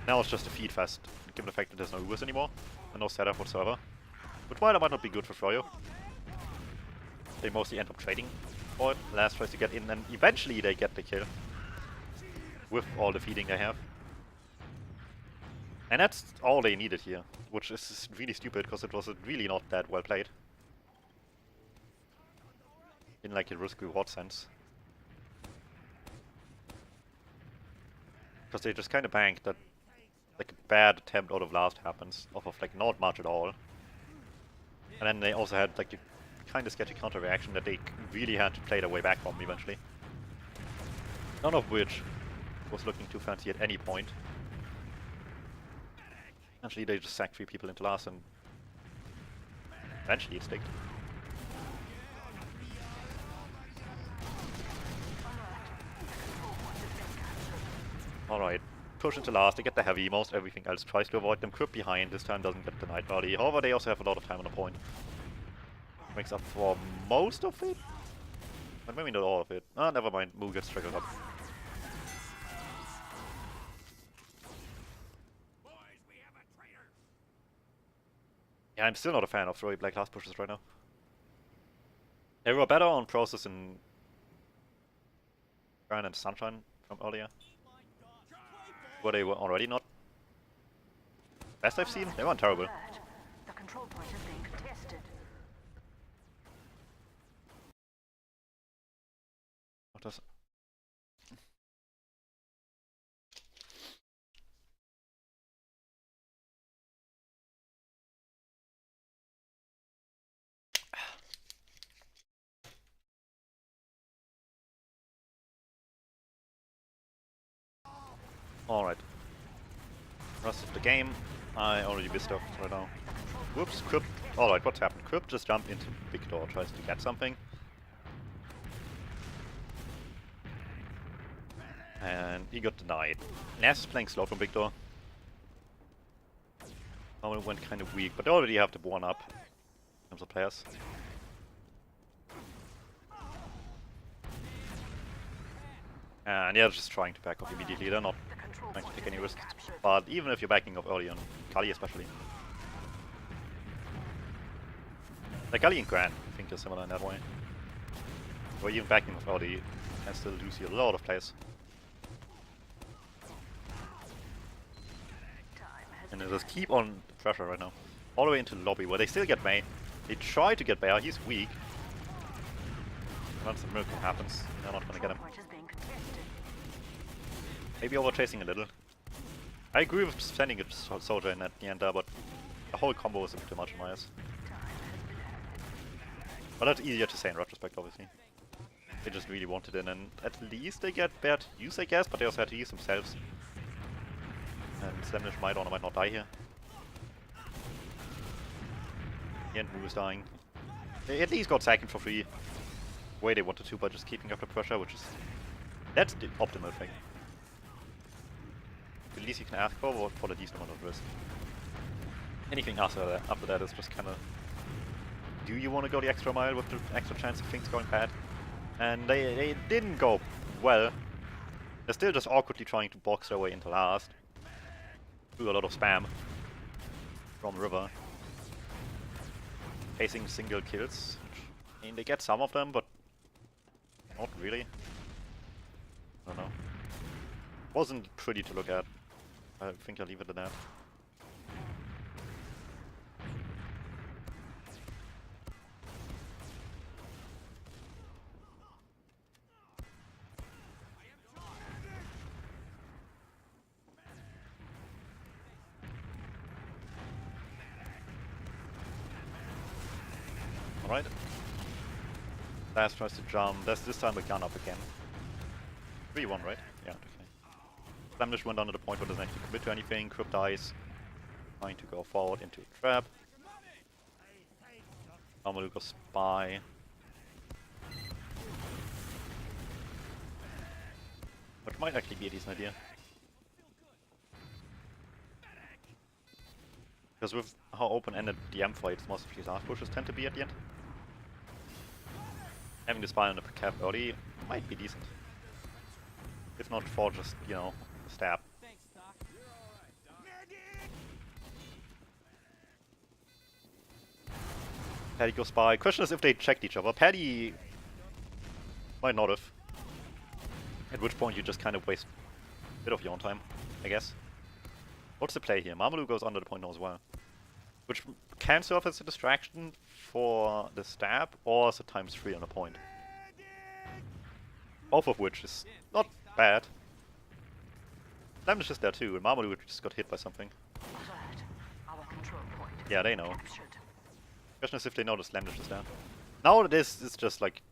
Now it's just a feed fest, given the fact that there's no Ubers anymore, and no setup whatsoever. But while that might not be good for Froyo, they mostly end up trading for it. Last tries to get in, and eventually they get the kill. With all the feeding they have. And that's all they needed here, which is really stupid, because it was really not that well played. In like a risk-reward sense. Because they just kind of banked that like a bad attempt out of last happens, off of like not much at all. And then they also had like a kind of sketchy counter reaction that they really had to play their way back from eventually. None of which was looking too fancy at any point. Actually, they just sacked 3 people into last and eventually it sticked. Alright, push into last, they get the heavy, most everything else tries to avoid them, Crypt behind, this time doesn't get denied early. However, they also have a lot of time on the point. Makes up for most of it? But maybe not all of it. Ah, never mind, Moo gets triggered up. Yeah, I'm still not a fan of FroyoBlack last pushes right now. They were better on process in Grind and Sunshine from earlier. Where they were already not best I've seen. They weren't terrible. alert. The control point is being contested. What does... Alright. Rest of the game. I already missed off right now. Whoops, Crypt. Alright, what's happened? Crypt just jumped into Big Door, tries to get something. And he got denied. Nas is playing slow from Big Door. Oh, it went kind of weak, but they already have the 1-up in terms of players. And yeah, just trying to back off immediately. They're not trying to take any risks. But even if you're backing off early on Kali especially. Like Kali and Grant, I think they're similar in that way. Or even backing off early can still lose you a lot of players. And they just keep on pressure right now. All the way into the lobby where they still get May. They try to get Bear, he's weak. Once the miracle happens, they're not gonna get him. Maybe over-chasing a little. I agree with sending a soldier in at the end there, but the whole combo is a bit too much in my eyes. But that's easier to say in retrospect, obviously. They just really wanted in, and at least they get Bear to use, I guess, but they also had to use themselves. And Slamdish might or might not die here. And Moo is dying. They at least got second for free. The way they wanted to, by just keeping up the pressure, which is... That's the optimal thing. The least you can ask for the least amount of risk. Anything after that is just kinda... Do you want to go the extra mile with the extra chance of things going bad? And they didn't go well. They're still just awkwardly trying to box their way into last. Do a lot of spam from River. chasing single kills. I mean, they get some of them, but not really. I don't know. Wasn't pretty to look at. I think I'll leave it at that. Alright. Last tries to jump. That's this time a gun up again. 3-1, right? Yeah, okay. Flamdish went under the point but doesn't actually commit to anything. Crypt dies. Trying to go forward into a trap. Amalu goes spy. Which might actually be a decent idea. Because with how open-ended the M fights most of these arch pushes tend to be at the end. Having the spy on the cap early might be decent. If not for just, you know, a stab. Paddy goes by. Question is if they checked each other. Paddy might not have. At which point you just kind of waste a bit of your own time, I guess. What's the play here? Marmalou goes under the point now as well. Which can serve as a distraction for the stab, or as a ×3 on a point. Both of which is not bad. Flamdish is there too, and Marmalou just got hit by something. Alert. Our control point has Yeah, they been know. captured. Question is if they know the Flamdish is there. Now this is just like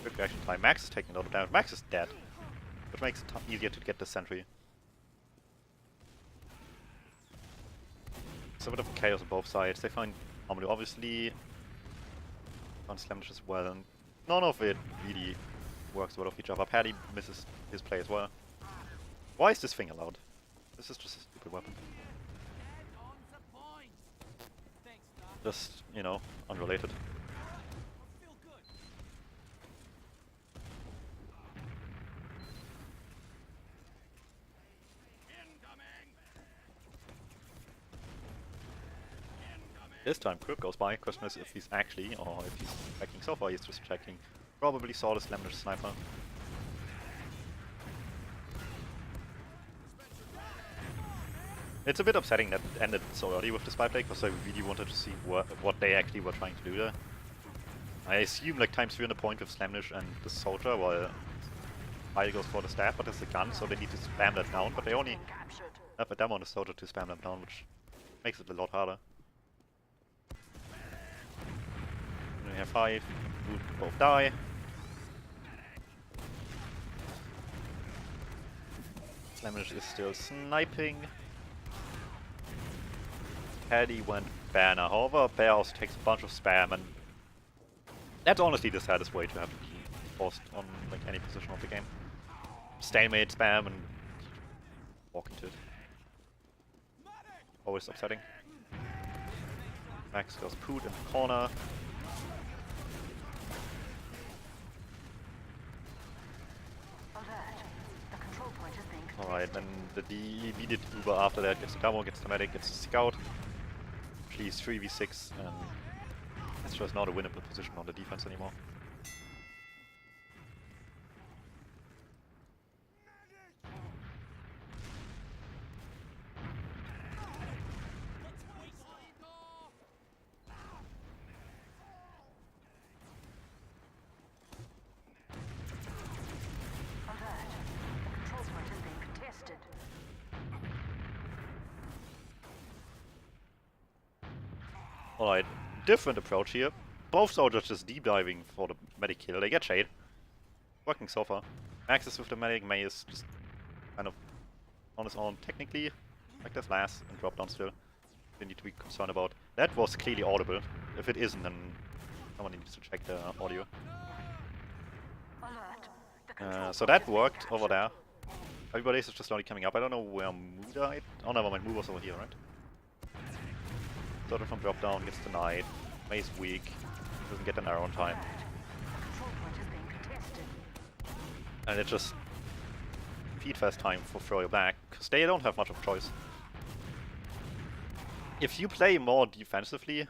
quick reaction time. Max is taking a lot of damage. Max is dead, which makes it easier to get the sentry. It's a bit of chaos on both sides. They find Marmalou obviously, find Flamdish as well, and none of it really works well off each other. Paddy misses his play as well. Why is this thing allowed? This is just a stupid weapon. Just, you know, unrelated. This time Crypt goes by. Question is if he's actually, or if he's checking. So far he's just checking. Probably saw the Flamdish sniper. It's a bit upsetting that it ended so early with the spy play, because I really wanted to see what they actually were trying to do there. I assume like ×3 on the point with Flamdish and the soldier, while Spy goes for the stab, but there's a gun, so they need to spam that down, but they only have a demo on the soldier to spam them down, which makes it a lot harder. And we have 5, who both die. Flamdish is still sniping. Paddy went Banner. However, Bear also takes a bunch of spam, and that's honestly the saddest way to have to be forced on like any position of the game. Stalemate, spam, and walk into it. Always upsetting. Max goes poot in the corner. Alright, then the immediate Uber after that gets the Camo, gets the Medic, gets the Scout. Please 3v6, and that's just not a winnable position on the defense anymore. Alright, different approach here. Both soldiers just deep diving for the medic kill. They get shade. Working so far. Max is with the medic, May is just kind of on his own technically. Like this last and drop down still. They need to be concerned about. That was clearly audible. If it isn't, then someone needs to check the audio. So that worked over there. Everybody's just slowly coming up. I don't know where Moo died. Oh, never mind. Moo was over here, right? Soldier from drop down gets denied. May's weak. Doesn't get an arrow on time. And it's just feed fast time for FroyoBlack, because they don't have much of a choice. If you play more defensively,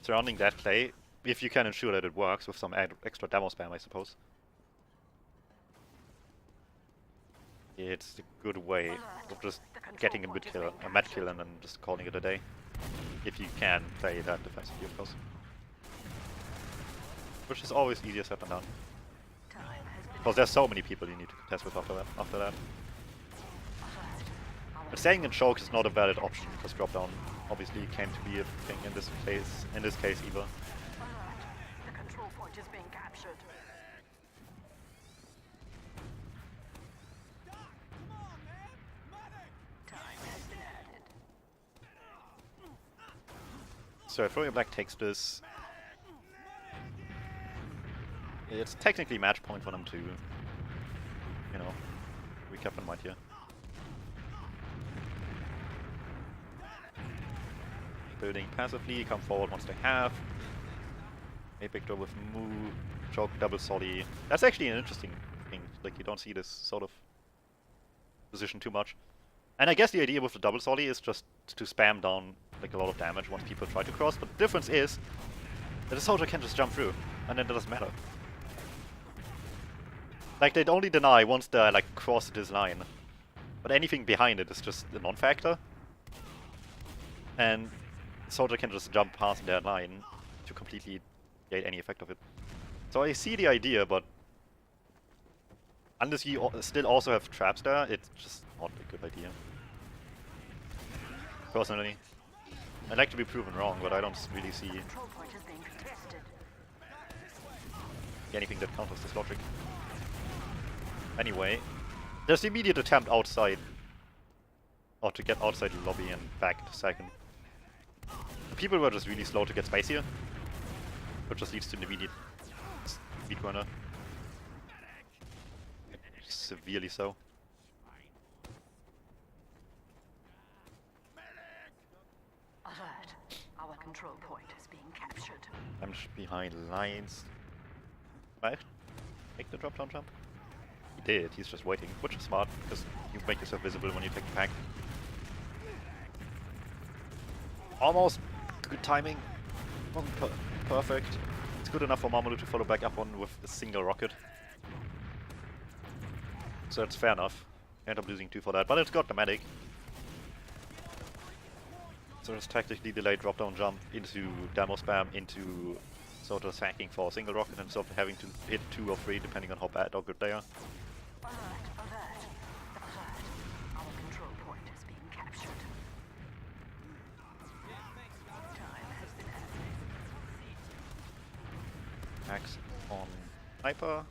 surrounding that play, if you can ensure that it works with some extra demo spam, I suppose. It's a good way of just getting a mid kill, a mad kill, and then just calling it a day. If you can play that defensively, of course. Which is always easier said than done. Because there's so many people you need to contest with after that. But staying in choke is not a valid option because drop down obviously came to be a thing in this case either. The control point is being captured. Time has been added. So FroyoBlack takes this. It's technically match point for them to, you know, recap in mind here. Building passively, come forward once they have. A big door with move, choke, double solly. That's actually an interesting thing. Like, you don't see this sort of position too much. And I guess the idea with the double solly is just to spam down like a lot of damage once people try to cross. But the difference is that a soldier can just jump through, and then it doesn't matter. Like, they'd only deny once they like cross this line, but anything behind it is just a non-factor. And the soldier can just jump past that line to completely get any effect of it. So I see the idea, but unless you still also have traps there, it's just not a good idea. Personally, I'd like to be proven wrong, but I don't really see Control point is being contested. anything that counters this logic. Anyway, there's the immediate attempt outside, or to get outside the lobby and back in a second. The people were just really slow to get space here, which just leads to an immediate speed runner. Severely so. Alert. Our control point is being captured. I'm just behind lines. Might make the drop down jump? He did, he's just waiting, which is smart, because you make yourself visible when you take the pack. Almost good timing. Wasn't perfect. It's good enough for Mamoru to follow back up on with a single rocket. So that's fair enough. End up losing 2 for that, but it's got the medic. So it's tactically delayed drop down jump into demo spam into sort of sacking for a single rocket and sort of having to hit 2 or 3 depending on how bad or good they are. Alert, alert, alert. Our control point is being captured. Time has been added. Axe on sniper.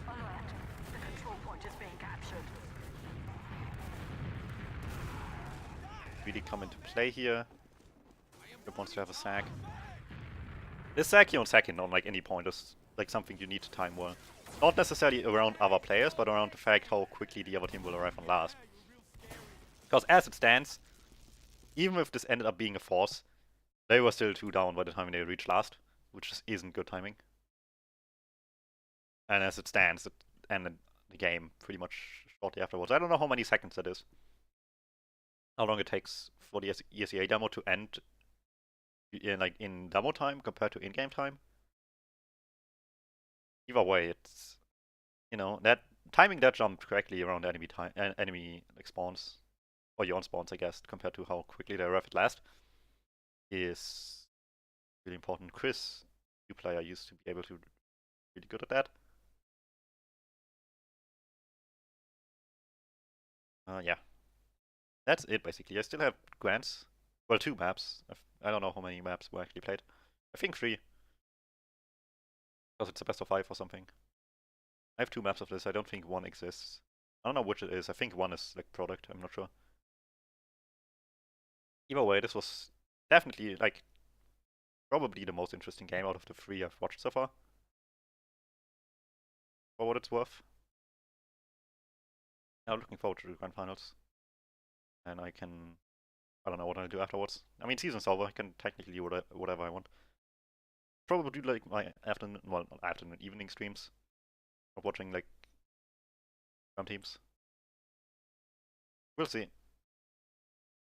Alert. The control point is being captured. Really come into play here. It wants to have a sack. This sack here on second on like any point is like something you need to time well. Not necessarily around other players, but around the fact how quickly the other team will arrive on last. Because as it stands, even if this ended up being a force, they were still 2 down by the time they reached last, which just isn't good timing. And as it stands, it ended the game pretty much shortly afterwards. I don't know how many seconds that is. How long it takes for the ESEA demo to end in demo time compared to in-game time. Either way, it's, you know, that timing that jump correctly around enemy time, enemy like spawns or your own spawns, I guess, compared to how quickly they arrive at last, is really important. Chris, new player, used to be able to be really good at that. Yeah. That's it, basically. I still have grants. Well, 2 maps. I don't know how many maps were actually played. I think 3. Because it's a best of 5 or something. I have 2 maps of this. I don't think 1 exists. I don't know which it is. I think 1 is like product. I'm not sure. Either way, this was definitely like probably the most interesting game out of the 3 I've watched so far. For what it's worth. Now looking forward to the grand finals. And I don't know what I'll do afterwards. I mean, season's over. I can technically do whatever I want. Probably do like my afternoon, well, not afternoon, evening streams of watching like some teams. We'll see.